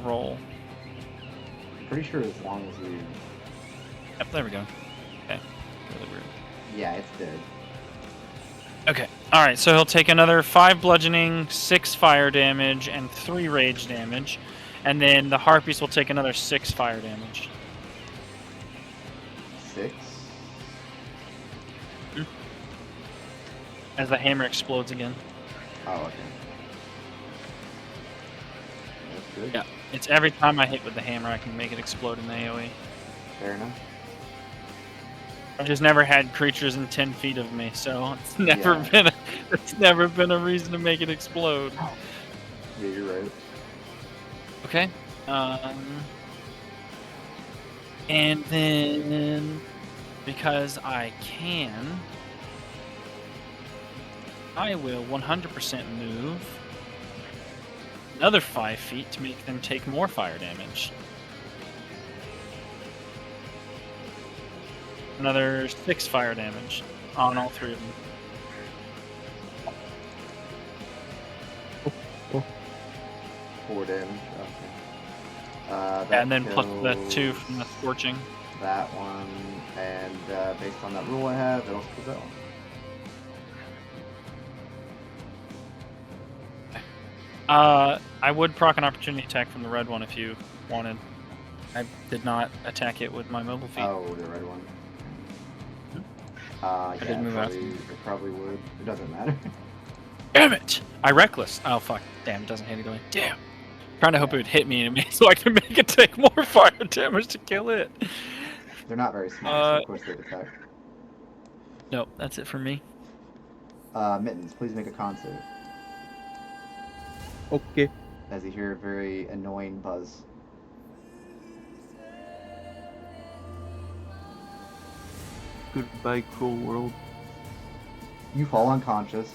roll. Pretty sure as long as you... Yep, there we go. Okay, really weird. Yeah, it's dead. Okay, all right. So he'll take another 5 bludgeoning, 6 fire damage, and 3 rage damage, and then the harpies will take another 6 fire damage. 6? As the hammer explodes again. Oh, okay. That's good. Yeah, it's every time I hit with the hammer, I can make it explode in the AoE. Fair enough. I've just never had creatures in 10 feet of me, so it's never been a reason to make it explode. Yeah, you're right. Okay. And then, because I can, I will 100% move another 5 feet to make them take more fire damage. Another 6 fire damage on all 3 of them. 4 damage. Okay. And then plus the 2 from the scorching. That one, and based on that rule I have, it'll kill that one. I would proc an opportunity attack from the red one if you wanted. I did not attack it with my mobile feet. Oh, the red one. I did move out. It probably would. It doesn't matter. Damn it! I reckless. Oh fuck! Damn, it doesn't hit it. Damn. Trying to hope it would hit me so I can make it take more fire damage to kill it. They're not very smart, so of course they'd attack. Nope, that's it for me. Mittens, please make a con save. Okay. As you hear a very annoying buzz. Goodbye, cruel world. You fall unconscious.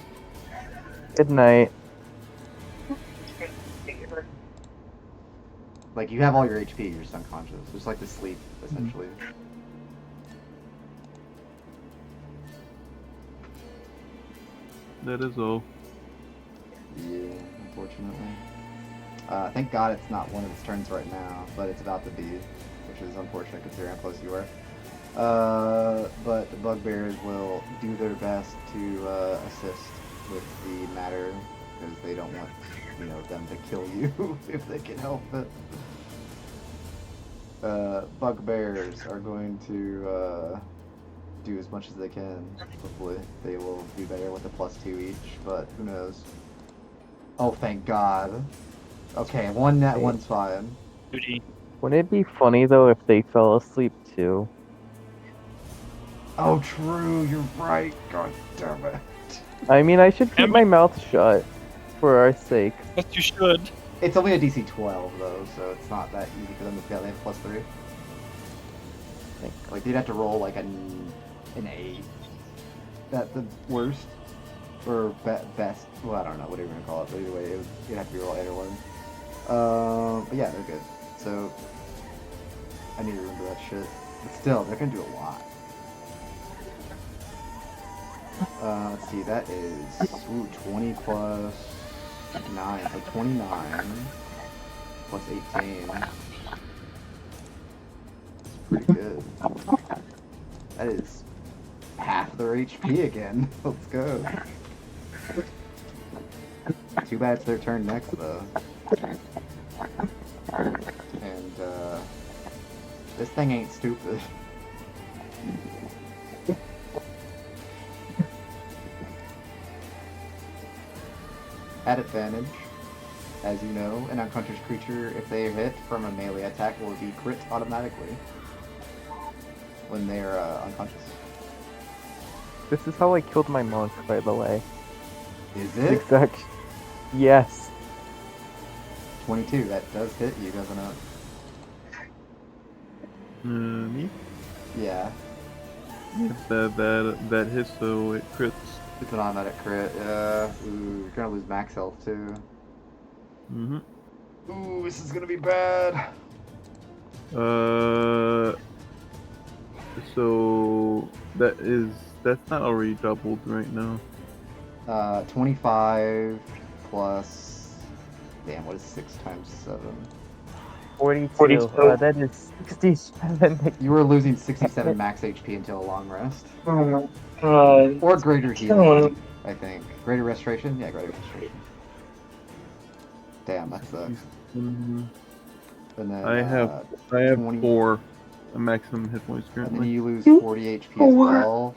Good night. Like, you have all your HP, you're just unconscious. Just like to sleep, essentially. That is all. Yeah, unfortunately. Thank God it's not one of its turns right now, but it's about to be, which is unfortunate considering how close you are. But the bugbears will do their best to assist with the matter because they don't want, them to kill you if they can help it. Bugbears are going to do as much as they can. Hopefully, they will do better with a +2 each, but who knows? Oh, thank God. Okay, one's fine. Duty. Wouldn't it be funny though if they fell asleep too? Oh, true, you're right. God damn it. I mean, I should keep my mouth shut for our sake. But you should. It's only a DC 12 though, so it's not that easy for them to fail. They have +3. Like you'd have to roll like an 8 at the worst, or best. Well, I don't know, whatever you want to call it. But either way, you'd have to be roll 8 or 1. But yeah, they're good. So I need to remember that shit. But still, they're gonna do a lot. Let's see, that is 20 plus 9, so 29 plus 18. That's pretty good. That is half their HP again. Let's go. Too bad it's their turn next though. And this thing ain't stupid. At advantage, as you know, an unconscious creature, if they are hit from a melee attack, will be crit automatically when they are unconscious. This is how I killed my monk, by the way. Is it? Exact. Yes. 22, that does hit you, doesn't it? Me? Yeah. Yes, that hits, so it crits. It's an automatic crit, yeah. Ooh, you're gonna lose max health too. Mm-hmm. Ooh, this is gonna be bad. So that's not already doubled right now. 25 plus. Damn, what is 6 times 7? 42. That is 67. You were losing 67 max HP until a long rest. Oh my God. Or greater healing, I think. Greater restoration? Yeah, greater restoration. Damn, that sucks. Mm-hmm. And then, I have 20 4 maximum hit points And then currently. you lose 40 HP as well.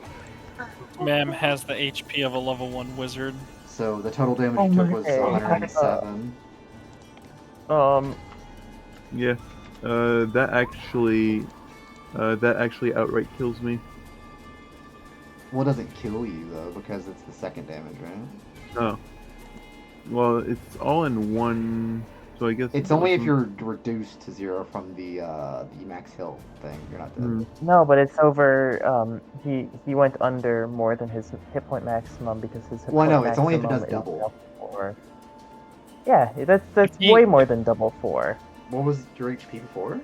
Ma'am has the HP of a level 1 wizard. So the total damage you took was 107. Yeah, that actually outright kills me. Well, it doesn't kill you though, because it's the second damage, right? Oh, well, it's all in one. So I guess It's only if you're reduced to 0 from the max health thing. You're not dead. No, but it's over. He went under more than his hit point maximum because his hit Well, point no, it's only if it does maximum is double. 4. Yeah, that's way more than double 4. What was your HP before?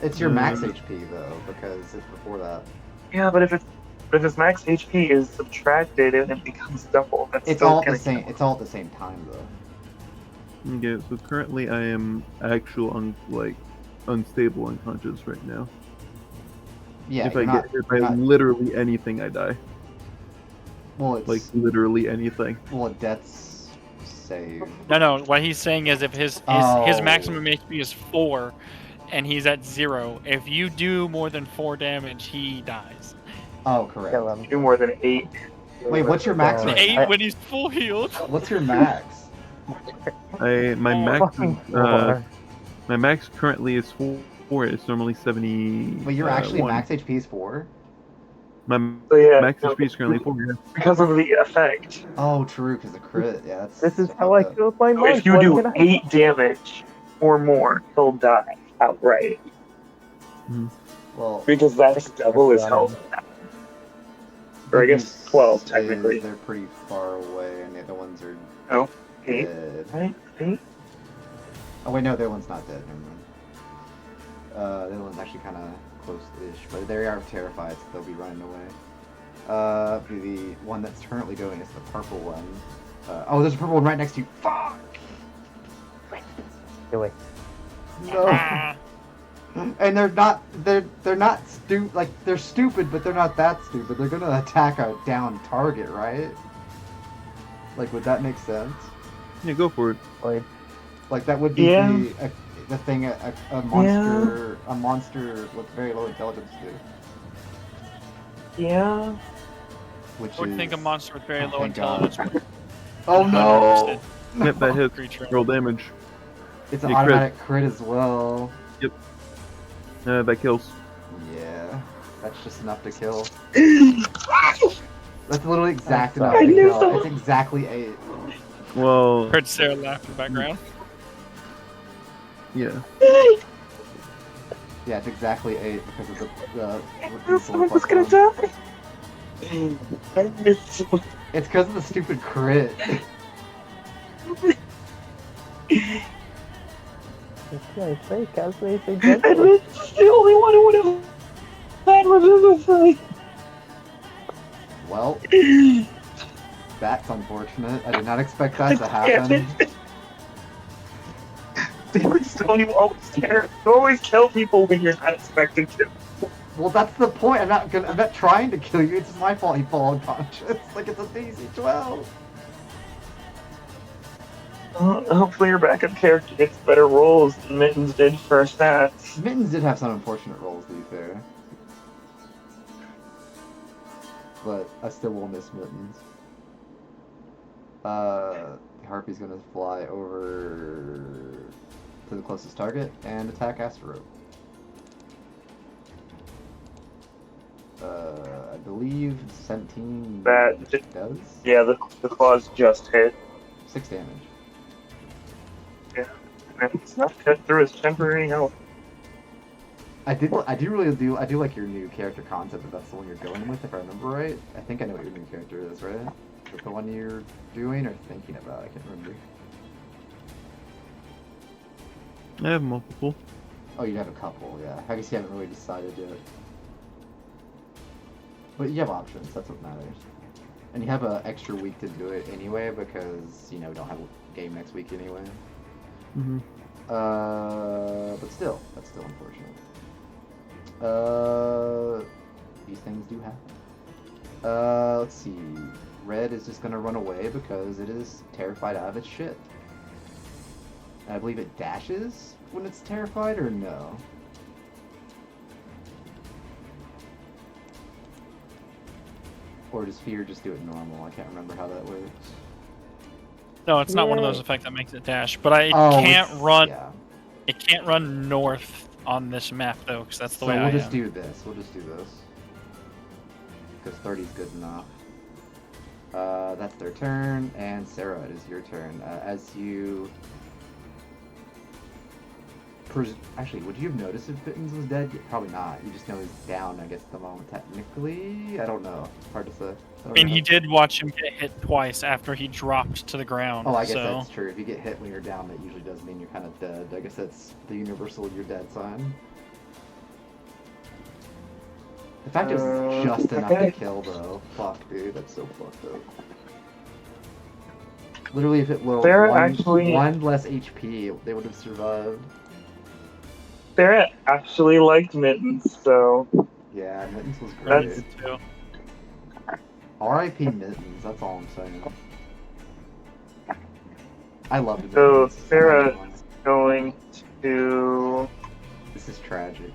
It's your max HP though, because it's before that. Yeah, but if its max HP is subtracted and it becomes double, that's It's still all at the gonna same. count. It's all at the same time though. Okay, so currently I am unstable unconscious right now. Yeah. If I get hit by literally anything, I die. Well, it's Like literally anything. well, death's save. No. What he's saying is if his maximum HP is 4, and he's at 0, if you do more than 4 damage, he dies. Oh, correct. Kill him. Do more than 8. Wait, what's your max right 8 now? when he's full healed. What's your max? My max currently is 4. It's normally 70. But you're actually max HP is 4. My So yeah, max HP is currently 4. Yeah. because of the effect. Oh, true, because the crit. Yeah, that's. This is how I killed my So monk. if you What do can I- 8 damage or more, he'll die outright. Well, Because that's double his health. Or I guess 12 technically. They're pretty far away, and the other ones are Oh, 8. dead. Right? 8? Oh wait, no, the other one's not dead. Never mind. The other one's actually kind of close-ish, but they are terrified, so they'll be running away. The one that's currently going is the purple one. Oh, there's a purple one right next to you. Fuck! Do it. No. And they're not stupid. Like they're stupid, but they're not that stupid. They're gonna attack a down target, right? Like, would that make sense? Yeah, go for it. Like, Like that would be Yeah. the thing a monster with very low intelligence do. Yeah. Which I would is think a monster with very oh, low thank God. intelligence would Oh no! Yep, that hits. creature. Roll damage. It's an You crit. automatic crit as well. That kills. Yeah, that's just enough to kill. That's literally exact enough I to knew kill. so. It's exactly 8. Well, Heard Sarah laugh in the background. yeah. Yeah, it's exactly 8 because of the Someone was gonna die. I missed someone. It's because of the stupid crit. I say, calculate the And judgment. it's the only one who would have had revivify. Well, that's unfortunate. I did not expect that to happen. Don't you always kill people when you're not expecting to. Well, that's the point. I'm not trying to kill you. It's just my fault. He fall unconscious. Like it's a DC-12. Hopefully your backup character gets better rolls than Mittens did for stats. Mittens did have some unfortunate rolls, to be fair. But I still will miss Mittens. Harpy's gonna fly over to the closest target and attack Asteroid. I believe 17 That does? Yeah, the claws just hit. 6 damage. And it's not cut through his temporary health. I do like your new character concept, if that's the one you're going with, if I remember right. I think I know what your new character is, right? Is it the one you're doing or thinking about? I can't remember. I have multiple. Oh, you have a couple, yeah. I guess you haven't really decided yet. But you have options, that's what matters. And you have an extra week to do it anyway, because, we don't have a game next week anyway. Mm-hmm. But still, that's still unfortunate. These things do happen. Let's see. Red is just gonna run away because it is terrified out of its shit. And I believe it dashes when it's terrified, or no? Or does fear just do it normal? I can't remember how that works. No, it's not one of those effects that makes it dash, but it Oh, can't run. Yeah. It can't run north on this map though, because that's the So way we'll I just am. do this. We'll just do this. Because 30 is good enough. That's their turn, and Sarah, it is your turn. As you... Actually, would you have noticed if Bittens was dead? Probably not. You just know he's down, I guess, at the moment, technically? I don't know. Hard to say. I mean, he did watch him get hit twice after he dropped to the ground. Oh, I guess so. that's true. If you get hit when you're down, that usually does mean you're kind of dead. I guess that's the universal you're dead sign. The fact it was just enough to kill, though. Fuck, dude. That's so fucked up. Literally, if it were one less HP, they would have survived. Barrett actually liked Mittens, so... Yeah, Mittens was I great. did too. R.I.P. Mittens, that's all I'm saying. I loved Mittens. So, Sarah's going to... This is tragic.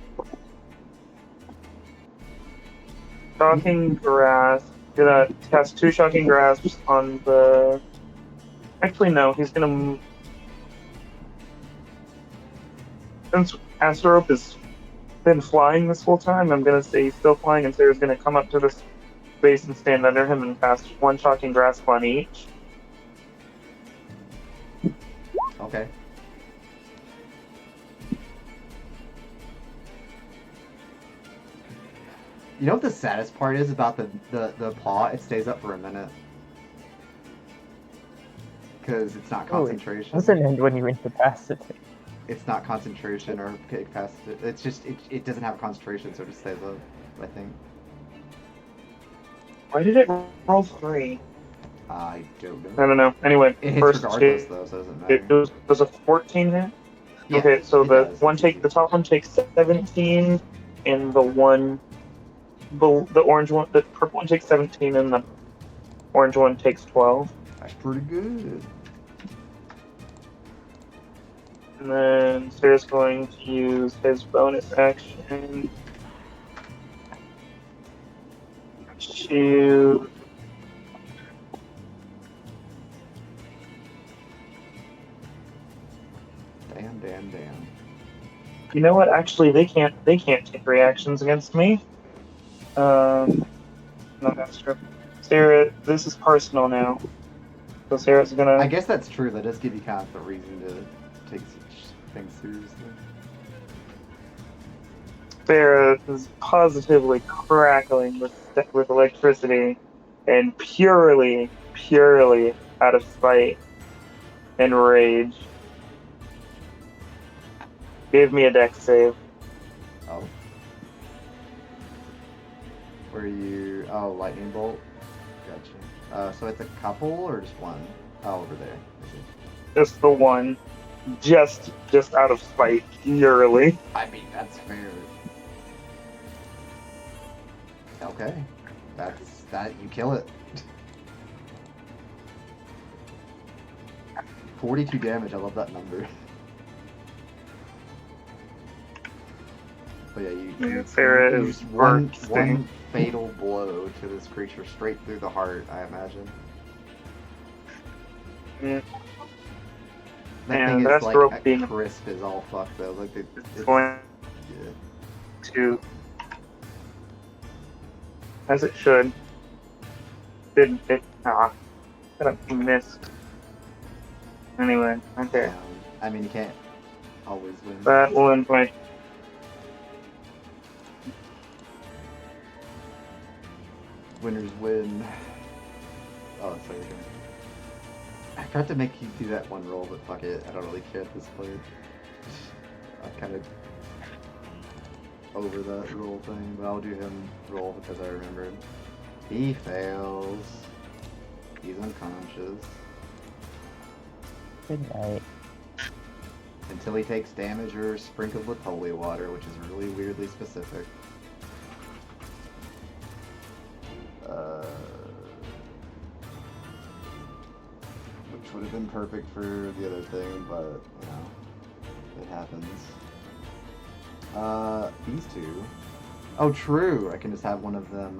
Shocking Grasp. Gonna cast 2 Shocking Grasps on the... Actually, no, he's gonna... Since Asterope has been flying this whole time, I'm gonna say he's still flying, and Sarah's gonna come up to this base and stand under him and cast 1 Shocking Grasp on each. Okay. You know what the saddest part is about the paw? It stays up for a minute. Because it's not concentration. It doesn't end when you incapacitate. It's not concentration or capacity. It's just it doesn't have concentration, so it just stays up. I think. Why did it roll 3? I don't I know. don't know. Anyway, It hits first regardless, hit, though, so it doesn't it matter. was a 14 hit. Yeah, Okay, so it does. It's easy. the top one takes 17, and the orange one, the purple one takes 17, and the orange one takes 12. That's pretty good. And then Sarah's going to use his bonus action to Damn. you know what? Actually, they can't take reactions against me. No, that's true. Sarah, this is personal now. So Sarah's I gonna. guess that's true. That does give you kind of the reason to take such things seriously. Sarah is positively crackling with electricity, and purely out of spite and rage. Give me a dex save. Oh. Where you... Oh, lightning bolt? Gotcha. So it's a couple or just one? Oh, over there. I see. Just the one. Just out of spite, purely. I mean, that's fair. Okay. That. You kill it. 42 damage. I love that number. But yeah, you Sarah use is one bursting. fatal blow to this creature straight through the heart, I imagine. Yeah. That And thing is that's like rope being crisp as all fuck though. Like it's going yeah. to, as it should. Didn't it? He missed. Anyway, okay. I mean, you can't always win. That will end my. Winners win. Oh, sorry. I tried to make you do that one roll, but fuck it. I don't really care at this point. I'm kind of over that roll thing, but I'll do him roll because I remembered. He fails. He's unconscious. Good night. Until he takes damage or is sprinkled with holy water, which is really weirdly specific. Which would have been perfect for the other thing, but, you know, it happens. These two. Oh, true! I can just have one of them,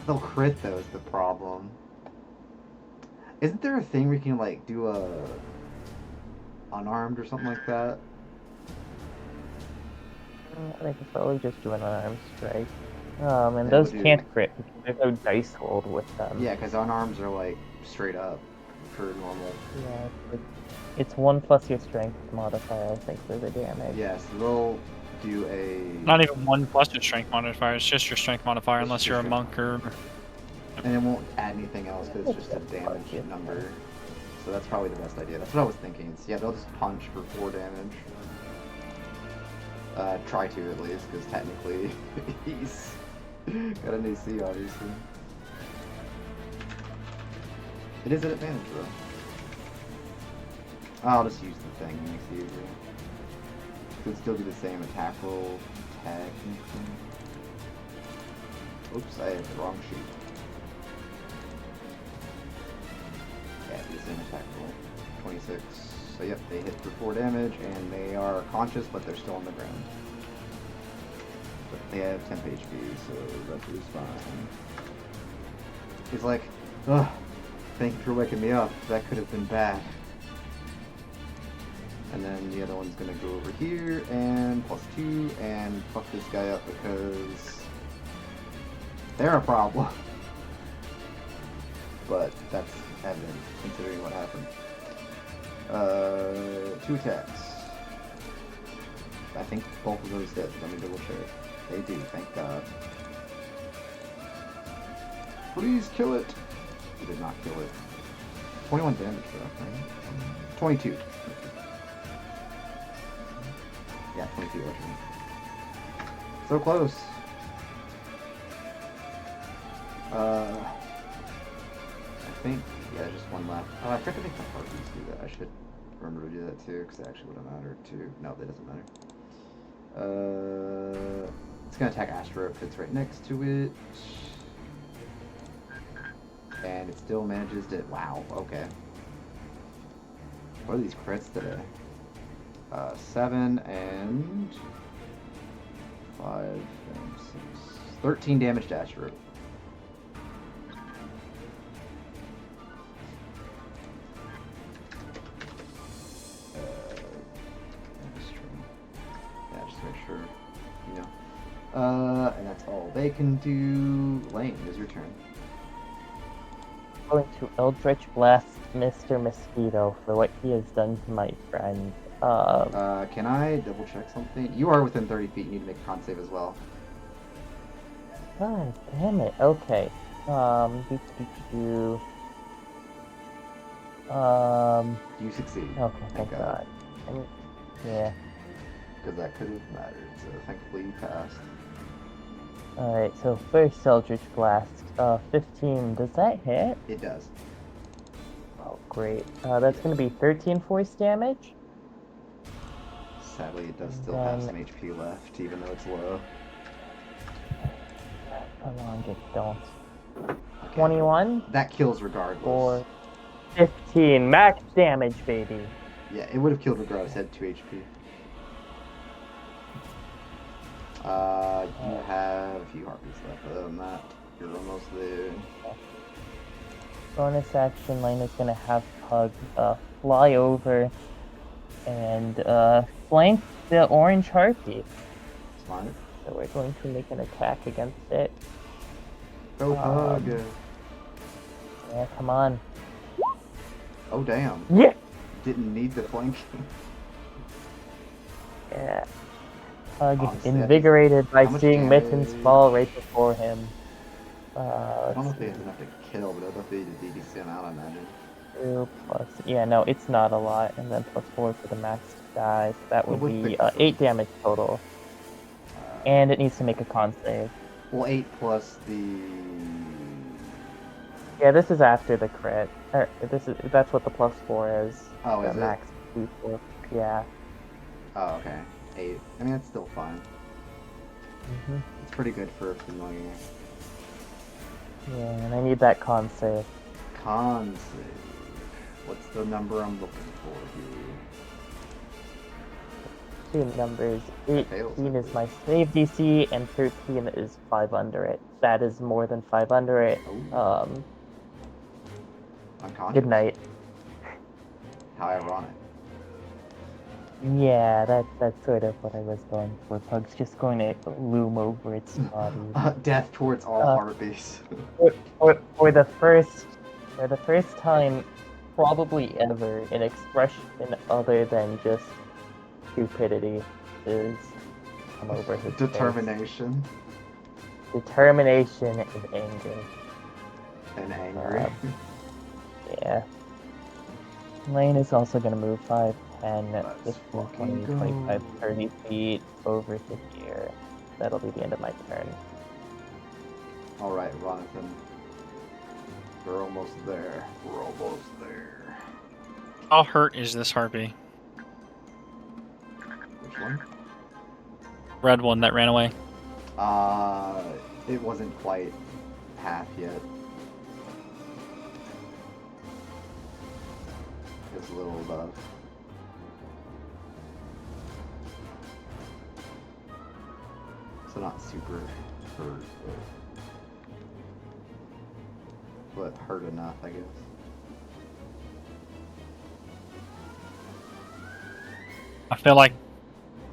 they'll crit, though, is the problem. Isn't there a thing where you can, like, do a unarmed or something like that? I think it's probably just do an unarmed strike. And That those would do. can't crit because there's no dice rolled with them. Yeah, because unarms are, like, straight up for normal. Yeah, it's 1 plus your strength modifier, I think, for the damage. Yeah, so they'll do a... Not even 1 plus your strength modifier. It's just your strength modifier, It's unless just you're a your- monk or. And it won't add anything else because it's just a damage number. So that's probably the best idea. That's what I was thinking. So yeah, they'll just punch for 4 damage. Try to at least, because technically he's got an AC, obviously. It is an advantage though. I'll just use the thing, it makes it easier. It would still be the same attack roll, technically. Oops, I had the wrong sheet. Yeah, the same attack roll. 26. So yep, they hit for 4 damage, and they are conscious, but they're still on the ground. But they have temp HP, so that is fine. He's like, ugh, thank you for waking me up. That could have been bad. And then the other one's gonna go over here, and +2, and fuck this guy up because they're a problem. But that's evident, considering what happened. 2 attacks. I think both of those hit. Let me double check. They do, thank God. Please kill it! He did not kill it. 21 damage though, right? 22. Yeah, 20 feet away from you. So close. I think, yeah, just one left. Oh, I forgot to make my harpies do that. I should remember to do that too, because it actually would have mattered too. No, that doesn't matter. It's gonna attack Astro if it's right next to it. And it still manages to, wow, okay. What are these crits today? 7 and 5 and 6. 13 damage to Astro. Yeah, just make sure, you know. And that's all they can do. Lane, it is your turn. Going to Eldritch Blast Mr. Mosquito for what he has done to my friend. Can I double check something? You are within 30 feet. You need to make a con save as well. God damn it. Okay. You succeed. Okay, thank God. Yeah. Because that could have mattered. So thankfully you passed. Alright, so first Eldritch Blast. 15. Does that hit? It does. Oh, great. That's going to be 13 force damage. Sadly, it does still have some HP left, even though it's low. Come on, get don't. 21 That kills regardless. or 15. Max damage, baby. Yeah, it would have killed regardless. It had 2 HP. You have a few harpies left. Other than that, you're almost there. Bonus action, Lane is going to have Pug fly over and flank the orange harpy. Smart. So we're going to make an attack against it. Go Pug. Yeah, come on. Oh damn. Yeah. Didn't need the flanking. Yeah. Pug Honestly, invigorated by how much seeing Mittens damage? fall right before him. I don't know if they have enough to kill, but I thought they did DDC amount, I imagine. 2 plus, yeah, no, it's not a lot, and then plus 4 for the max die, so that would What was be the- 8 damage total. And it needs to make a con save. Well, 8 plus the... Yeah, this is after the crit. That's what the plus 4 is. Oh, the is it? max D4. Yeah. Oh, okay. 8. I mean, that's still fine. hmm It's pretty good for familiar. Yeah, and I need that con save. Con save. What's the number I'm looking for here? 2 numbers. Fails, 18 I is my save DC, and 13 is 5 under it. That is more than 5 under it. Oh. Unconscious. Good night. How ironic. Yeah, that's sort of what I was going for. Pug's just going to loom over its body. Death towards all harpies. for the first time probably ever, an expression other than just stupidity is come over his face. Determination. Determination and anger. And angry. Yeah. Lane is also going to move 5, 10, Let's 15, fucking 20, go. 25, 30 feet over to here. That'll be the end of my turn. Alright, Ronathan. We're almost there. We're almost there. How hurt is this harpy? Which one? Red one that ran away. It wasn't quite half yet. It was a little above. So not super hurt, but hurt enough, I guess. I feel like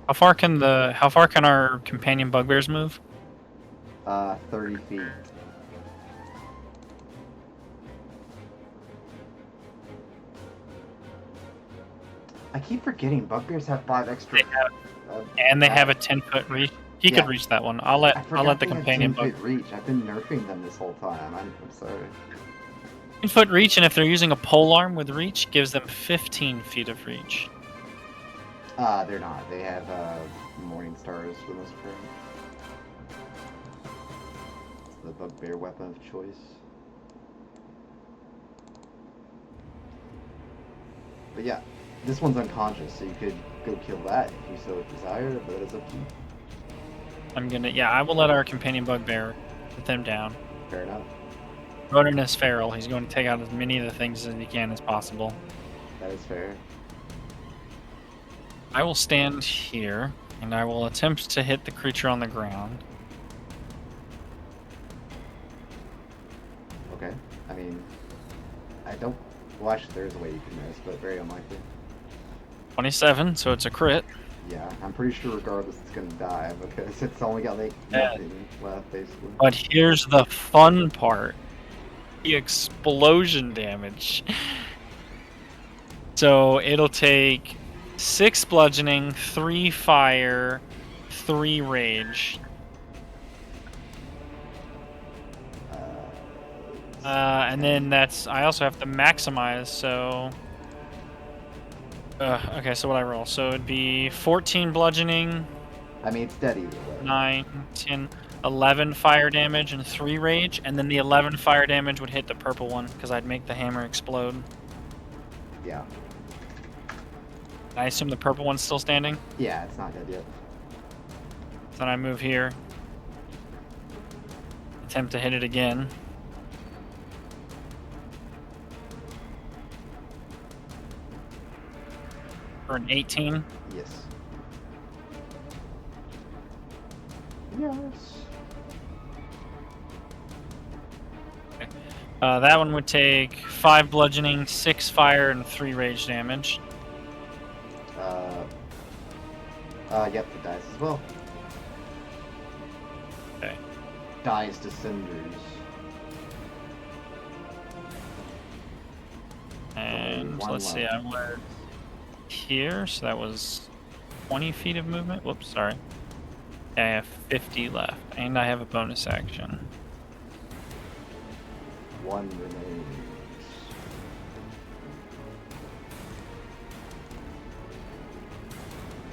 how far can our companion bugbears move? 30 feet. I keep forgetting bugbears have 5 extra. They have, and they have a 10-foot reach. He Yeah. could reach that one. I'll let the companion bug 10-foot reach. I've been nerfing them this whole time. I'm sorry. 10-foot reach, and if they're using a pole arm with reach, gives them 15 feet of reach. They're not. They have morning stars for the most part. It's the bugbear weapon of choice. But yeah, this one's unconscious, so you could go kill that if you so desire, but that is up to you. I will let our companion bugbear put them down. Fair enough. Ronan is feral. He's going to take out as many of the things as he can as possible. That is fair. I will stand here, and I will attempt to hit the creature on the ground. Okay. I mean, I don't... Well, actually, there is a way you can miss, but very unlikely. 27, so it's a crit. Yeah, I'm pretty sure regardless it's gonna die, because it's only got, like, nothing left, basically. But here's the fun part. The explosion damage. So it'll take 6 bludgeoning, 3 fire, 3 rage. And then I also have to maximize, so... okay, so what I roll? So it'd be 14 bludgeoning, I mean, it's dead either way. 9, 10, 11 fire damage, and 3 rage, and then the 11 fire damage would hit the purple one, because I'd make the hammer explode. Yeah. I assume the purple one's still standing? Yeah, it's not dead yet. Then I move here. Attempt to hit it again. For an 18. Yes. Yes. That one would take 5 bludgeoning, 6 fire, and 3 rage damage. Yep, it dies as well. Okay. Dies to cinders. And One let's see, left. I was here, so that was 20 feet of movement. Whoops, sorry. I have 50 left, and I have a bonus action. One remains.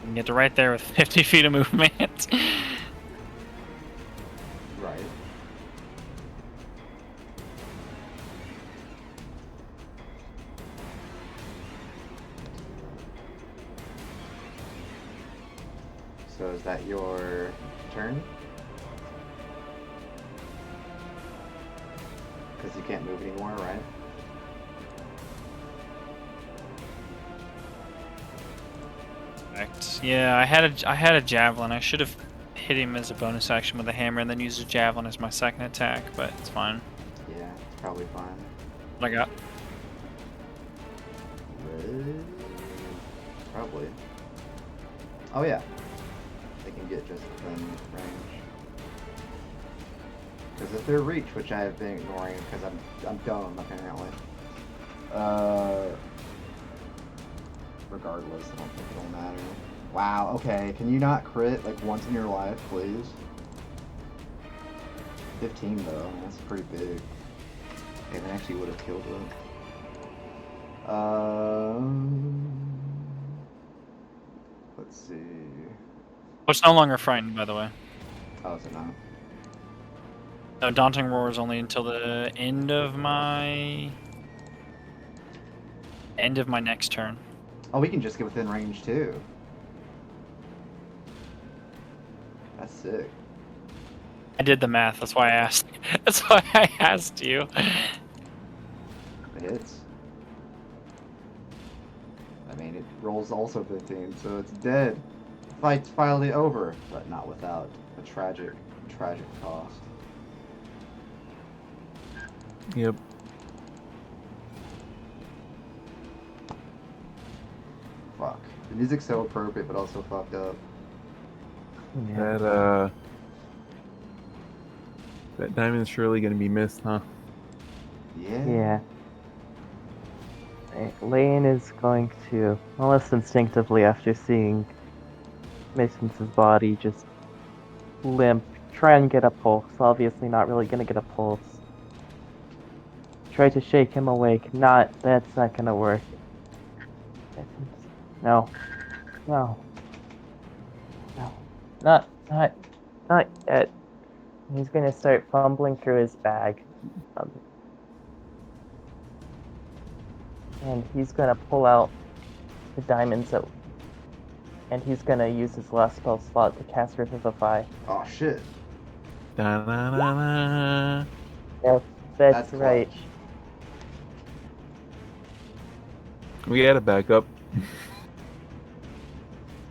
You can get to right there with 50 feet of movement. Right. So is that your turn? Because you can't move anymore, right? Correct. Yeah, I had a javelin. I should have hit him as a bonus action with a hammer and then used a javelin as my second attack, but it's fine. Yeah, it's probably fine. What I got? Red? Probably. Oh yeah. They can get just within range. Because if they're reach, which I have been ignoring because I'm dumb apparently. Regardless, I don't think it'll matter. Wow, okay. Can you not crit like once in your life, please? 15 though, that's pretty big. It actually would have killed it. Let's see. Which no longer frightened, by the way. Oh, is it not? No, Daunting Roar is only until the end of my next turn. Oh, we can just get within range too. That's sick. I did the math. That's why I asked. That's why I asked you. It hits. I mean, it rolls also 15, so it's dead. Fight's finally over, but not without a tragic cost. Yep. Fuck. The music's so appropriate, but also fucked up. That diamond's surely gonna be missed, huh? Yeah. Yeah. Lane is going to, almost instinctively after seeing Mason's body just limp, try and get a pulse. Obviously not really gonna get a pulse. Try to shake him awake. That's not gonna work. No. No. No. Not yet. He's gonna start fumbling through his bag. And he's gonna pull out the diamonds out. And he's gonna use his last spell slot to cast Revivify. Oh shit. Da-na-na-na. Yes, that's Clutch. right. We had a backup.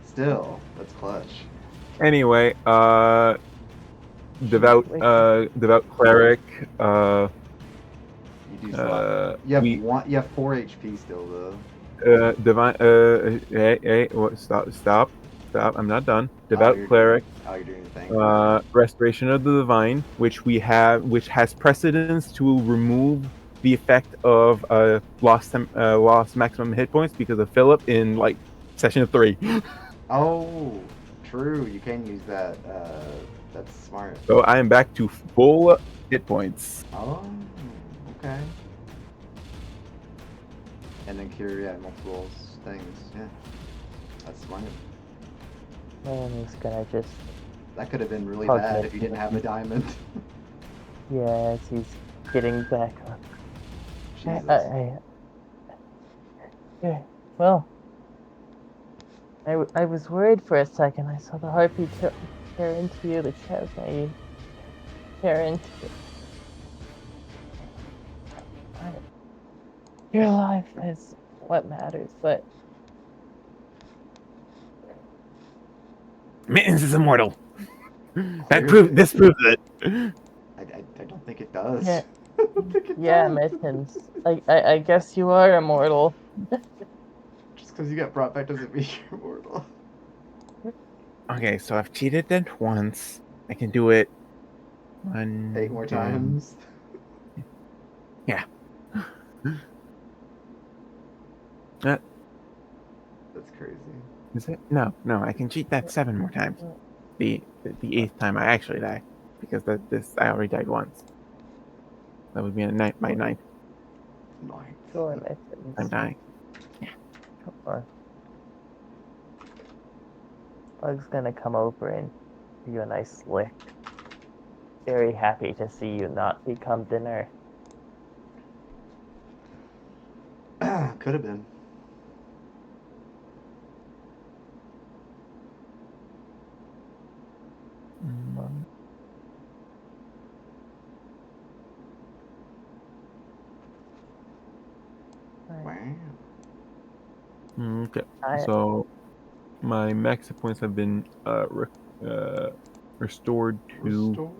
Still, that's clutch. Anyway, devout cleric. You do still you have we- You have 4 HP still though. Divine. Hey, what? Stop! I'm not done. Devout you're cleric. You're doing your thing. Restoration of the divine, which has precedence to remove the effect of lost maximum hit points because of Philip in like session 3. Oh, true. You can use that. That's smart. So I am back to full hit points. Oh, okay. And then cure, multiple things. Yeah, that's smart. And he's gonna just. That could have been really Okay. bad if you didn't have the diamond. Yes, he's getting back up. Jesus. Yeah, well. I was worried for a second. I saw the harpy tear into you, the chasm tear into you. Your life is what matters, but Mittens is immortal. Clearly. This proves it. I don't think it does. Yeah. I don't think it yeah, does. Mittens. I guess you are immortal. Just because you got brought back doesn't mean you're immortal. Okay, so I've cheated then once. I can do it 8 more times. Yeah. That's crazy. Is it? No, I can cheat that 7 more times. The 8th time I actually die, because I already died once. That would be my 9th Nice. Sure, Mittens. time dying. Sure. Bug's gonna come over and give you a nice lick. Very happy to see you not become dinner. Could have been. Wow. Okay, so my max hit points have been restored to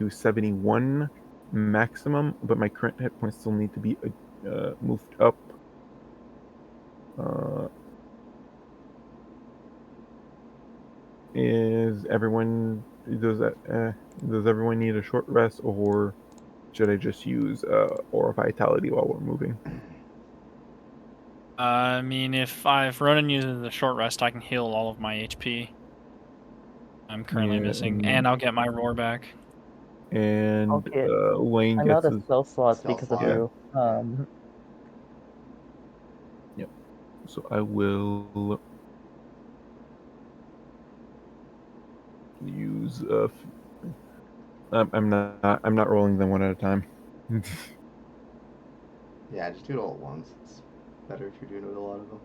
71 maximum, but my current hit points still need to be moved up. Does everyone need a short rest, or should I just use Aura Vitality while we're moving? I mean, if Ronan uses the short rest, I can heal all of my HP. I'm currently missing, and I'll get my roar back. And Okay. Lane I know gets the spell slots spell because slot. of you. Yep. So I will use I'm not rolling them one at a time. Yeah, just do it all at once. It's better if you're doing it with a lot of them.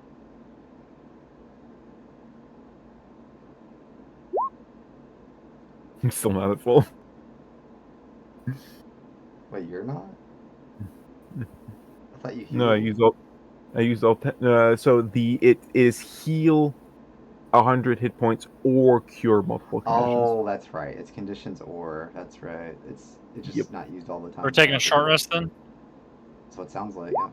I'm still not at full. Wait, you're not? I thought you healed. No, I used all 10, so it is heal 100 hit points or cure multiple conditions. Oh, that's right. It's conditions or. That's right. It's just not used all the time. We're taking a short rest then? That's what it sounds like, yeah.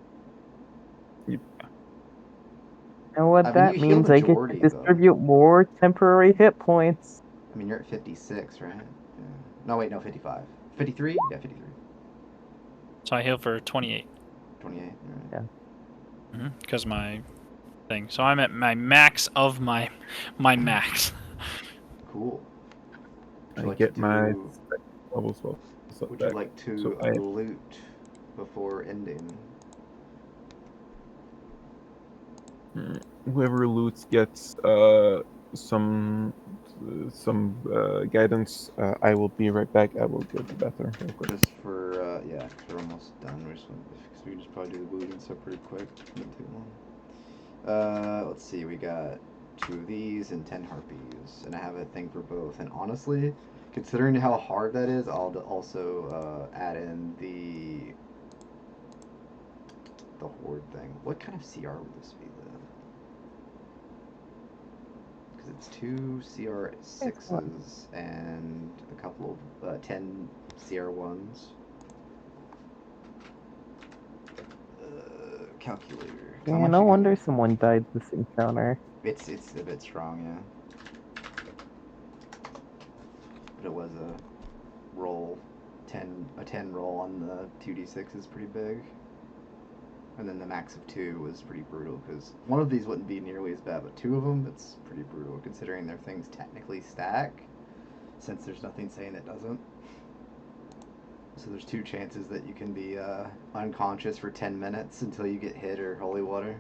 And what I mean, that you heal means, I get to majority, though. distribute more temporary hit points. I mean, you're at 56, right? Yeah. No, wait, no, 55. 53? Yeah, 53. So I heal for 28. 28, right. Yeah. Because my thing. So I'm at my max of my max. Cool. I get my level spell. Would you like to loot before ending? Whoever loots gets some guidance. I will be right back. I will go to the bathroom real quick. Just for yeah, 'cause we're almost done. Because we just probably do the looting stuff pretty quick. Not too long. Let's see. We got 2 of these and 10 harpies, and I have a thing for both. And honestly, considering how hard that is, I'll also add in the horde thing. What kind of CR would this be then? Because it's 2 CR6s and a couple of 10 CR1s. Calculator. How Yeah, much no you wonder got? someone died this encounter. It's a bit strong, yeah. But it was a roll. A 10 roll on the 2d6 is pretty big. And then the max of 2 was pretty brutal, because one of these wouldn't be nearly as bad, but 2 of them, it's pretty brutal, considering their things technically stack, since there's nothing saying it doesn't. So there's 2 chances that you can be unconscious for 10 minutes until you get hit or holy water.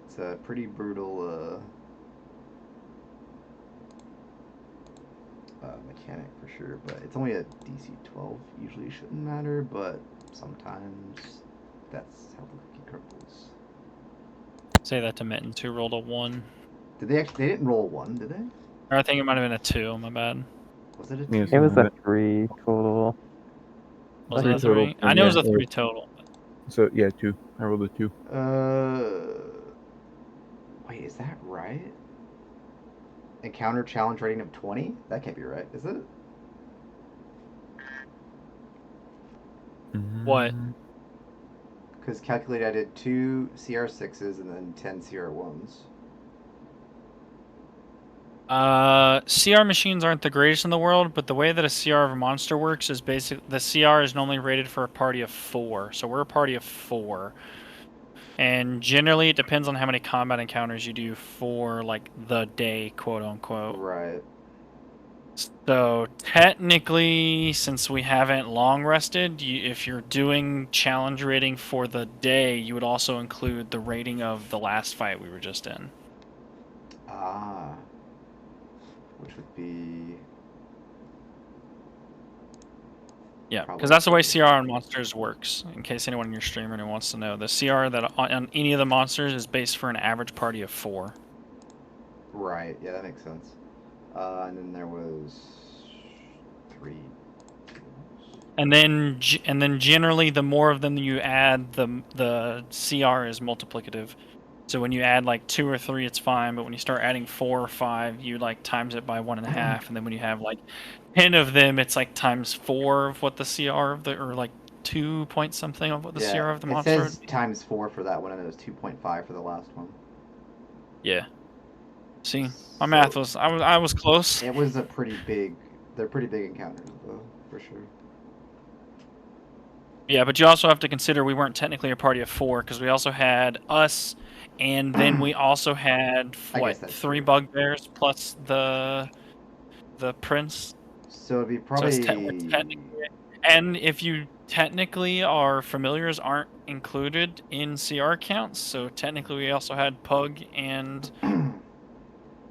It's a pretty brutal mechanic for sure, but it's only a DC 12. Usually shouldn't matter, but sometimes that's how the cookie crumbles. Say that to Mittens, who rolled a 1. Did they actually? They didn't roll 1, did they? Or I think it might have been a 2. My bad. Was it a Yeah, 2? It was a that- 3 total. Was Three it a total, 3? I knew it was a yeah. 3 total. So yeah, 2. I rolled a 2. Wait, is that right? Encounter challenge rating of 20? That can't be right, is it? What? Because calculate, I did 2 CR6s and then 10 CR1s. CR machines aren't the greatest in the world, but the way that a CR of a monster works is the CR is normally rated for a party of 4, so we're a party of 4. And generally, it depends on how many combat encounters you do for, like, the day, quote unquote. Right. So, technically, since we haven't long rested, if you're doing challenge rating for the day, you would also include the rating of the last fight we were just in. Ah. Which would be... Yeah, Probably because that's the way good. CR on monsters works. In case anyone in your stream really wants to know, the CR that on any of the monsters is based for an average party of 4. Right, yeah, that makes sense. And then there was 3. And then generally, the more of them you add, the CR is multiplicative. So when you add like 2 or 3, it's fine. But when you start adding 4 or 5, you like times it by 1.5. And then when you have like 10 of them, it's like times 4 of what the CR of the, or like 2 point something of what the CR of the it monster says would be. times 4 for that one, and it was 2.5 for the last one. Yeah. See, my math was I was close. It was a pretty big... They're pretty big encounters, though, for sure. Yeah, but you also have to consider we weren't technically a party of 4 because we also had us, and then we also had I what guess that's 3 true. bugbears plus the prince. So it'd be So it's probably... we're technically, and if you technically our familiars aren't included in CR counts, so technically we also had Pug and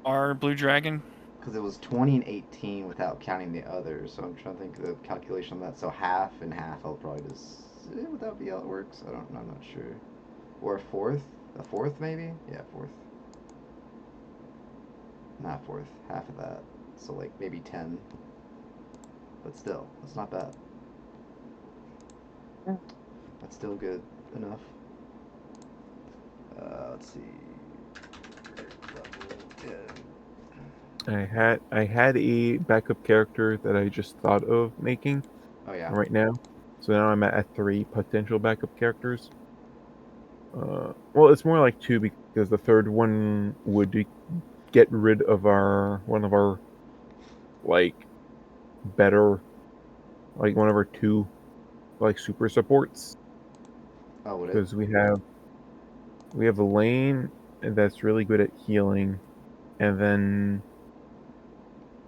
our blue dragon. Because it was 20 and 18 without counting the others, so I'm trying to think of the calculation on that. So half and half, I'll probably just... Would that be how it works? I'm not sure. Or a fourth? A fourth, maybe? Yeah, fourth. Not fourth. Half of that. So, like, maybe 10. But still, that's not bad. Yeah. That's still good enough. Let's see. Yeah. I had a backup character that I just thought of making Oh, yeah. right now. So now I'm at 3 potential backup characters. Well, it's more like 2 because the third one would get rid of one of our like better, like one of our 2 like super supports. Oh, would it? Because we have a lane that's really good at healing, and then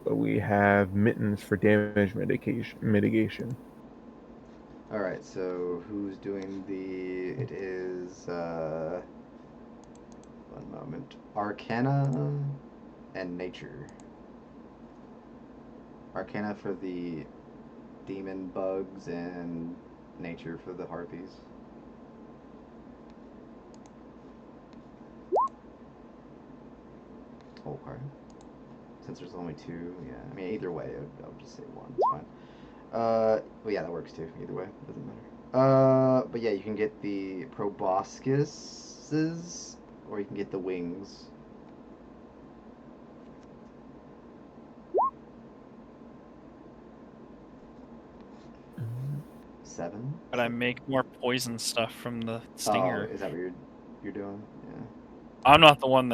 we have mittens for damage mitigation. All right. So who's doing the? It is. One moment. Arcana and nature. Arcana for the demon bugs and nature for the harpies. Okay. Since there's only two, yeah. I mean, either way, I'll just say one. It's fine. Well, yeah, that works too. Either way, doesn't matter. But yeah, you can get the proboscises, or you can get the wings. Mm. 7. But I make more poison stuff from the Oh, stinger. is that what you're doing? Yeah. I'm not the one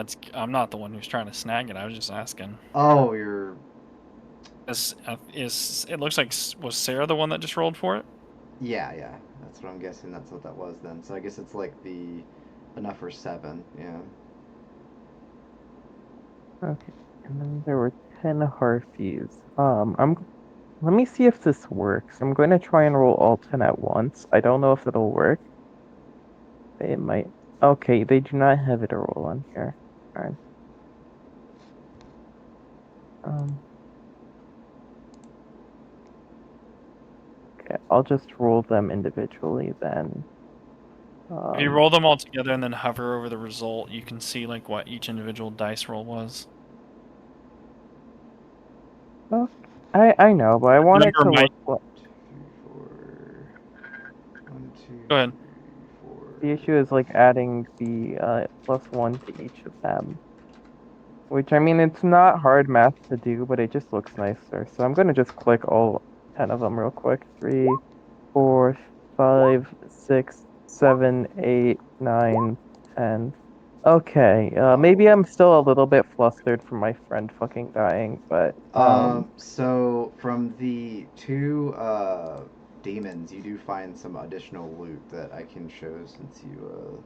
who's trying to snag it. I was just asking. Oh, you're. Is it looks like was Sarah the one that just rolled for it? Yeah. That's what I'm guessing. That's what that was then. So I guess it's like the enough for 7. Yeah. Okay. And then there were 10 harpies. Let me see if this works. I'm going to try and roll all 10 at once. I don't know if it'll work. It might. Okay, they do not have it a roll on here. Alright. Okay, I'll just roll them individually then. If you roll them all together and then hover over the result, you can see like what each individual dice roll was. Okay. I know, but I The want it number to might. look like 2, 3, 4. 1, 2, Go ahead. 3, the 4. issue is like adding the +1 to each of them. Which I mean it's not hard math to do, but it just looks nicer. So I'm gonna just click all 10 of them real quick. 3, 4, 5, 6, 7, 8, 9, 10. Okay, maybe Oh. I'm still a little bit flustered from my friend fucking dying, but So from the 2 demons, you do find some additional loot that I can show since you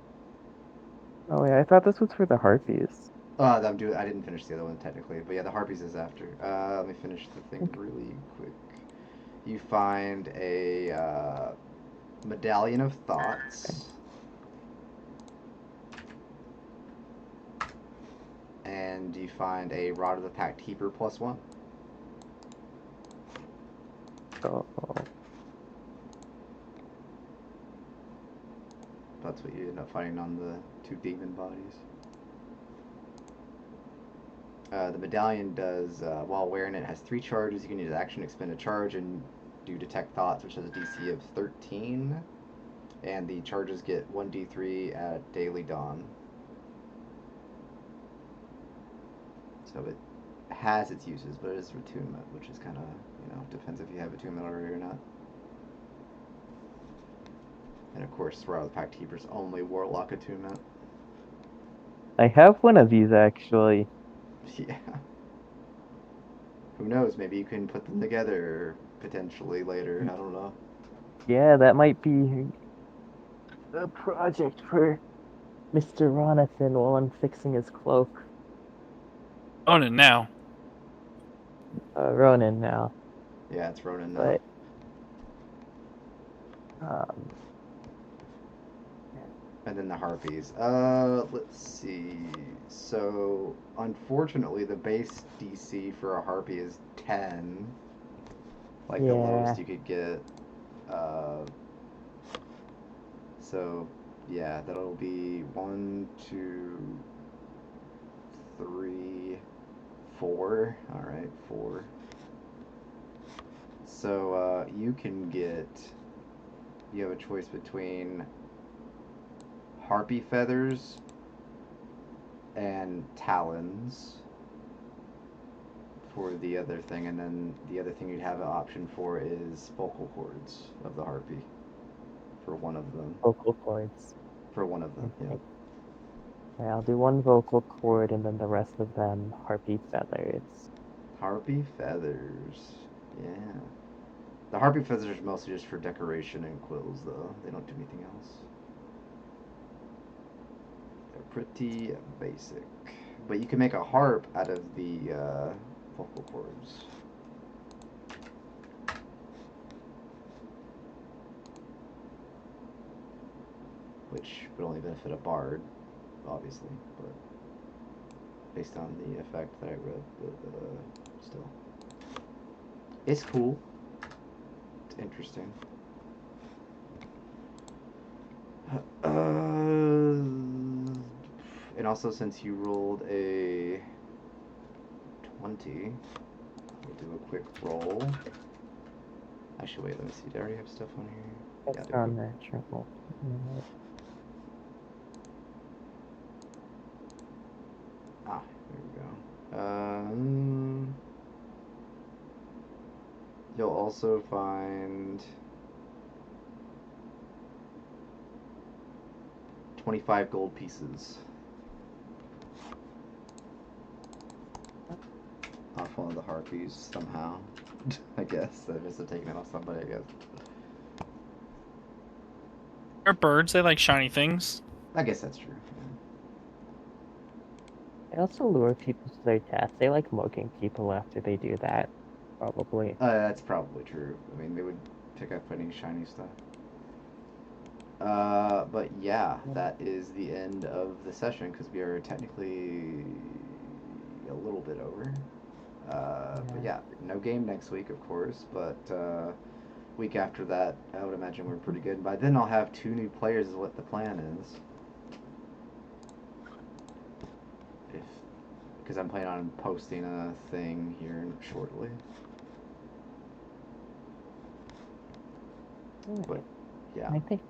oh yeah, I thought this was for the harpies. I didn't finish the other one technically, but yeah, the harpies is after. Let me finish the thing really quick. You find a medallion of thoughts, and you find a rod of the pact keeper +1. So That's what you end up finding on the 2 demon bodies. The medallion does, while wearing it, has 3 charges. You can use action, expend a charge, and do detect thoughts, which has a DC of 13. And the charges get 1d3 at daily dawn. So it has its uses, but it is attunement, which is kind of, depends if you have attunement already or not. And of course, Royal Pact Keeper's only Warlock attunement. I have one of these actually. Yeah. Who knows? Maybe you can put them together potentially later. I don't know. Yeah, that might be a project for Mr. Ronathan while I'm fixing his cloak. Own now. Ronan now, Yeah, it's Ronin now. but um, And then the harpies. Let's see. So, unfortunately, the base DC for a harpy is 10. Like the lowest yeah, you could get. Uh, so, yeah, that'll be 1, 2, 3, 4. All right, 4. So, you can get. You have a choice between harpy feathers and talons for the other thing, and then the other thing you'd have an option for is vocal cords of the harpy for one of them. vocal cords. For one of them, yeah. Okay. Yeah, I'll do one vocal cord and then the rest of them harpy feathers. Harpy feathers, yeah. The harpy feathers are mostly just for decoration and quills, though. They don't do anything else. They're pretty basic. But you can make a harp out of the vocal cords. which would only benefit a bard, obviously, but based on the effect that I read, but still. It's cool. It's interesting. And also, since you rolled a 20, we'll do a quick roll. Actually, wait, let me see. Do I already have stuff on here? That's Yeah, I do. unnatural. Ah, there we go. You'll also find 25 gold pieces off one of the harpies somehow. I guess they must have taken it off somebody. I guess. Are birds? They like shiny things. I guess that's true. They also lure people to their death. They like mugging people after they do that, probably. That's probably true. I mean, they would pick up any shiny stuff. But yeah, that is the end of the session because we are technically a little bit over. But yeah, no game next week, of course. But week after that, I would imagine we're pretty good. By then, I'll have 2 new players. Is what the plan is. Because I'm planning on posting a thing here shortly. But yeah. I think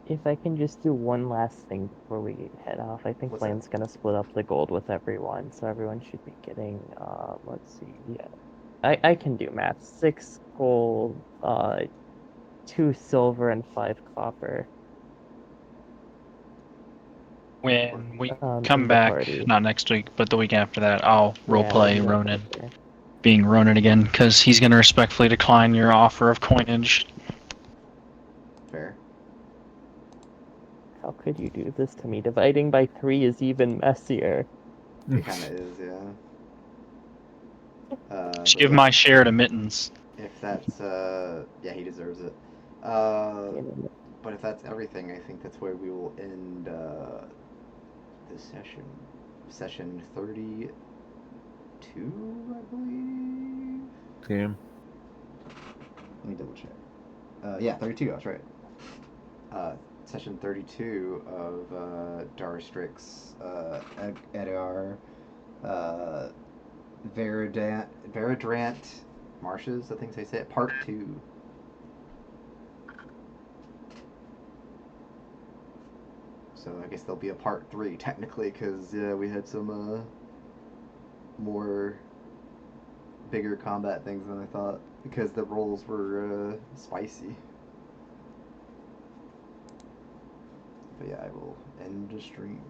if I can just do one last thing before we head off, I think What's Lane's gonna split up the gold with everyone, so everyone should be getting, let's see, yeah. I can do math. 6 gold, 2 silver, and 5 copper. When we In come the back, party. not next week, but the week after that, I'll roleplay Yeah, Ronan okay. being Ronan again, because he's going to respectfully decline your offer of coinage. Fair. How could you do this to me? Dividing by 3 is even messier. It kind of is, yeah. Just But give yeah, my share to Mittens. if that's yeah, he deserves it. But if that's everything, I think that's where we will end this session. Session 32, I believe. Damn. Let me double check. Yeah, 32. I was right. Session 32 of Darastrix, Edar, Verdant, Marshes. I think they say it. Part 2. So I guess there'll be a part 3 technically, because we had some more bigger combat things than I thought, because the rolls were spicy. But yeah, I will end the stream.